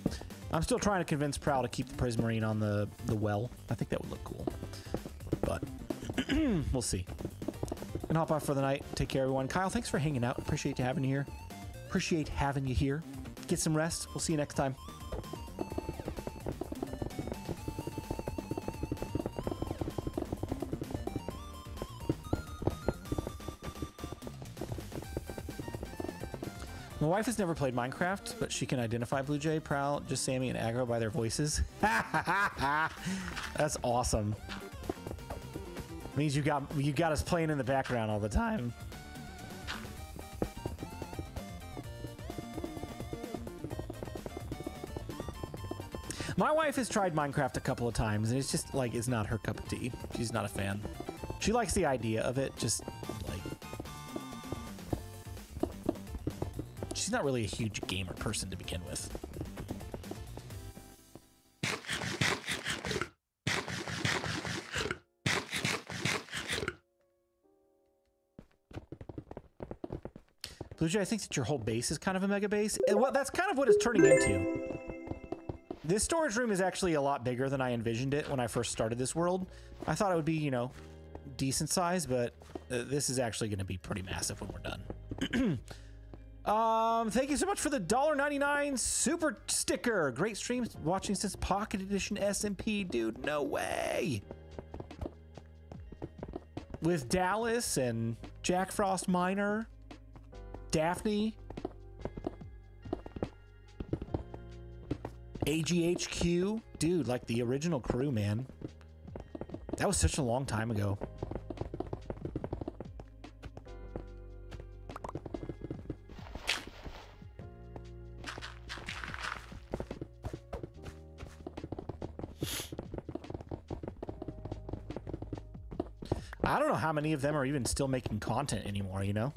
I'm still trying to convince Prowl to keep the Prismarine on the well. I think that would look cool. But we'll see. And hop off for the night. Take care, everyone. Kyle, thanks for hanging out. Appreciate you having you here. Appreciate having you here. Get some rest. We'll see you next time. My wife has never played Minecraft, but she can identify BluJay, Prowl, Just Sammy, and Aggro by their voices. That's awesome. Means you got us playing in the background all the time. My wife has tried Minecraft a couple of times, and it's just like it's not her cup of tea. She's not a fan. She likes the idea of it, just like she's not really a huge gamer person to begin with. BluJay, I think that your whole base is kind of a mega base. Well, that's kind of what it's turning into. This storage room is actually a lot bigger than I envisioned it when I first started this world. I thought it would be, you know, decent size, but this is actually going to be pretty massive when we're done. Thank you so much for the $1.99 super sticker. Great streams watching since Pocket Edition SMP. Dude, no way. With Dallas and Jack Frost Minor. Daphne, AGHQ, dude, like the original crew, man. That was such a long time ago. I don't know how many of them are even still making content anymore, you know?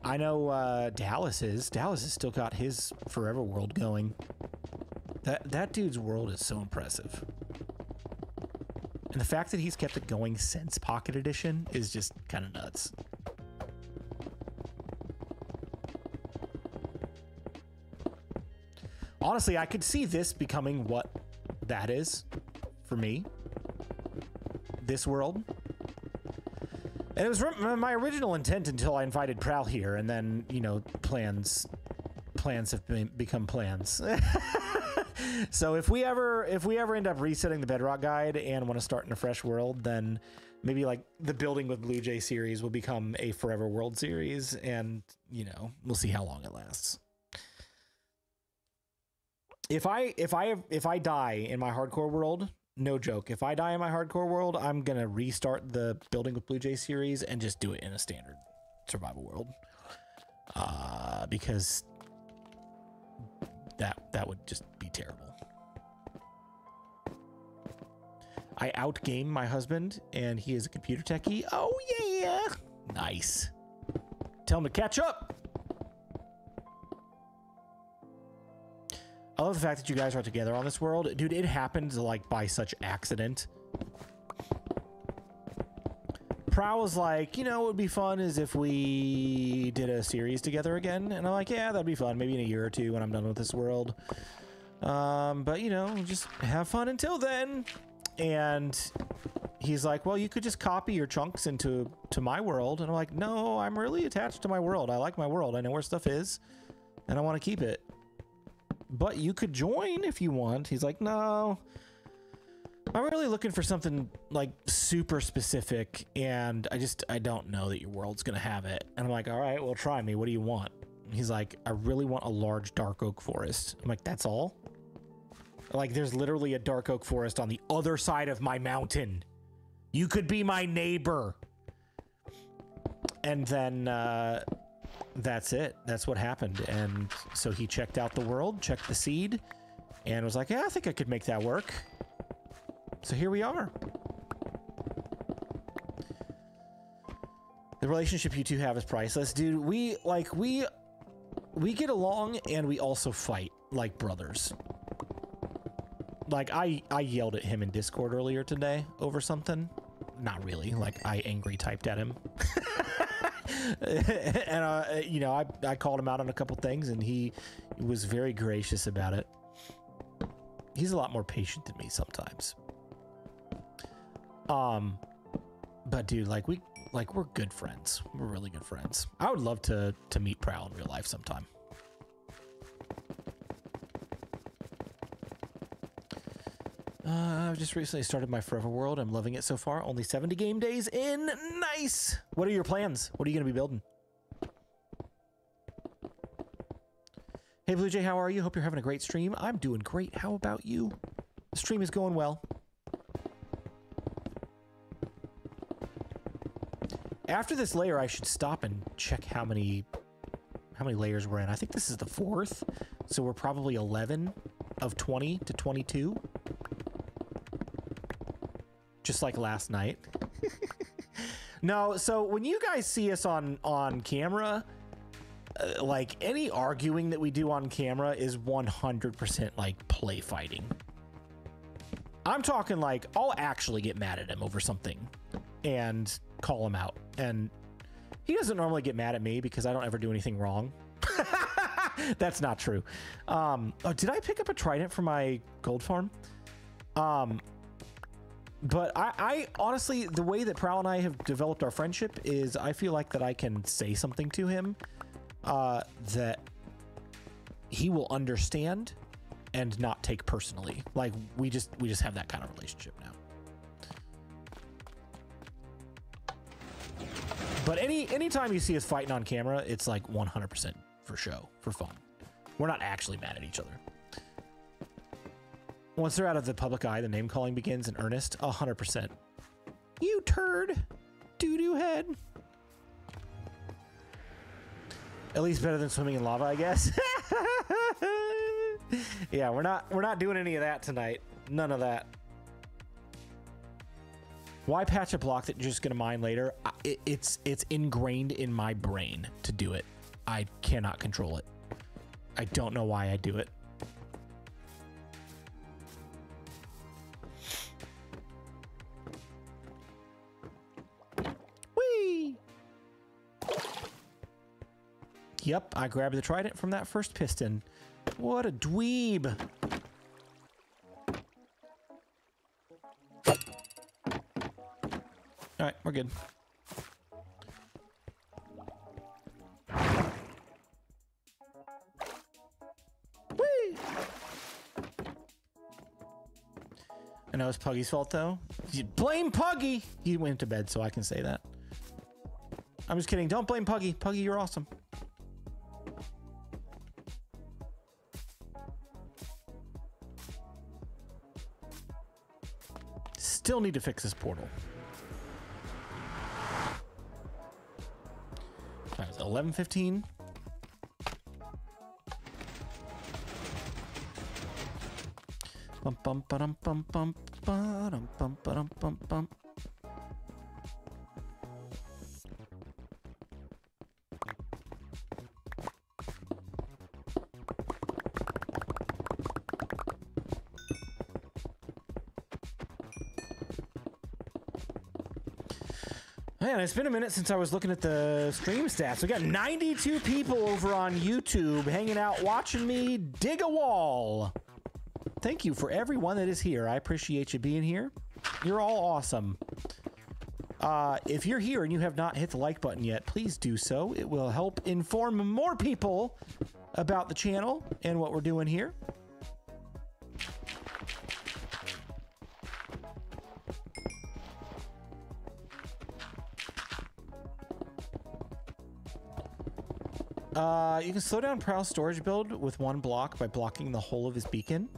I know Dallas has still got his Forever World going. That dude's world is so impressive. And the fact that he's kept it going since Pocket Edition is just kind of nuts. Honestly, I could see this becoming what that is for me. This world. And it was my original intent until I invited Prowl here, and then, you know, plans have become plans. So if we ever end up resetting the Bedrock guide and want to start in a fresh world, then maybe like the Building with BluJay series will become a Forever World series, and, you know, we'll see how long it lasts. If I die in my hardcore world, no joke, if I die in my hardcore world, I'm gonna restart the Building with BluJay series and just do it in a standard survival world, because that would just be terrible. I outgame my husband, and he is a computer techie. Oh yeah, nice. Tell him to catch up. I love the fact that you guys are together on this world. Dude, it happened like by such accident. Prowl was like, you know, what would be fun is if we did a series together again. And I'm like, yeah, that'd be fun. Maybe in a year or two when I'm done with this world. But, you know, just have fun until then. And he's like, well, you could just copy your chunks to my world. And I'm like, no, I'm really attached to my world. I like my world. I know where stuff is. And I want to keep it. But you could join if you want. He's like, no, I'm really looking for something like super specific, and I don't know that your world's gonna have it. And I'm like, all right, well, try me. What do you want? And he's like, I really want a large dark oak forest. I'm like, that's all? Like, there's literally a dark oak forest on the other side of my mountain. You could be my neighbor. And then that's it. That's what happened. And so he checked out the world, checked the seed, and was like, yeah, I think I could make that work. So here we are. The relationship you two have is priceless. Dude, we get along, and we also fight like brothers. Like, I yelled at him in Discord earlier today over something. Not really. Like, I angry typed at him. And, you know, I called him out on a couple things, and he was very gracious about it. He's a lot more patient than me sometimes. But dude, we're good friends. We're really good friends. I would love to meet Prowl in real life sometime. I've just recently started my Forever World. I'm loving it so far. Only 70 game days in. Nice. What are your plans? What are you going to be building? Hey, BluJay, how are you? Hope you're having a great stream. I'm doing great. How about you? The stream is going well. After this layer, I should stop and check how many layers we're in. I think this is the 4th, so we're probably 11 of 20 to 22. Just like last night. No, so when you guys see us on camera, like any arguing that we do on camera is 100% like play fighting. I'm talking like I'll actually get mad at him over something and call him out. And he doesn't normally get mad at me because I don't ever do anything wrong. That's not true. Oh, did I pick up a trident for my gold farm? But I honestly, the way that Prowl and I have developed our friendship is I feel like that I can say something to him that he will understand and not take personally. Like we just have that kind of relationship now. But anytime you see us fighting on camera, it's like 100% for show, for fun. We're not actually mad at each other. Once they're out of the public eye, the name calling begins in earnest. 100%. You turd, doo-doo head. At least better than swimming in lava, I guess. Yeah, we're not doing any of that tonight. None of that. Why patch a block that you're just gonna mine later? It's ingrained in my brain to do it. I cannot control it. I don't know why I do it. Whee! Yep, I grabbed the trident from that first piston. What a dweeb. All right, we're good. Whee! I know it's Puggy's fault though. You blame Puggy! He went to bed, so I can say that. I'm just kidding. Don't blame Puggy. Puggy, you're awesome. Still need to fix this portal. All right, 11:15. Bum bum ba-dum bum bum ba-dum bum ba-dum bum bum. Man, it's been a minute since I was looking at the stream stats. We got 92 people over on YouTube hanging out watching me dig a wall. Thank you for everyone that is here. I appreciate you being here. You're all awesome. If you're here and you have not hit the like button yet, please do so. It will help inform more people about the channel and what we're doing here. You can slow down Prowl's storage build with one block by blocking the whole of his beacon.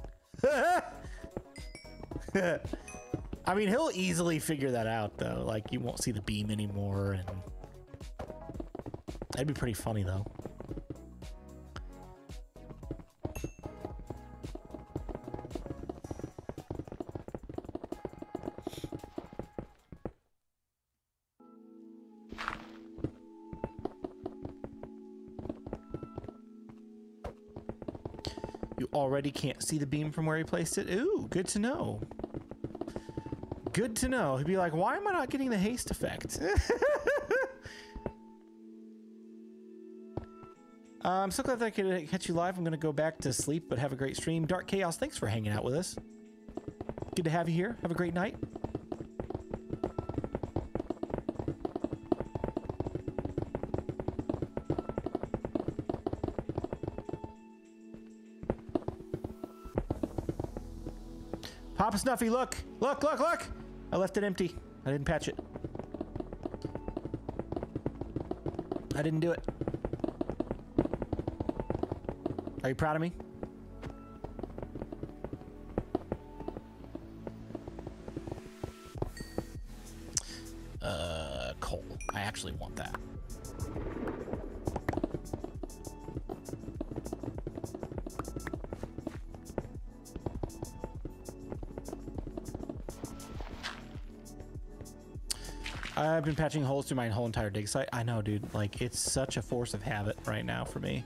I mean, he'll easily figure that out, though. Like, you won't see the beam anymore, and that'd be pretty funny, though. Already can't see the beam from where he placed it. Ooh, good to know. Good to know. He'd be like, why am I not getting the haste effect? I'm so glad that I could catch you live. I'm going to go back to sleep, but have a great stream. Dark Chaos, thanks for hanging out with us. Good to have you here. Have a great night. Papa Snuffy, look! Look, look, look! I left it empty. I didn't patch it. I didn't do it. Are you proud of me? coal. I actually want that. I've been patching holes through my whole entire dig site. I know, dude. Like, it's such a force of habit right now for me.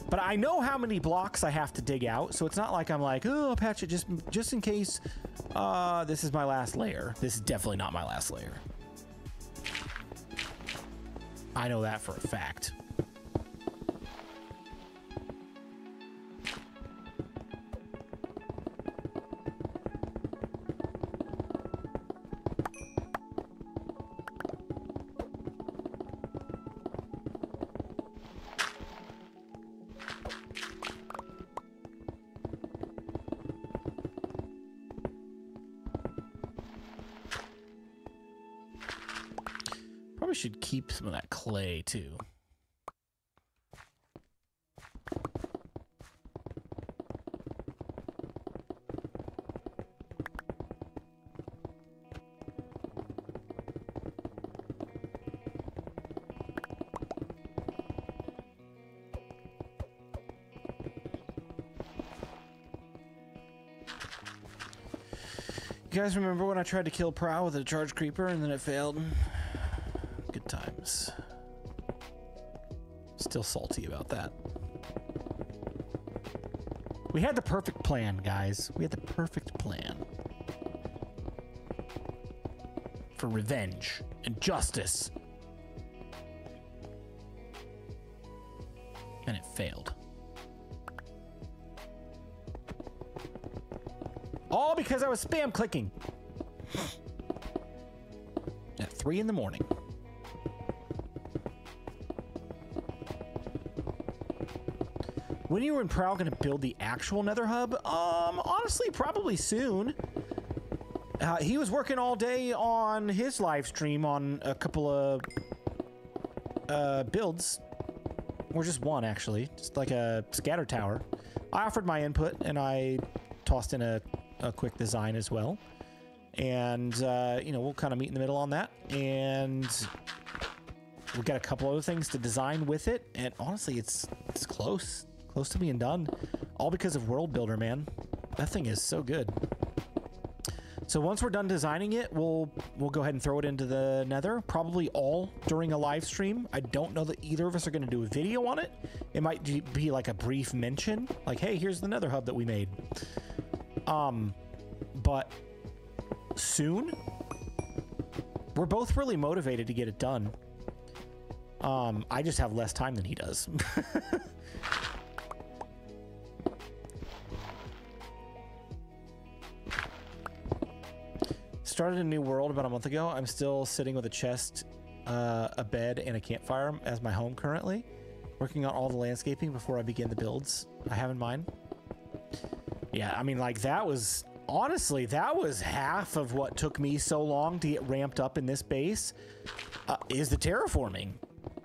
But I know how many blocks I have to dig out, so it's not like I'm like, oh, I'll patch it just in case this is my last layer. This is definitely not my last layer. I know that for a fact. Probably should keep some of that clay too. You guys remember when I tried to kill Prow with a charge creeper and then it failed? Good times. Still salty about that. We had the perfect plan, guys. We had the perfect plan. For revenge and justice. And it failed. All because I was spam clicking. At 3 in the morning. When are you and Prowl gonna build the actual Nether hub? Honestly, probably soon. He was working all day on his live stream on a couple of builds. Or just one, actually. Just like a scatter tower. I offered my input, and I tossed in a quick design as well. And, you know, we'll kind of meet in the middle on that. And we've got a couple other things to design with it. And honestly, it's close. Close to being done. All because of World Builder, man. That thing is so good. So once we're done designing it, we'll go ahead and throw it into the Nether. Probably all during a live stream. I don't know that either of us are going to do a video on it. It might be like a brief mention. Like, hey, here's the Nether hub that we made. But soon. We're both really motivated to get it done. I just have less time than he does. Started a new world about a month ago. I'm still sitting with a chest, a bed, and a campfire as my home currently. Working on all the landscaping before I begin the builds I have in mind. Yeah, I mean, like, that was... Honestly, that was half of what took me so long to get ramped up in this base, is the terraforming.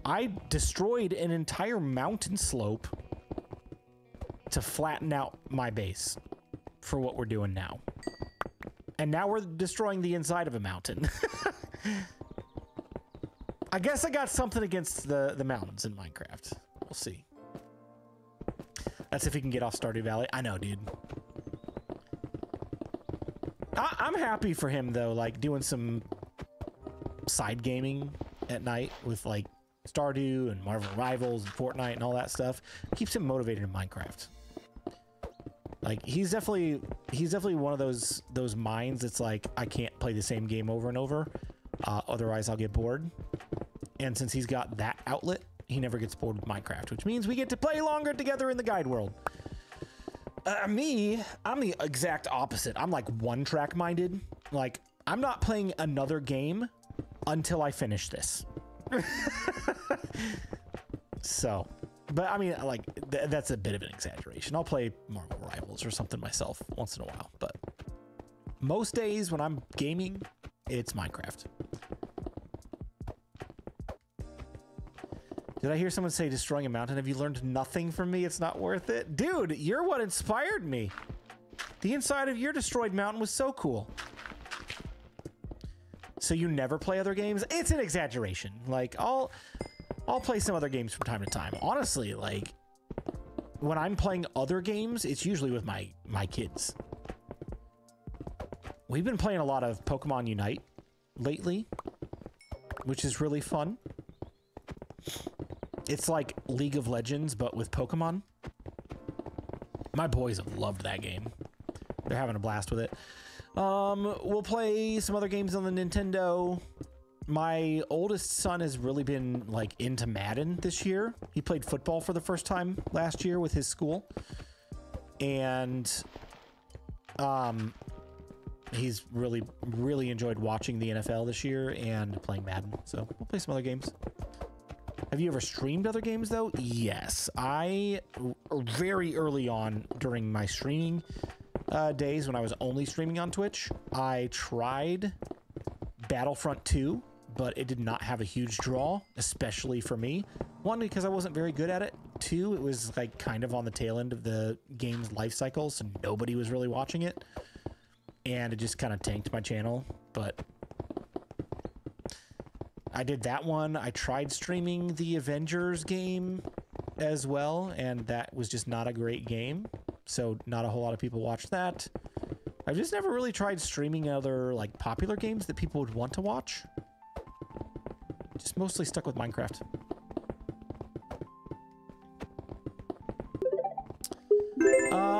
I destroyed an entire mountain slope to flatten out my base for what we're doing now. And now we're destroying the inside of a mountain. I guess I got something against the mountains in Minecraft. We'll see. That's if he can get off Stardew Valley. I know, dude. I'm happy for him, though, like, doing some side gaming at night with, like, Stardew and Marvel Rivals and Fortnite and all that stuff. Keeps him motivated in Minecraft. Like, he's definitely one of those minds that's like, I can't play the same game over and over, otherwise I'll get bored. And since he's got that outlet, he never gets bored with Minecraft, which means we get to play longer together in the guide world. I'm the exact opposite. I'm like one-track minded. Like, I'm not playing another game until I finish this. So, but I mean, like, that's a bit of an exaggeration. I'll play Marvel Rivals or something myself once in a while, but most days when I'm gaming, it's Minecraft. Did I hear someone say destroying a mountain? Have you learned nothing from me? It's not worth it. Dude, you're what inspired me. The inside of your destroyed mountain was so cool. So you never play other games? It's an exaggeration. Like, I'll play some other games from time to time. Honestly, like, when I'm playing other games, it's usually with my kids. We've been playing a lot of Pokemon Unite lately, which is really fun. It's like League of Legends, but with Pokemon. My boys have loved that game. They're having a blast with it. We'll play some other games on the Nintendo. My oldest son has really been like into Madden this year. He played football for the first time last year with his school. And he's really enjoyed watching the NFL this year and playing Madden. So we'll play some other games. Have you ever streamed other games though? Yes. I very early on during my streaming days when I was only streaming on Twitch, I tried Battlefront 2, but it did not have a huge draw, especially for me. One, because I wasn't very good at it. Two, it was like kind of on the tail end of the game's life cycle, so nobody was really watching it. And it just kind of tanked my channel, but I did that one. I tried streaming the Avengers game as well, and that was just not a great game. So not a whole lot of people watched that. I've just never really tried streaming other like popular games that people would want to watch. Just mostly stuck with Minecraft.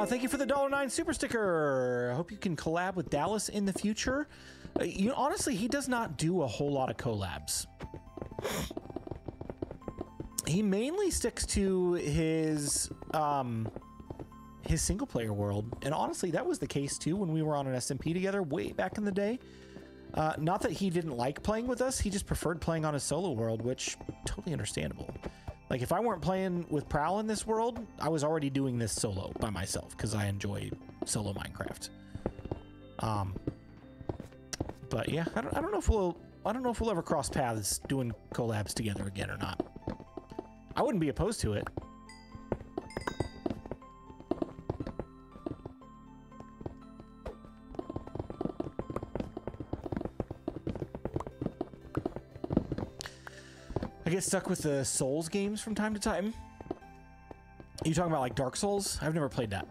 Thank you for the $9 super sticker. I hope you can collab with Dallas in the future. You know, honestly, he does not do a whole lot of collabs. He mainly sticks to his single player world. And honestly, that was the case too when we were on an SMP together way back in the day. Not that he didn't like playing with us, he just preferred playing on his solo world, which totally understandable. Like if I weren't playing with Prowl in this world, I was already doing this solo by myself because I enjoy solo Minecraft. But yeah, I don't know if we'll ever cross paths doing collabs together again or not. I wouldn't be opposed to it. I get stuck with the Souls games from time to time. Are you talking about like Dark Souls? I've never played that.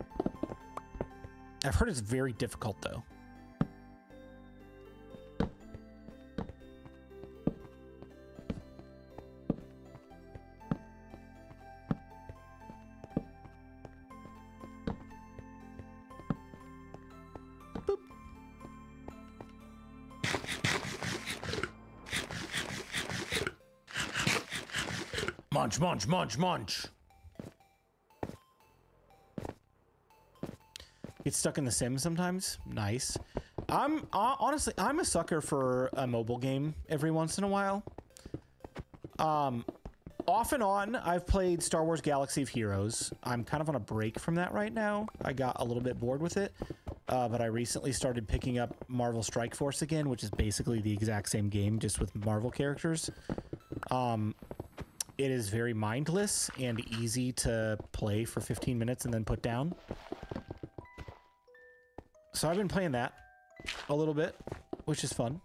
I've heard it's very difficult though. Boop. Munch, munch, munch, munch. Get stuck in The Sims sometimes. Nice. Honestly, I'm a sucker for a mobile game every once in a while. Off and on, I've played Star Wars Galaxy of Heroes. I'm kind of on a break from that right now. I got a little bit bored with it. But I recently started picking up Marvel Strike Force again, which is basically the exact same game, just with Marvel characters. It is very mindless and easy to play for 15 minutes and then put down. So I've been playing that a little bit, which is fun.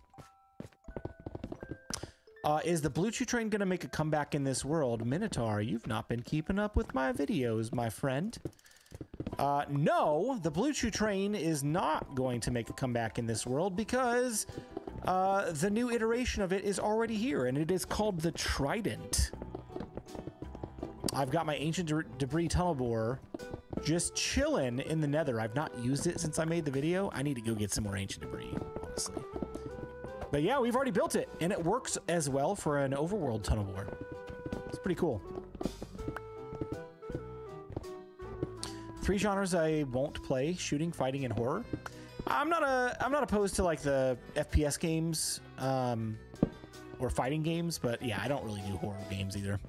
Is the BluJay train going to make a comeback in this world? Minotaur, you've not been keeping up with my videos, my friend. No, the BluJay train is not going to make a comeback in this world because the new iteration of it is already here, and it is called the Trident. I've got my ancient debris tunnel borer just chilling in the nether. I've not used it since I made the video. I need to go get some more ancient debris, honestly. But yeah, we've already built it, and it works as well for an overworld tunnel borer. It's pretty cool. 3 genres I won't play: shooting, fighting, and horror. I'm not opposed to like the FPS games or fighting games, but yeah, I don't really do horror games either.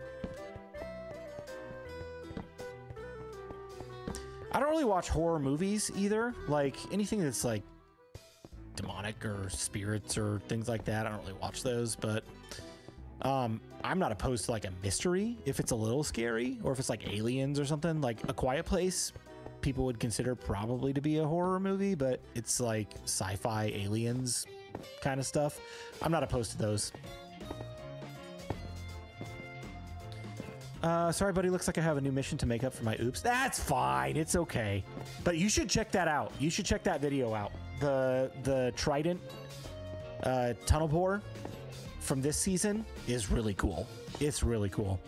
I don't really watch horror movies either. Like anything that's like demonic or spirits or things like that, I don't really watch those. But I'm not opposed to like a mystery if it's a little scary, or if it's like aliens or something. Like A Quiet Place people would consider probably to be a horror movie, but it's like sci-fi aliens kind of stuff. I'm not opposed to those. Sorry, buddy. Looks like I have a new mission to make up for my oops. That's fine. It's okay. But you should check that out. You should check that video out. The Trident tunnel bore from this season is really cool. It's really cool.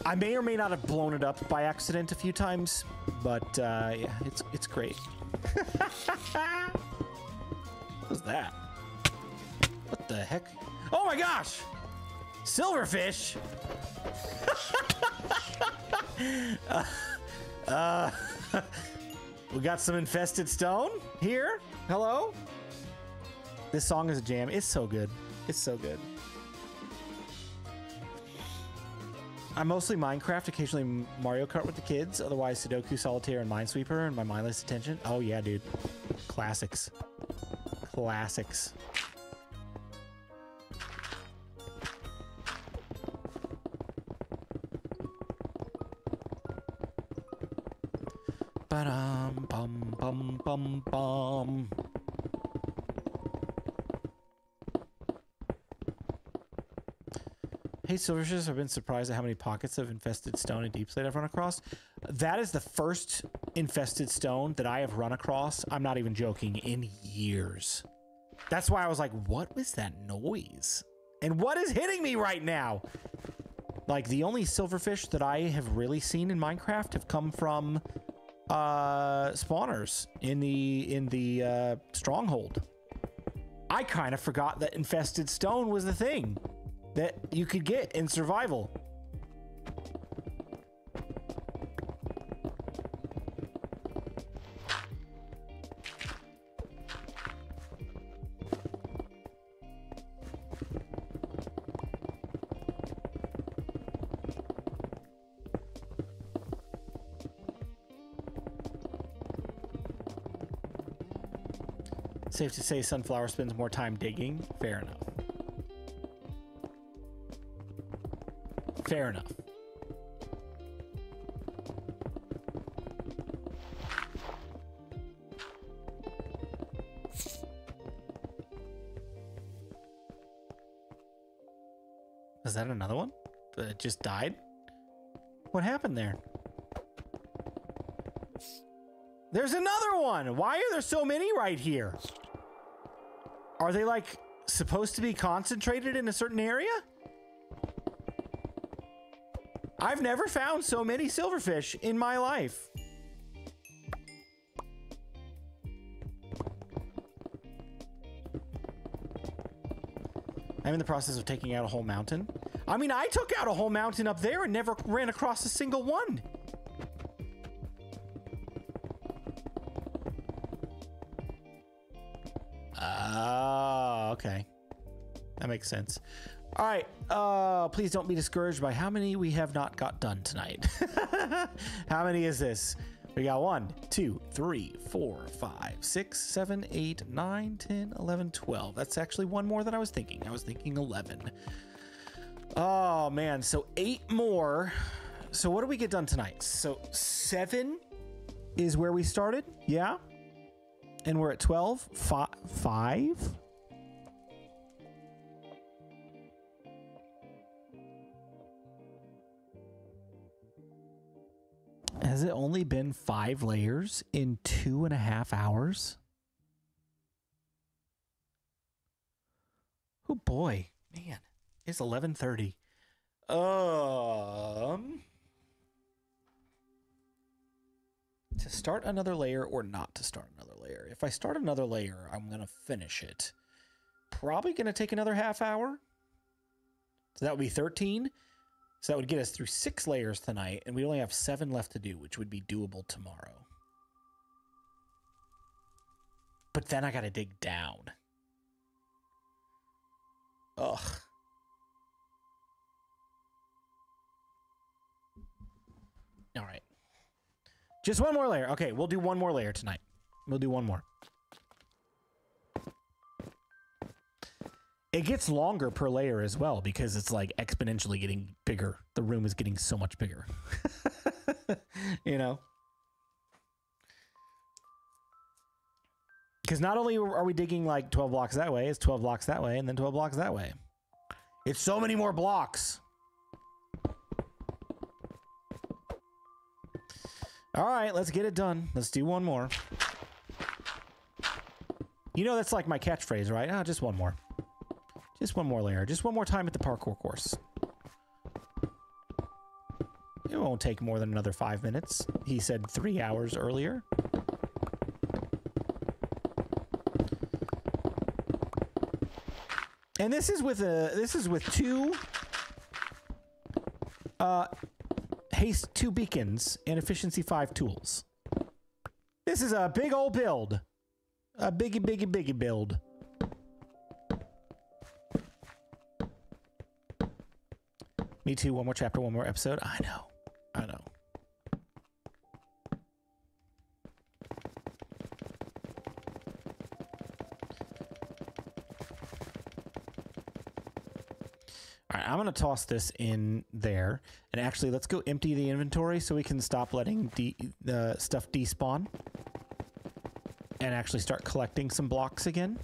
I may or may not have blown it up by accident a few times, but yeah, it's great. What was that? What the heck? Oh my gosh! Silverfish! We got some infested stone here. Hello? This song is a jam. It's so good. It's so good. I'm mostly Minecraft, occasionally Mario Kart with the kids, otherwise Sudoku, Solitaire, and Minesweeper, and my mindless attention. Oh yeah, dude. Classics. Classics. Ba-dum, bum, bum, bum, bum. Hey, Silverfish, I've been surprised at how many pockets of infested stone and deep slate I've run across. That is the first infested stone that I have run across, I'm not even joking, in years. That's why I was like, what was that noise? And what is hitting me right now? Like, the only silverfish that I have really seen in Minecraft have come from spawners in the stronghold. I kind of forgot that infested stone was the thing that you could get in survival. Safe to say Sunflower spends more time digging. Fair enough. Fair enough. Is that another one that just died? What happened there? There's another one! Why are there so many right here? Are they like supposed to be concentrated in a certain area? I've never found so many silverfish in my life. I'm in the process of taking out a whole mountain. I mean, I took out a whole mountain up there and never ran across a single one. Okay. That makes sense. All right, please don't be discouraged by how many we have not got done tonight. How many is this? We got 1, 2, 3, 4, 5, 6, 7, 8, 9, 10, 11, 12. That's actually one more than I was thinking. I was thinking 11. Oh man, so 8 more. So what do we get done tonight? So 7 is where we started, yeah? And we're at 12, 5? Has it only been 5 layers in 2.5 hours? Oh boy, man, it's 11:30. To start another layer or not to start another layer? If I start another layer, I'm gonna finish it. Probably gonna take another half hour. So that would be 13. So that would get us through 6 layers tonight, and we only have 7 left to do, which would be doable tomorrow. But then I gotta dig down. Ugh. All right. Just one more layer. Okay, we'll do one more layer tonight. We'll do one more. It gets longer per layer as well because it's like exponentially getting bigger. The room is getting so much bigger. You know? Because not only are we digging like 12 blocks that way, it's 12 blocks that way, and then 12 blocks that way. It's so many more blocks. All right, let's get it done. Let's do one more. You know that's like my catchphrase, right? Oh, just one more. Just one more layer. Just one more time at the parkour course. It won't take more than another 5 minutes. He said 3 hours earlier. And this is with two haste 2 beacons and efficiency 5 tools. This is a big old build. A biggie build. Me too. One more chapter, one more episode. I know. I know. All right, I'm going to toss this in there. And actually, let's go empty the inventory so we can stop letting the stuff despawn. And actually start collecting some blocks again.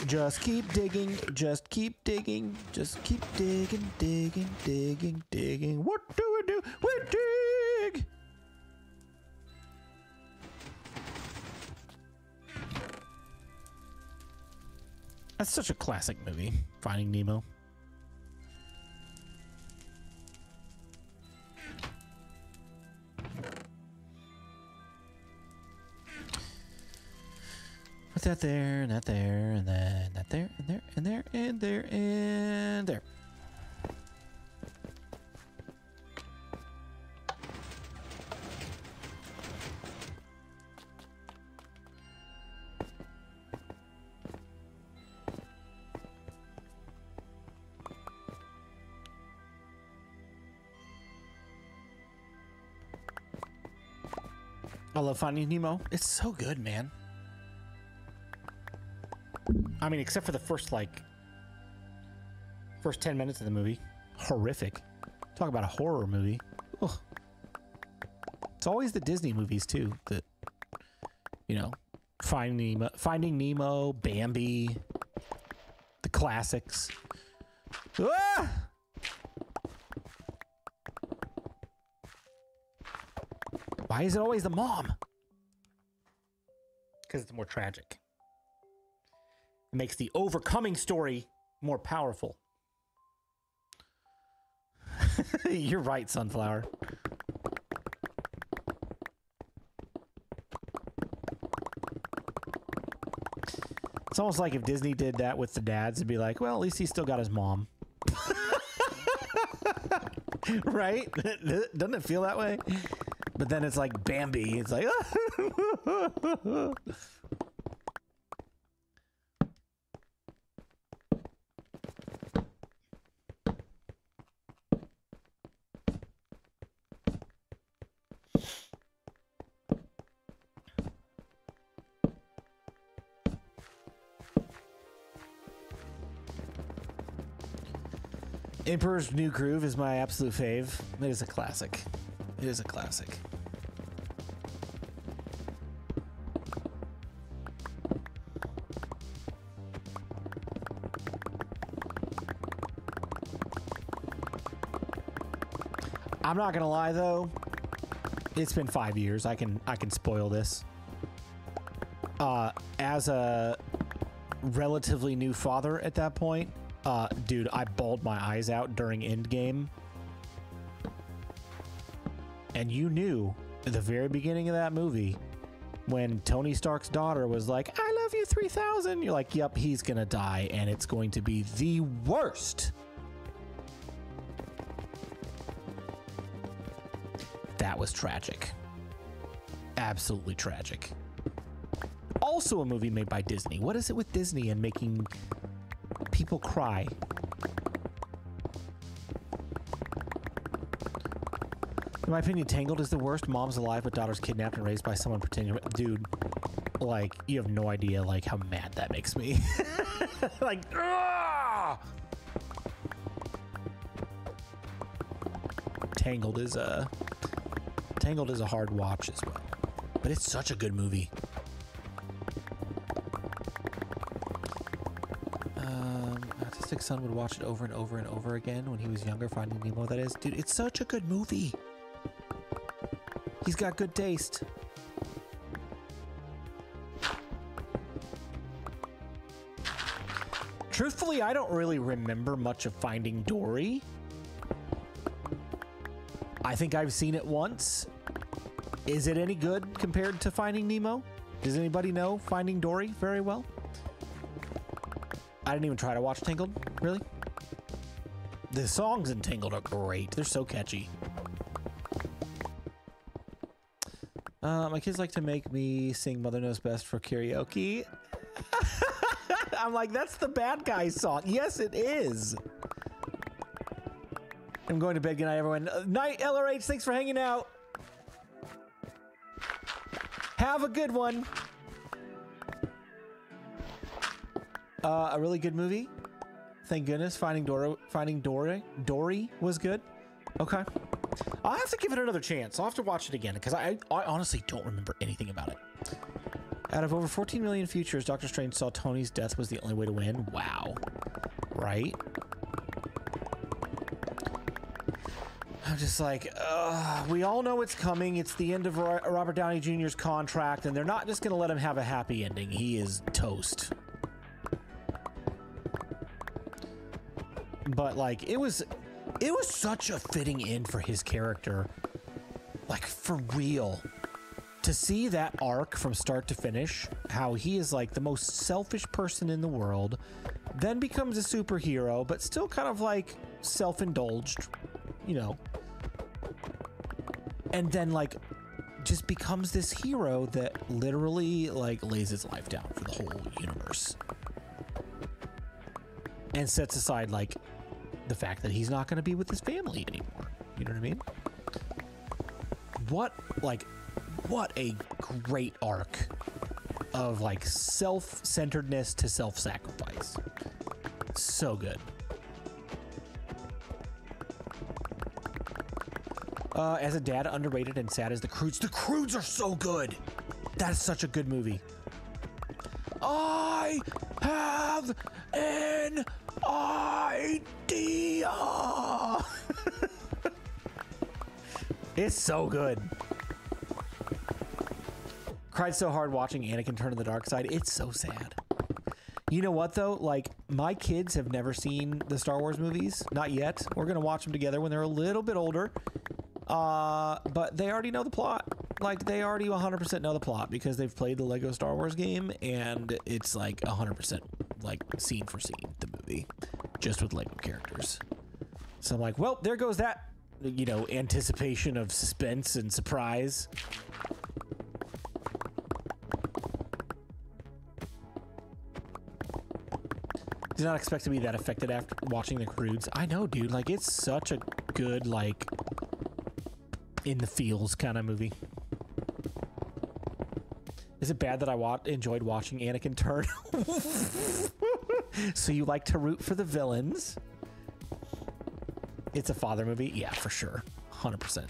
Just keep digging, just keep digging, just keep digging, digging, digging, digging. What do we do? We dig! That's such a classic movie, Finding Nemo. Put that there, and that there, and then that there, and there, and there, and there, and there. I love Finding Nemo. It's so good, man. I mean, except for the first 10 minutes of the movie. Horrific. Talk about a horror movie. Ugh. It's always the Disney movies, too, that, you know, Finding Nemo, Bambi, the classics. Ah! Why is it always the mom? Because it's more tragic. It makes the overcoming story more powerful. You're right, Sunflower. It's almost like if Disney did that with the dads, it'd be like, well, at least he still got his mom. Right? Doesn't it feel that way? But then it's like Bambi. It's like... Emperor's New Groove is my absolute fave. It is a classic. It is a classic. I'm not gonna lie though, it's been 5 years. I can spoil this. As a relatively new father at that point, dude, I bawled my eyes out during Endgame. And you knew at the very beginning of that movie when Tony Stark's daughter was like, I love you 3000. You're like, yep, he's gonna die and it's going to be the worst. That was tragic. absolutely tragic. Also a movie made by Disney. What is it with Disney and making people cry? In my opinion, Tangled is the worst. Mom's alive, but daughter's kidnapped and raised by someone pretending. Dude, like, you have no idea, like, how mad that makes me. Like, ah! Tangled is a hard watch as well, but it's such a good movie. Autistic son would watch it over and over and over again when he was younger. Finding Nemo, that is. Dude, it's such a good movie. He's got good taste. Truthfully, I don't really remember much of Finding Dory. I think I've seen it once. Is it any good compared to Finding Nemo? Does anybody know Finding Dory very well? I didn't even try to watch Tangled, really. The songs in Tangled are great. They're so catchy. My kids like to make me sing Mother Knows Best for karaoke. I'm like, that's the bad guy song. Yes, it is. I'm going to bed. Good night, everyone. Night, LRH. Thanks for hanging out. Have a good one. A really good movie. Thank goodness. Finding Dory was good. Okay. I'll have to give it another chance. I'll have to watch it again because I honestly don't remember anything about it. Out of over 14 million futures, Doctor Strange saw Tony's death was the only way to win. Wow. Right? I'm just like, we all know it's coming. It's the end of Robert Downey Jr.'s contract, and they're not just going to let him have a happy ending. He is toast. But, like, it was such a fitting end for his character. Like, for real. To see that arc from start to finish, how he is, like, the most selfish person in the world, then becomes a superhero, but still kind of, like, self-indulged, you know. And then, like, just becomes this hero that literally, like, lays his life down for the whole universe. And sets aside, like, the fact that he's not going to be with his family anymore. You know what I mean? What a great arc of, like, self-centeredness to self-sacrifice. So good. As a dad, underrated and sad as The Croods. The Croods are so good. That is such a good movie. I have an idea. It's so good. Cried so hard watching Anakin turn to the dark side. It's so sad. You know what, though? Like, my kids have never seen the Star Wars movies. Not yet. We're going to watch them together when they're a little bit older. But they already know the plot. Like, they already 100% know the plot because they've played the Lego Star Wars game, and it's, like, 100%, like, scene for scene, the movie. Just with Lego characters. So I'm like, well, there goes that, you know, anticipation of suspense and surprise. Did not expect to be that affected after watching The Croods. I know, dude. Like, it's such a good, like, in the feels kind of movie. Is it bad that I enjoyed watching Anakin turn? So you like to root for the villains? It's a father movie? Yeah, for sure. 100%.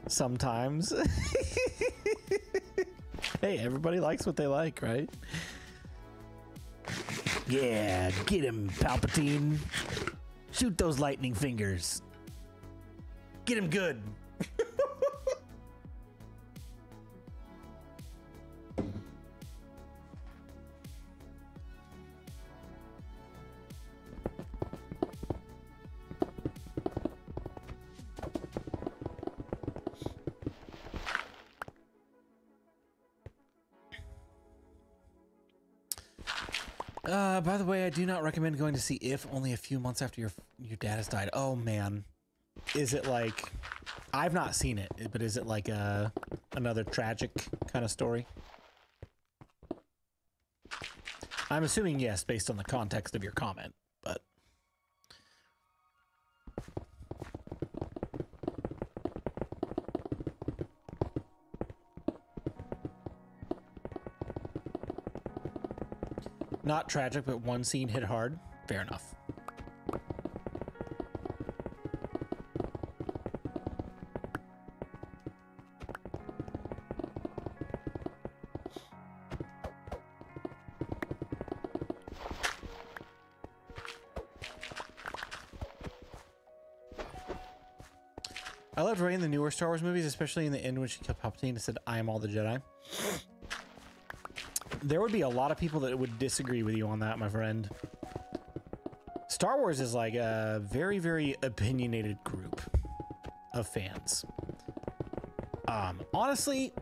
Sometimes. Hey, everybody likes what they like, right? Yeah, get him, Palpatine. Shoot those lightning fingers. Get him good. By the way, I do not recommend going to see If only a few months after your dad has died. Oh man. Is it like, I've not seen it, but is it like another tragic kind of story? I'm assuming yes, based on the context of your comment, but. Not tragic, but one scene hit hard. Fair enough. I loved Rey in the newer Star Wars movies, especially in the end when she killed Palpatine and said, "I am all the Jedi." There would be a lot of people that would disagree with you on that, my friend. Star Wars is like a very, very opinionated group of fans. Honestly,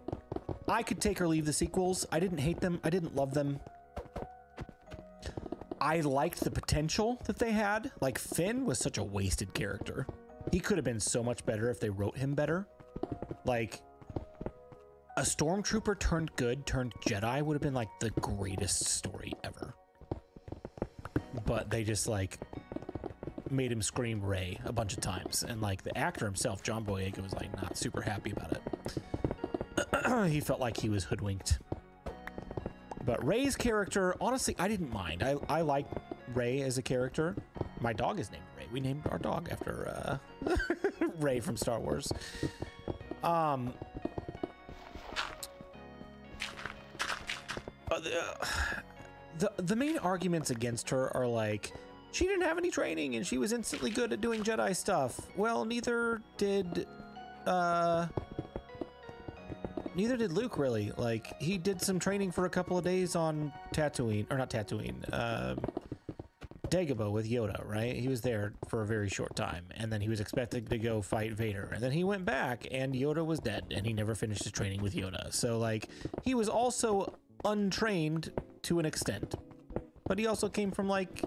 I could take or leave the sequels. I didn't hate them. I didn't love them. I liked the potential that they had. Like, Finn was such a wasted character. He could have been so much better if they wrote him better. Like, a stormtrooper turned good, turned Jedi would have been like the greatest story ever. But they just like made him scream Rey a bunch of times. And like the actor himself, John Boyega, was like not super happy about it. He felt like he was hoodwinked. But Rey's character, honestly, I didn't mind. I like Rey as a character. My dog is named Rey. We named our dog after Rey from Star Wars. The main arguments against her are like, she didn't have any training and she was instantly good at doing Jedi stuff. Well, neither did Luke, really. Like, he did some training for a couple of days on Tatooine, or not Tatooine, Dagobah with Yoda, right? He was there for a very short time, and then he was expected to go fight Vader, and then he went back, and Yoda was dead, and he never finished his training with Yoda. So, like, he was also untrained to an extent, but he also came from, like,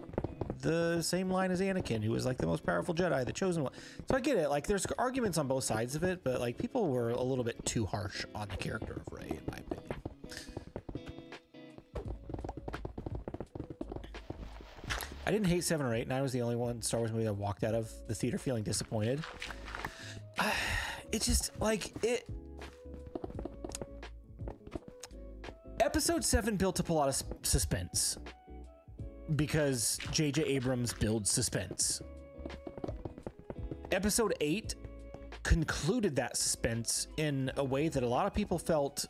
the same line as Anakin, who was, like, the most powerful Jedi, the chosen one. So I get it. Like, there's arguments on both sides of it, but, like, people were a little bit too harsh on the character of Rey, in my opinion. I didn't hate 7 or 8, and I was the only one Star Wars movie that walked out of the theater feeling disappointed. It just, like, it... Episode 7 built up a lot of suspense because J.J. Abrams builds suspense. Episode 8 concluded that suspense in a way that a lot of people felt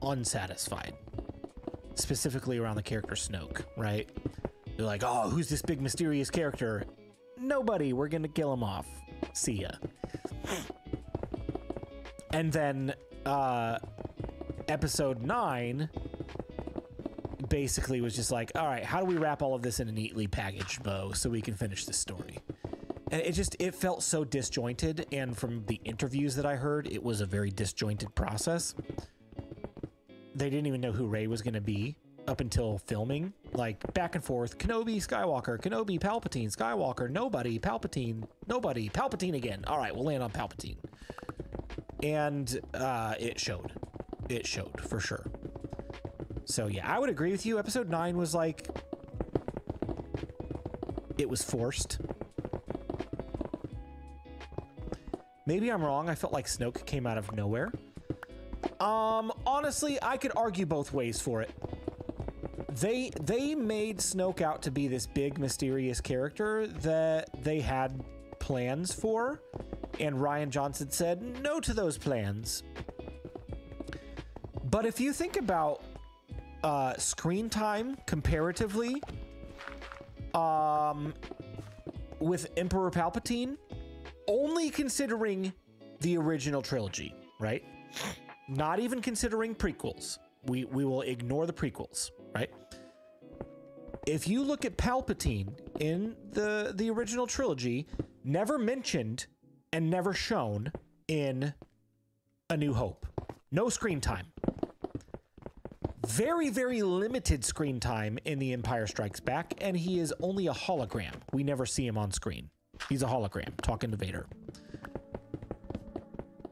unsatisfied, specifically around the character Snoke, right? They're like, oh, who's this big mysterious character? Nobody, we're gonna kill him off. See ya. And then episode 9 basically was just like, all right, how do we wrap all of this in a neatly packaged bow so we can finish this story? And it felt so disjointed, and from the interviews that I heard, it was a very disjointed process. They didn't even know who Rey was gonna be up until filming, like back and forth, Kenobi, Skywalker, Kenobi, Palpatine, Skywalker, nobody, Palpatine, nobody, Palpatine again. All right, we'll land on Palpatine. And it showed for sure. So yeah, I would agree with you. Episode 9 was like, it was forced. Maybe I'm wrong. I felt like Snoke came out of nowhere. Honestly, I could argue both ways for it. They made Snoke out to be this big mysterious character that they had plans for, and Rian Johnson said no to those plans. But if you think about screen time comparatively with Emperor Palpatine, only considering the original trilogy, right? Not even considering prequels. We will ignore the prequels, right? If you look at Palpatine in the original trilogy, never mentioned and never shown in A New Hope. No screen time. very, very limited screen time in The Empire Strikes Back, and he is only a hologram. We never see him on screen. He's a hologram talking to Vader.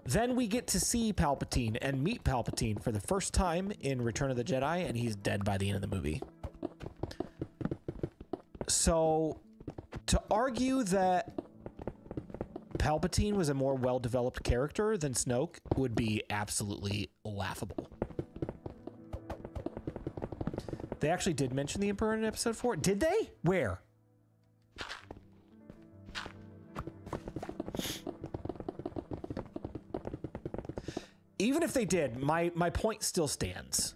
Then we get to see Palpatine and meet Palpatine for the first time in Return of the Jedi, and he's dead by the end of the movie. So, to argue that Palpatine was a more well-developed character than Snoke would be absolutely laughable. They actually did mention the Emperor in episode 4. Did they? Where? Even if they did, my point still stands.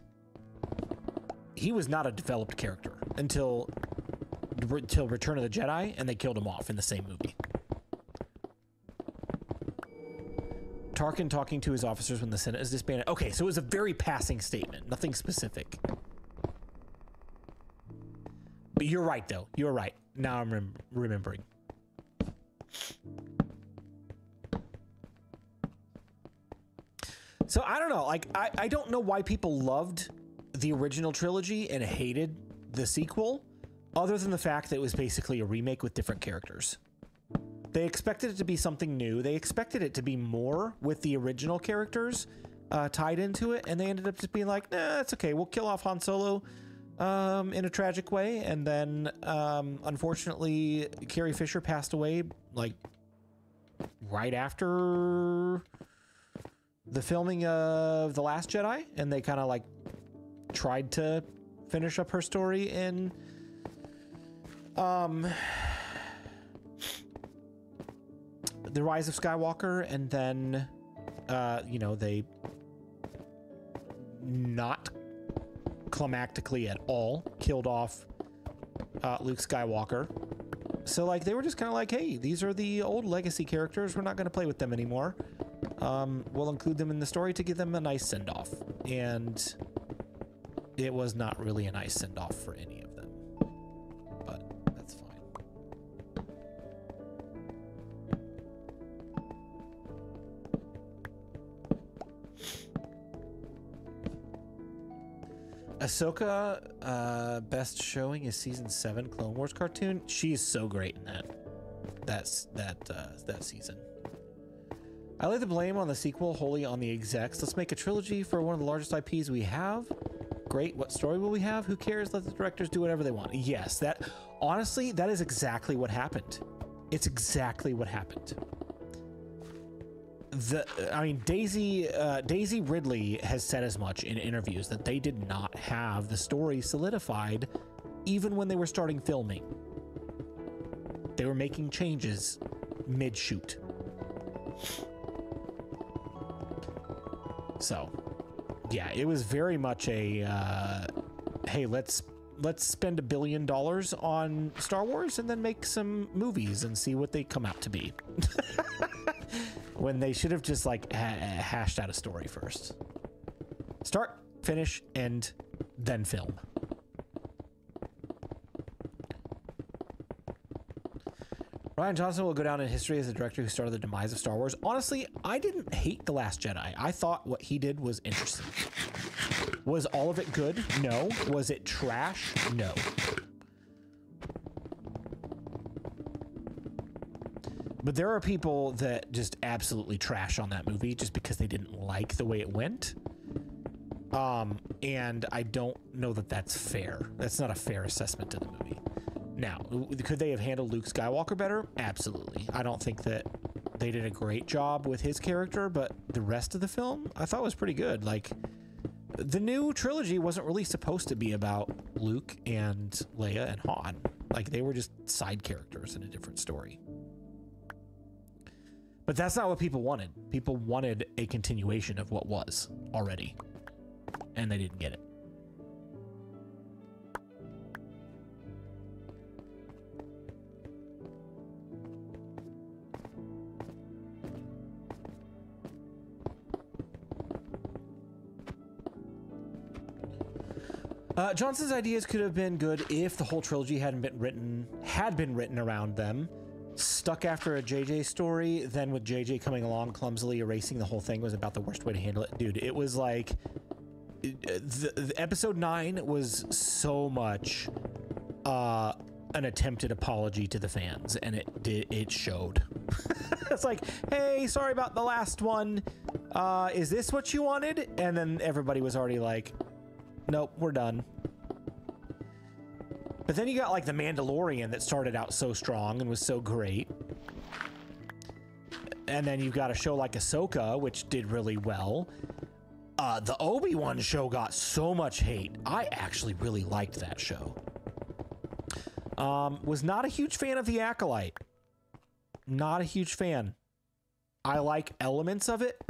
He was not a developed character until Return of the Jedi, and they killed him off in the same movie. Tarkin talking to his officers when the Senate is disbanded. Okay, so it was a very passing statement, nothing specific. But you're right, though. You're right. Now I'm remembering. So I don't know. Like, I don't know why people loved the original trilogy and hated the sequel, other than the fact that it was basically a remake with different characters. They expected it to be something new. They expected it to be more with the original characters tied into it, and they ended up just being like, nah, that's okay. We'll kill off Han Solo in a tragic way, and then unfortunately, Carrie Fisher passed away like right after the filming of The Last Jedi, and they kind of like tried to finish up her story in The Rise of Skywalker, and then you know, they not climactically at all killed off Luke Skywalker. So like they were just kind of like, hey, these are the old legacy characters, we're not going to play with them anymore. We'll include them in the story to give them a nice send-off. And it was not really a nice send-off for any of them. But that's fine. Ahsoka, best showing is season 7 Clone Wars cartoon. She's so great in that season. I lay the blame on the sequel wholly on the execs. Let's make a trilogy for one of the largest IPs we have. Great. What story will we have? Who cares? Let the directors do whatever they want. Yes, that honestly, that is exactly what happened. It's exactly what happened. I mean, Daisy Ridley has said as much in interviews that they did not have the story solidified even when they were starting filming. They were making changes mid-shoot. So, yeah, it was very much a, hey, let's spend $1 billion on Star Wars and then make some movies and see what they come out to be. When they should have just like hashed out a story first. Start, finish, end, then film. Rian Johnson will go down in history as the director who started the demise of Star Wars. Honestly, I didn't hate The Last Jedi. I thought what he did was interesting. Was all of it good? No. Was it trash? No. But there are people that just absolutely trash on that movie just because they didn't like the way it went. And I don't know that that's fair. That's not a fair assessment of the movie. Now, could they have handled Luke Skywalker better? Absolutely. I don't think that they did a great job with his character, but the rest of the film I thought was pretty good. Like, the new trilogy wasn't really supposed to be about Luke and Leia and Han. Like, they were just side characters in a different story. But that's not what people wanted. People wanted a continuation of what was already, and they didn't get it. Johnson's ideas could have been good if the whole trilogy had been written around them. Stuck after a JJ story, then with JJ coming along clumsily erasing the whole thing was about the worst way to handle it. Dude, it was like the episode 9 was so much an attempted apology to the fans, and it showed. It's like, hey, sorry about the last one. Is this what you wanted? And then everybody was already like, nope, we're done. But then you got like The Mandalorian that started out so strong and was so great. And then you've got a show like Ahsoka, which did really well. The Obi-Wan show got so much hate. I actually really liked that show. Was not a huge fan of The Acolyte. Not a huge fan. I like elements of it,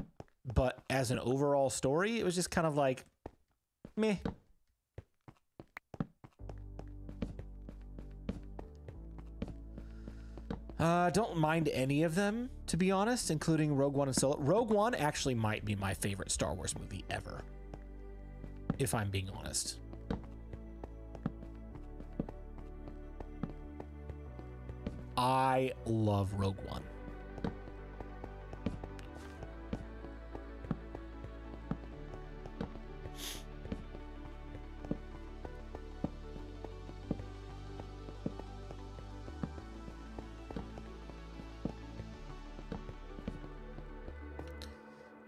but as an overall story, it was just kind of like, meh. Don't mind any of them, to be honest, including Rogue One and Solo. Rogue One actually might be my favorite Star Wars movie ever, if I'm being honest. I love Rogue One.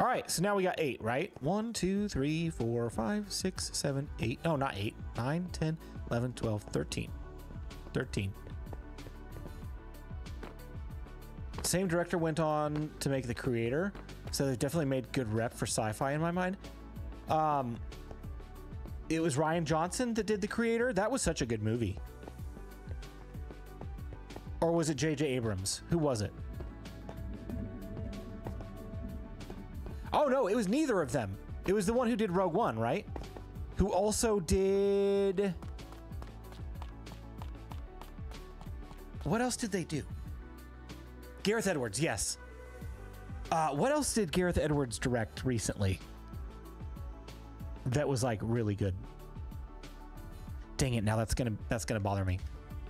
All right, so now we got 8, right? 1, 2, 3, 4, 5, 6, 7, 8. No, not 8. 9, 10, 11, 12, 13. 13. Same director went on to make The Creator, so they've definitely made good rep for sci-fi in my mind. It was Rian Johnson that did The Creator. That was such a good movie. Or was it J.J. Abrams? Who was it? Oh, no, it was neither of them. It was the one who did Rogue One, right? Who also did... What else did they do? Gareth Edwards, yes. What else did Gareth Edwards direct recently that was like really good? Dang it, now that's gonna bother me.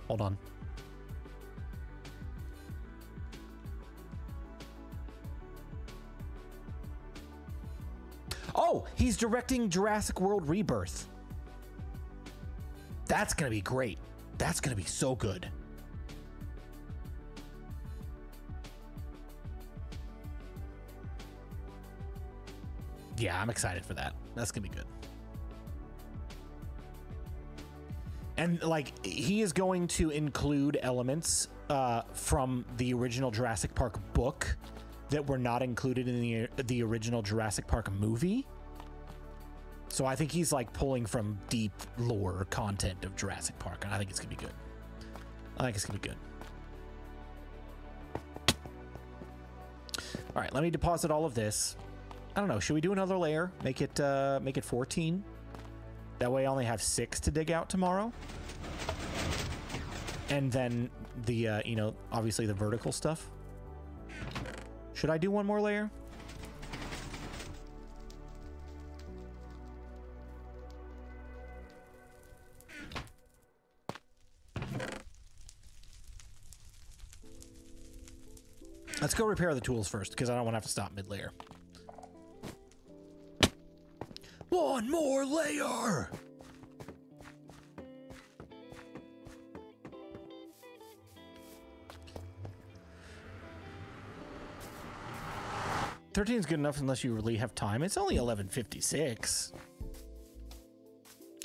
Hold on. Oh, he's directing Jurassic World Rebirth. That's gonna be great. That's gonna be so good. Yeah, I'm excited for that. That's gonna be good. And like, he is going to include elements from the original Jurassic Park book that were not included in the original Jurassic Park movie. So I think he's like pulling from deep lore content of Jurassic Park, and I think it's gonna be good. I think it's gonna be good. All right, let me deposit all of this. I don't know. Should we do another layer? Make it 14. That way I only have 6 to dig out tomorrow. And then the, you know, obviously the vertical stuff. Should I do one more layer? Let's go repair the tools first, because I don't want to have to stop mid-layer. One more layer! $13 is good enough unless you really have time. It's only 11:56.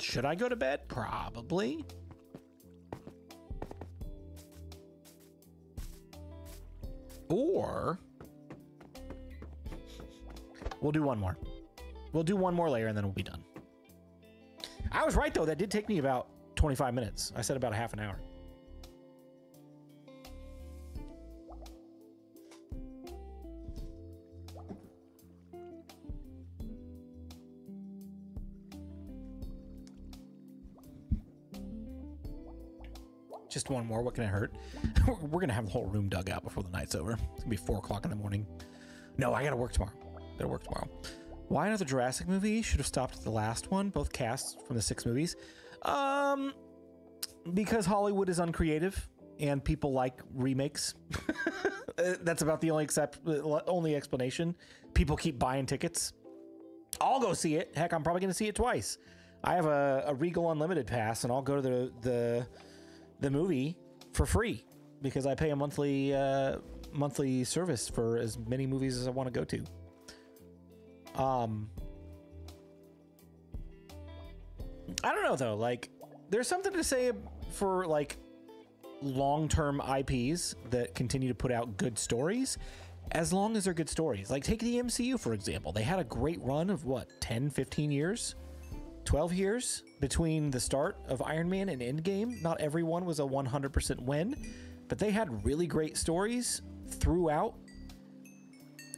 Should I go to bed? Probably. Or we'll do one more. We'll do one more layer and then we'll be done. I was right though. That did take me about 25 minutes. I said about a half an hour. Just one more. What can it hurt? We're gonna have the whole room dug out before the night's over. It's gonna be 4 o'clock in the morning. No, I gotta work tomorrow. Gotta work tomorrow. Why another Jurassic movie? Should have stopped at the last one. Both casts from the 6 movies. Because Hollywood is uncreative and people like remakes. That's about the only explanation. People keep buying tickets. I'll go see it. Heck, I'm probably going to see it twice. I have a Regal Unlimited pass, and I'll go to the movie for free because I pay a monthly service for as many movies as I want to go to. I don't know though. Like, there's something to say for like long-term IPs that continue to put out good stories, as long as they're good stories. Like, take the MCU, for example. They had a great run of what, 10, 15 years, 12 years between the start of Iron Man and Endgame. Not everyone was a 100% win, but they had really great stories throughout,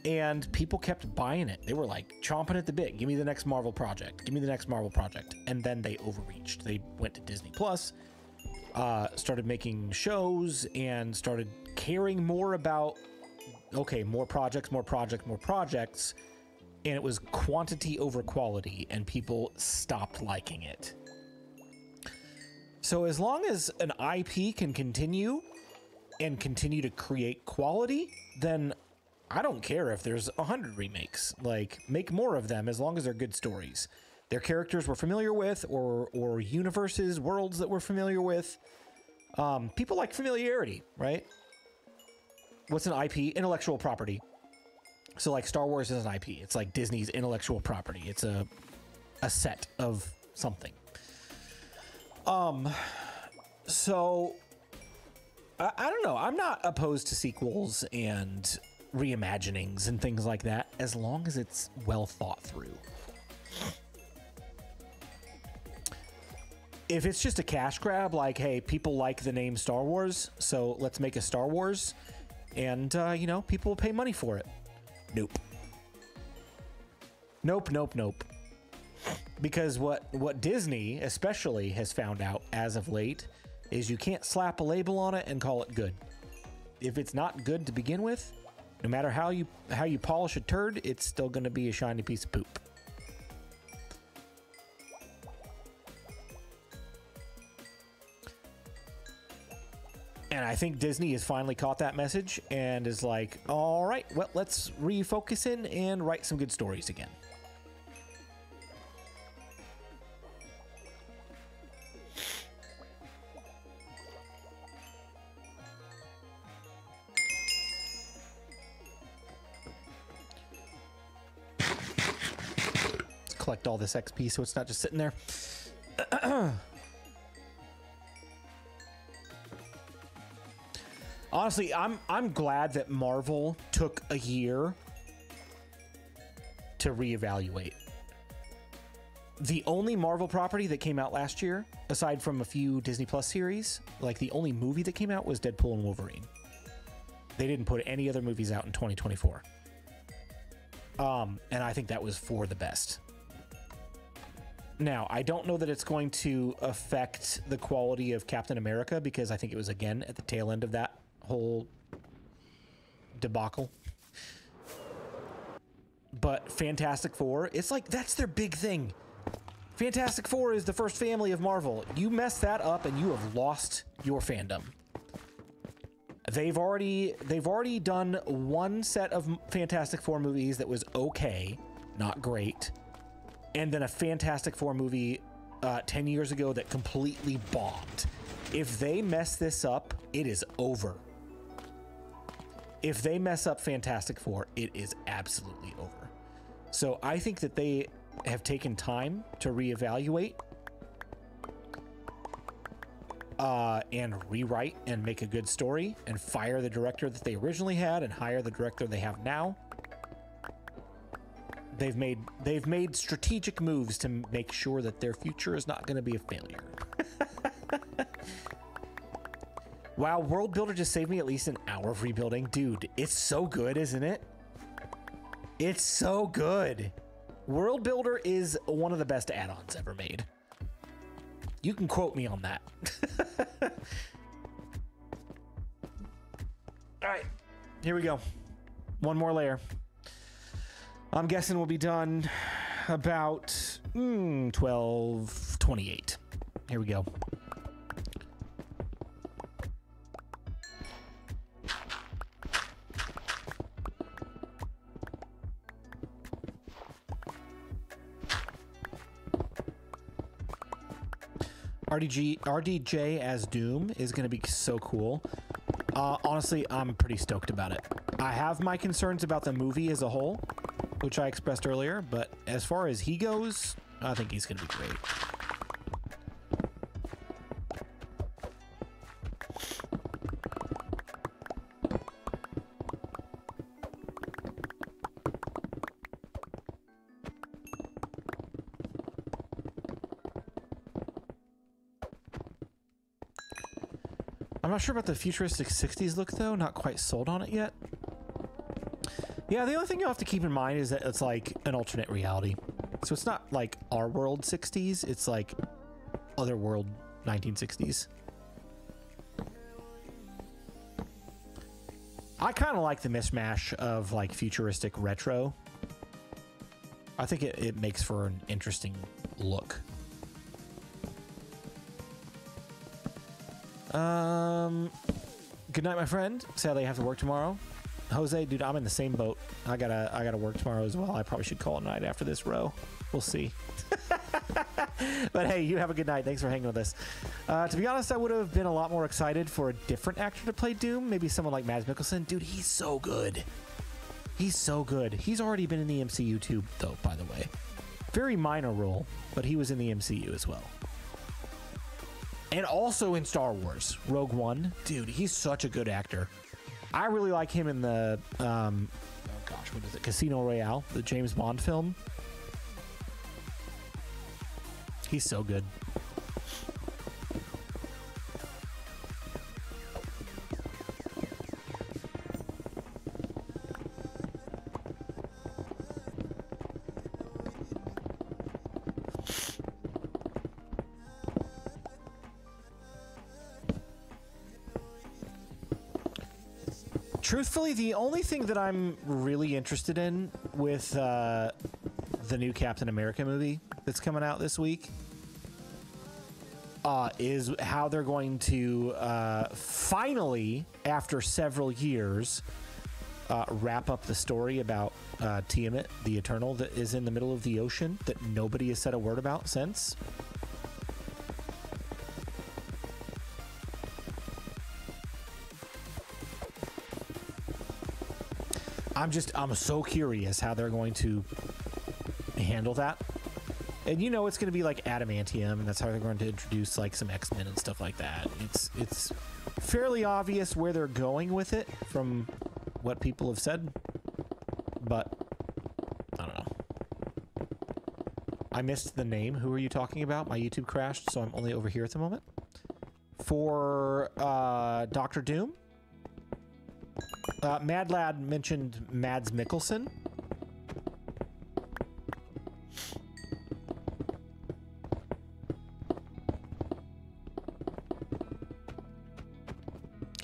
and people kept buying it. They were like chomping at the bit. Give me the next Marvel project. Give me the next Marvel project. And then they overreached. They went to Disney Plus, started making shows, and started caring more about, okay, more projects, more projects, more projects. And it was quantity over quality, and people stopped liking it. So as long as an IP can continue and continue to create quality, then I don't care if there's 100 remakes. Like, make more of them as long as they're good stories. They're characters we're familiar with, or universes, worlds that we're familiar with. People like familiarity, right? What's an IP? Intellectual property. So like Star Wars is an IP. It's like Disney's intellectual property. It's a set of something. So I don't know. I'm not opposed to sequels and reimaginings and things like that, as long as it's well thought through. If it's just a cash grab, like, hey, people like the name Star Wars, so let's make a Star Wars, and you know, people will pay money for it. Nope. Nope, nope, nope. Because what Disney especially has found out as of late is you can't slap a label on it and call it good. If it's not good to begin with, no matter how you polish a turd, it's still going to be a shiny piece of poop. And I think Disney has finally caught that message and is like, all right, well, let's refocus in and write some good stories again. Let's collect all this XP so it's not just sitting there. Honestly, I'm glad that Marvel took a year to reevaluate. The only Marvel property that came out last year, aside from a few Disney Plus series, like the only movie that came out was Deadpool and Wolverine. They didn't put any other movies out in 2024. And I think that was for the best. Now, I don't know that it's going to affect the quality of Captain America, because I think it was, again, at the tail end of that whole debacle. But Fantastic Four, it's like, that's their big thing. Fantastic Four is the first family of Marvel. You mess that up and you have lost your fandom. They've already done one set of Fantastic Four movies that was okay, not great, and then a Fantastic Four movie 10 years ago that completely bombed. If they mess this up, it is over. If they mess up Fantastic Four, it is absolutely over. So I think that they have taken time to reevaluate and rewrite and make a good story and fire the director that they originally had and hire the director they have now. They've made strategic moves to make sure that their future is not going to be a failure. Wow, World Builder just saved me at least an hour of rebuilding. Dude, it's so good, isn't it? It's so good. World Builder is one of the best add-ons ever made. You can quote me on that. All right, here we go. One more layer. I'm guessing we'll be done about 12:28. Here we go. RDJ as Doom is going to be so cool. Honestly, I'm pretty stoked about it. I have my concerns about the movie as a whole, which I expressed earlier, but as far as he goes, I think he's going to be great. I'm not sure about the futuristic 60s look, though. Not quite sold on it yet. Yeah, the only thing you'll have to keep in mind is that it's like an alternate reality. So it's not like our world 60s. It's like other world 1960s. I kind of like the mishmash of like futuristic retro. I think it makes for an interesting look. Good night, my friend. Sadly, I have to work tomorrow. Jose, dude, I'm in the same boat. I gotta work tomorrow as well. I probably should call it night after this row. We'll see. But hey, you have a good night. Thanks for hanging with us. To be honest, I would have been a lot more excited for a different actor to play Doom. Maybe someone like Mads Mikkelsen. Dude, he's so good. He's so good. He's already been in the MCU too, though, by the way. Very minor role, but he was in the MCU as well. And also in Star Wars, Rogue One. Dude, he's such a good actor. I really like him in the, oh gosh, what is it? Casino Royale, the James Bond film. He's so good. Truthfully, the only thing that I'm really interested in with the new Captain America movie that's coming out this week is how they're going to finally, after several years, wrap up the story about Tiamat, the Eternal, that is in the middle of the ocean that nobody has said a word about since. I'm so curious how they're going to handle that. And you know it's going to be like adamantium, and that's how they're going to introduce like some X-Men and stuff like that. It's fairly obvious where they're going with it from what people have said, but I don't know. I missed the name. Who are you talking about? My YouTube crashed, so I'm only over here at the moment. For Dr. Doom? Mad Lad mentioned Mads Mikkelsen.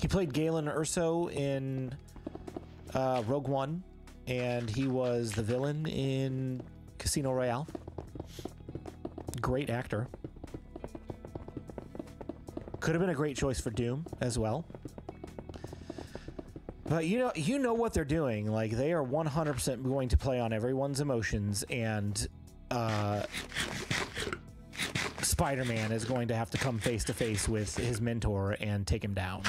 He played Galen Erso in Rogue One, and he was the villain in Casino Royale. Great actor. Could have been a great choice for Doom as well. But you know what they're doing. Like, they are 100% going to play on everyone's emotions, and Spider-Man is going to have to come face to face with his mentor and take him down.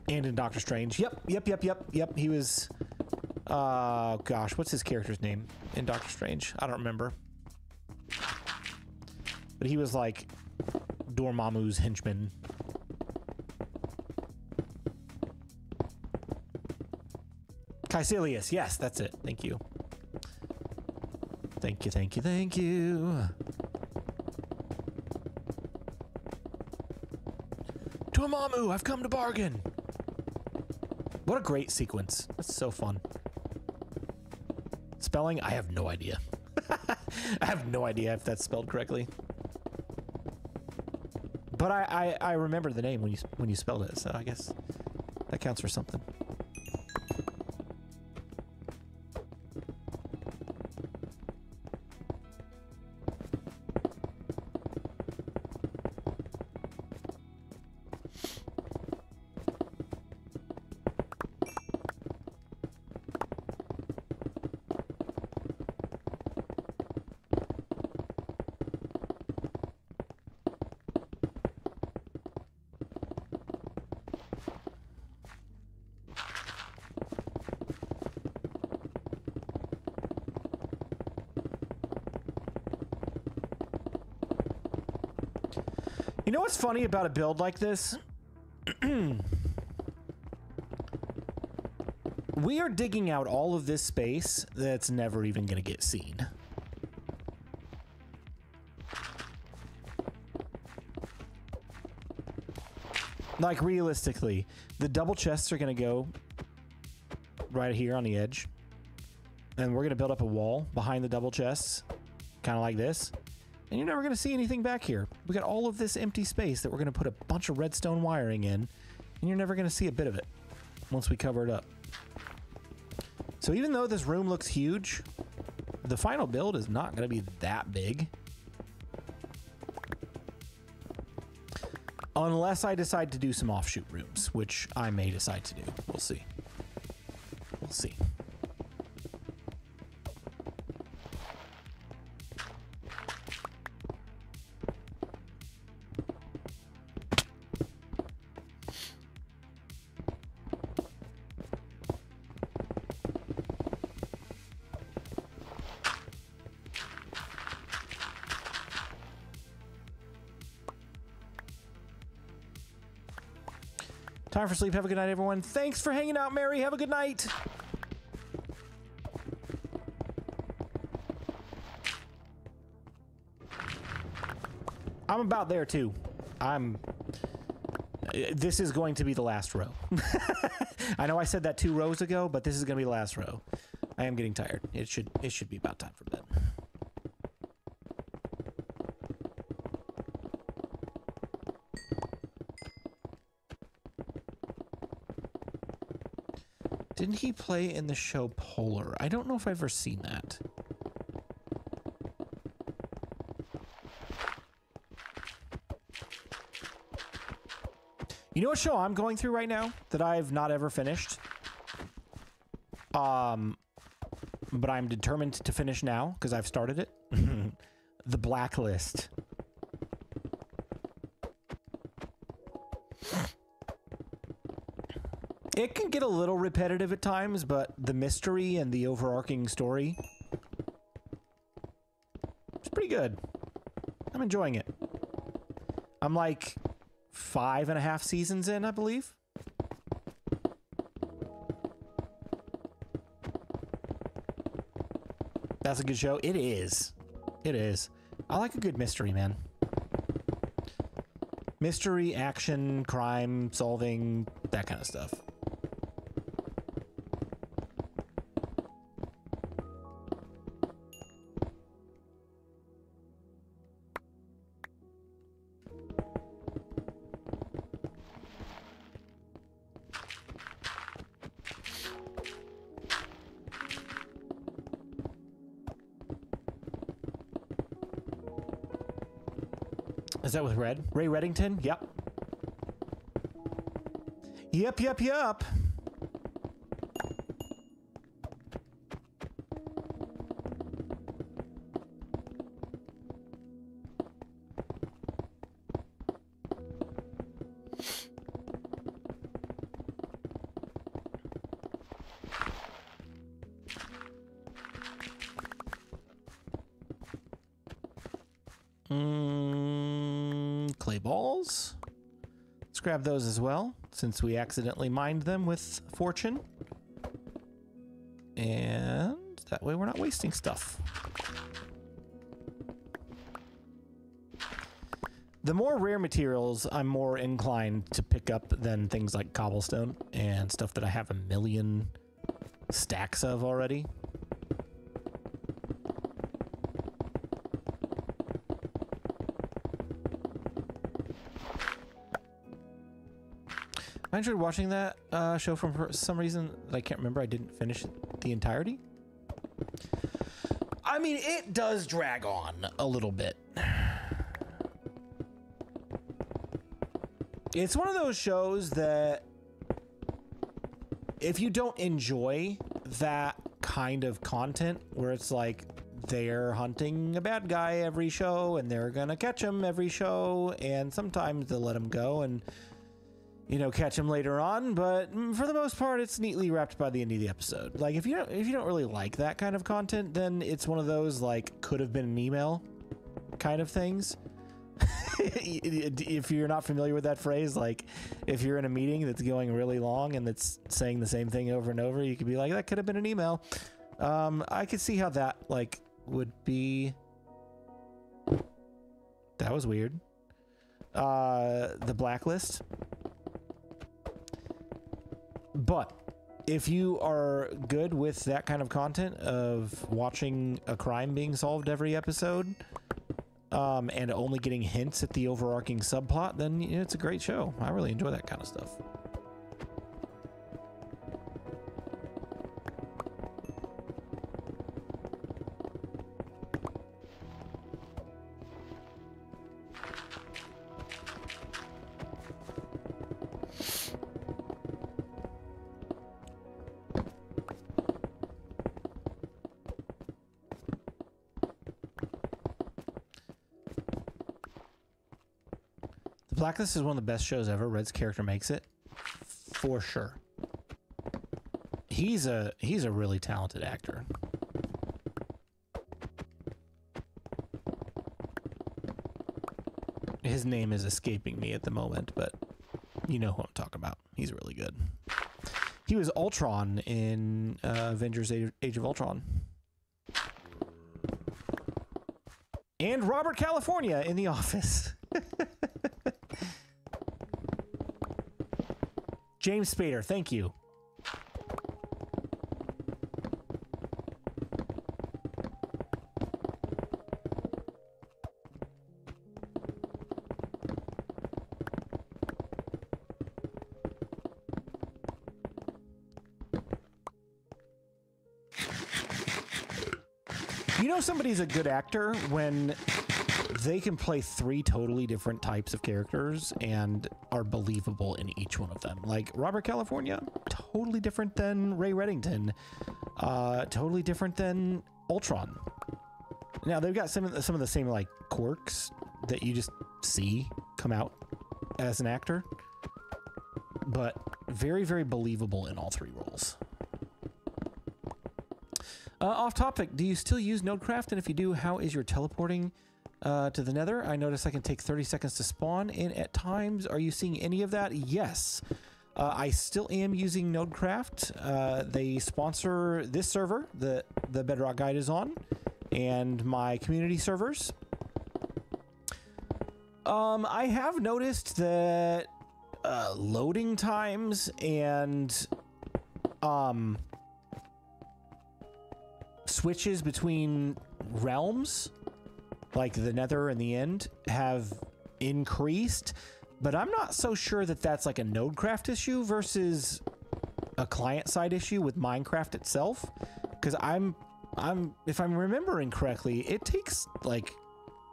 And in Doctor Strange. Yep. He was, gosh, what's his character's name in Doctor Strange? I don't remember. But he was like Dormammu's henchman. Caecilius, yes, that's it. Thank you. Thank you. Dormammu, I've come to bargain. What a great sequence. That's so fun. Spelling, I have no idea. I have no idea if that's spelled correctly. But I remember the name when you spelled it, so I guess that counts for something. You know what's funny about a build like this? We are digging out all of this space that's never even going to get seen. Like, realistically, the double chests are going to go right here on the edge. And we're going to build up a wall behind the double chests, kind of like this. And you're never going to see anything back here. We got all of this empty space that we're going to put a bunch of redstone wiring in, and you're never going to see a bit of it once we cover it up. So even though this room looks huge, the final build is not going to be that big. Unless I decide to do some offshoot rooms, which I may decide to do. We'll see. We'll see. Time for sleep. Have a good night, everyone. Thanks for hanging out, Mary. Have a good night. I'm about there, too. This is going to be the last row. I know I said that 2 rows ago, but this is going to be the last row. I am getting tired. It should be about time for bed. Didn't he play in the show Polar? I don't know if I've ever seen that. You know what show I'm going through right now that I've not ever finished? But I'm determined to finish now because I've started it. The Blacklist. It can get a little repetitive at times, but the mystery and the overarching story, it's pretty good. I'm enjoying it. I'm like 5.5 seasons in, I believe. That's a good show. It is. It is. I like a good mystery, man. Mystery, action, crime, solving, that kind of stuff. Is that with Red? Ray Reddington? Yep. Yep. Clay balls. Let's grab those as well, since we accidentally mined them with fortune. And that way we're not wasting stuff. The more rare materials I'm more inclined to pick up than things like cobblestone and stuff that I have a million stacks of already. I enjoyed watching that show for some reason that I can't remember. I didn't finish the entirety. I mean, it does drag on a little bit. It's one of those shows that if you don't enjoy that kind of content where it's like they're hunting a bad guy every show and they're gonna catch him every show, and sometimes they'll let him go and, you know, catch him later on, but for the most part, it's neatly wrapped by the end of the episode. Like, if you don't really like that kind of content, then it's one of those, like, could have been an email kind of things. If you're not familiar with that phrase, like if you're in a meeting that's going really long and that's saying the same thing over and over, you could be like, that could have been an email. I could see how that like would be. That was weird. The blacklist. But if you are good with that kind of content of watching a crime being solved every episode, and only getting hints at the overarching subplot, then you know, it's a great show. I really enjoy that kind of stuff. Blacklist is one of the best shows ever. Red's character makes it for sure. He's a really talented actor. His name is escaping me at the moment, but you know who I'm talking about. He's really good. He was Ultron in Avengers Age of Ultron. And Robert California in The Office. James Spader, thank you. You know somebody's a good actor when they can play 3 totally different types of characters and are believable in each one of them. Like Robert California, totally different than Ray Reddington, totally different than Ultron. Now they've got some of the same like quirks that you just see come out as an actor, but very, very believable in all 3 roles. Off topic, do you still use Nodecraft? And if you do, how is your teleporting to the Nether? I notice I can take 30 seconds to spawn in at times. Are you seeing any of that? Yes. I still am using Nodecraft. They sponsor this server that the Bedrock Guide is on, and my community servers. I have noticed that loading times and switches between realms, like the Nether and the End, have increased, but I'm not so sure that that's like a Nodecraft issue versus a client-side issue with Minecraft itself. Because if I'm remembering correctly, it takes like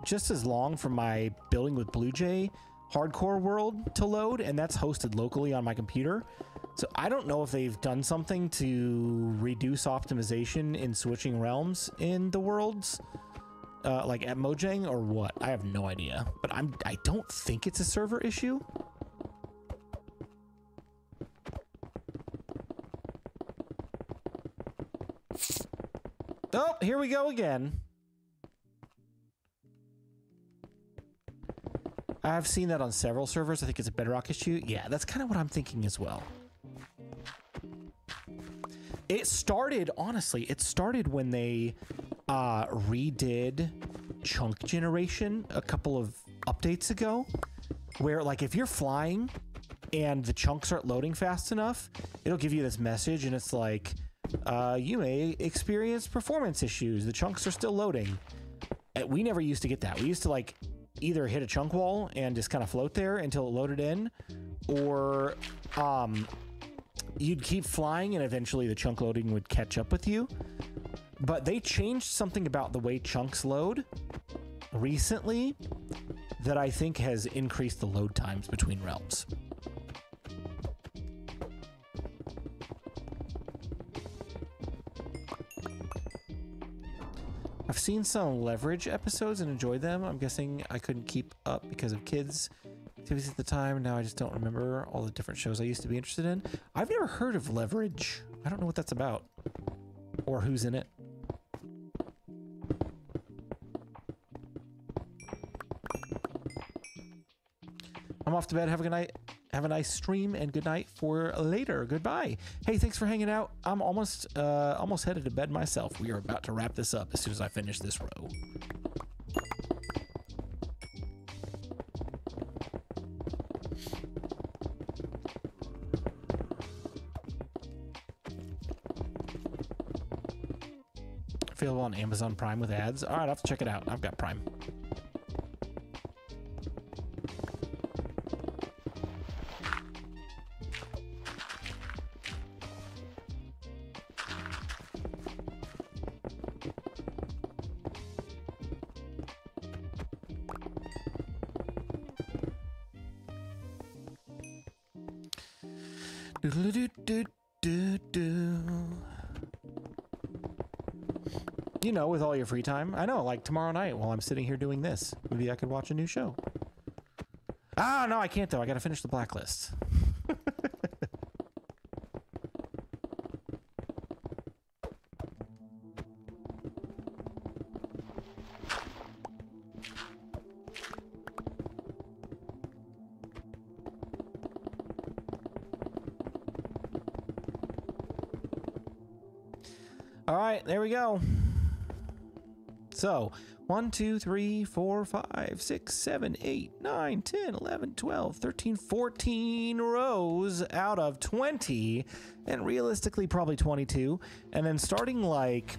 just as long for my building with BluJay hardcore world to load, and that's hosted locally on my computer. So I don't know if they've done something to reduce optimization in switching realms in the worlds, like at Mojang, or what. I have no idea, but I don't think it's a server issue. Oh, here we go again. I've seen that on several servers. I think it's a Bedrock issue. Yeah, that's kind of what I'm thinking as well. It started, honestly, it started when they redid chunk generation a couple of updates ago, where like if you're flying and the chunks aren't loading fast enough, it'll give you this message and it's like, you may experience performance issues. The chunks are still loading. We never used to get that. We used to like either hit a chunk wall and just kind of float there until it loaded in, or you'd keep flying and eventually the chunk loading would catch up with you. But they changed something about the way chunks load recently that I think has increased the load times between realms. I've seen some Leverage episodes and enjoyed them. I'm guessing I couldn't keep up because of kids' activities at the time. Now I just don't remember all the different shows I used to be interested in. I've never heard of Leverage. I don't know what that's about or who's in it. I'm off to bed. Have a good night. Have a nice stream and good night for later. Goodbye. Hey, thanks for hanging out. I'm almost headed to bed myself. We are about to wrap this up as soon as I finish this row. Available on Amazon Prime with ads. All right, I'll have to check it out. I've got Prime. You know, with all your free time. I know, like tomorrow night while I'm sitting here doing this, maybe I could watch a new show. Ah, no, I can't though. I gotta finish the Blacklist. All right, there we go. So 1, 2, 3, 4, 5, 6, 7, 8, 9, 10, 11, 12, 13, 14 rows out of 20, and realistically probably 22. And then starting like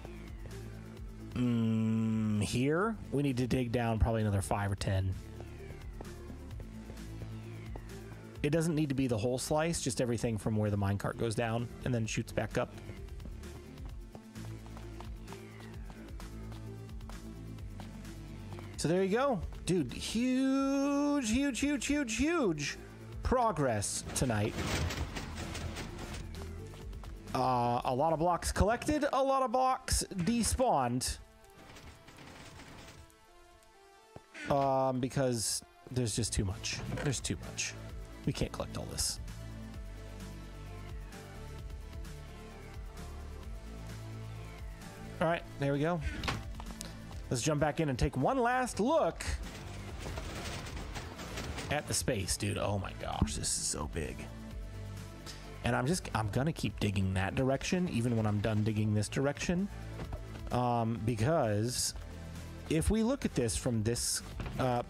here, we need to dig down probably another 5 or 10. It doesn't need to be the whole slice, just everything from where the minecart goes down and then shoots back up. So there you go. Dude, huge progress tonight. A lot of blocks collected, a lot of blocks despawned. Because there's just too much. There's too much. We can't collect all this. All right, there we go. Let's jump back in and take one last look at the space, dude. Oh my gosh, this is so big. And I'm gonna keep digging that direction even when I'm done digging this direction. Because if we look at this from this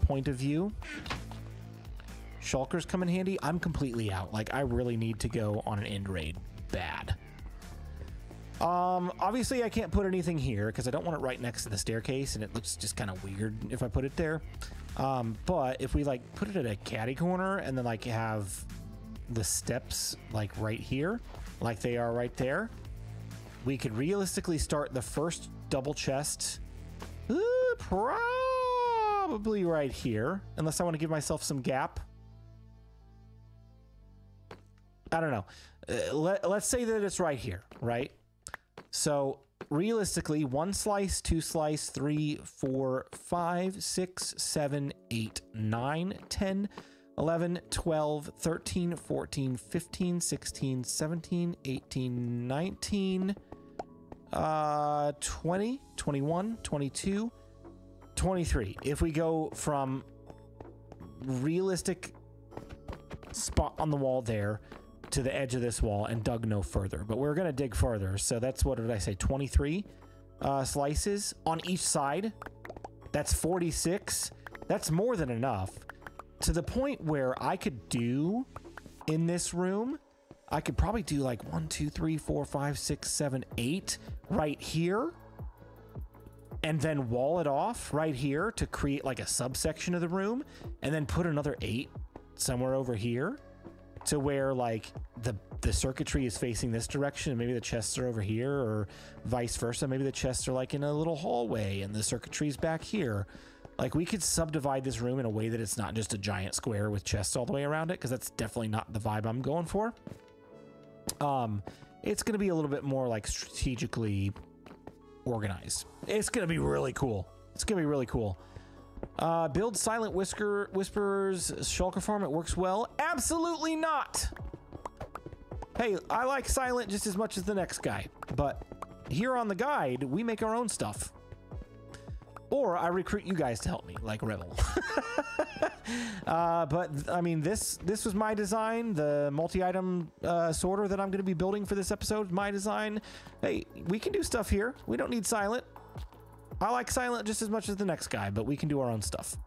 point of view, shulkers come in handy. I'm completely out. Like, I really need to go on an end raid bad. Obviously I can't put anything here because I don't want it right next to the staircase and it looks just kind of weird if I put it there. But if we like put it at a catty corner and then like have the steps like right here, like they are right there, we could realistically start the first double chest probably right here, unless I want to give myself some gap. I don't know. Let's say that it's right here, right? So realistically, 1 slice, 2 slice, 3, 4, 5, 6, 7, 8, 9, 10, 11, 12, 13, 14, 15, 16, 17, 18, 19, 20, 21, 22, 23. If we go from realistic spot on the wall there to the edge of this wall and dug no further, but we're gonna dig further. So that's, what did I say, 23 slices on each side. That's 46. That's more than enough, to the point where I could do in this room, I could probably do like 1, 2, 3, 4, 5, 6, 7, 8 right here, and then wall it off right here to create like a subsection of the room, and then put another 8 somewhere over here, to where like the circuitry is facing this direction and maybe the chests are over here, or vice versa. Maybe the chests are like in a little hallway and the circuitry is back here. Like, we could subdivide this room in a way that it's not just a giant square with chests all the way around it, because that's definitely not the vibe I'm going for. It's going to be a little bit more like strategically organized. It's going to be really cool. It's going to be really cool. Build Silent Whisperers Shulker Farm. It works well. Absolutely not. Hey, I like Silent just as much as the next guy, but here on the guide, we make our own stuff. Or I recruit you guys to help me, like Rebel. But I mean, this was my design. The multi-item sorter that I'm going to be building for this episode, my design. Hey, we can do stuff here. We don't need Silent. I like Silent just as much as the next guy, but we can do our own stuff.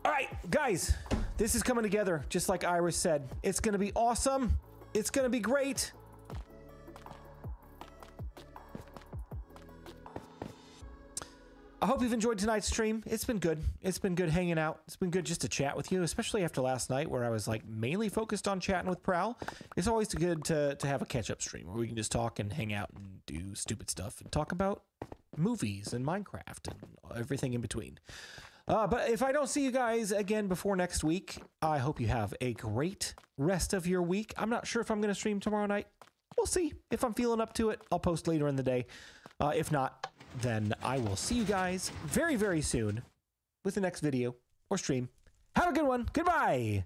All right, guys, this is coming together just like Iris said. It's going to be awesome. It's going to be great. I hope you've enjoyed tonight's stream. It's been good. It's been good hanging out. It's been good just to chat with you, especially after last night where I was like mainly focused on chatting with Prowl. It's always good to have a catch-up stream where we can just talk and hang out and do stupid stuff and talk about movies and Minecraft and everything in between. But if I don't see you guys again before next week, I hope you have a great rest of your week. I'm not sure if I'm going to stream tomorrow night. We'll see. If I'm feeling up to it, I'll post later in the day. If not, then I will see you guys very, very soon with the next video or stream. Have a good one. Goodbye.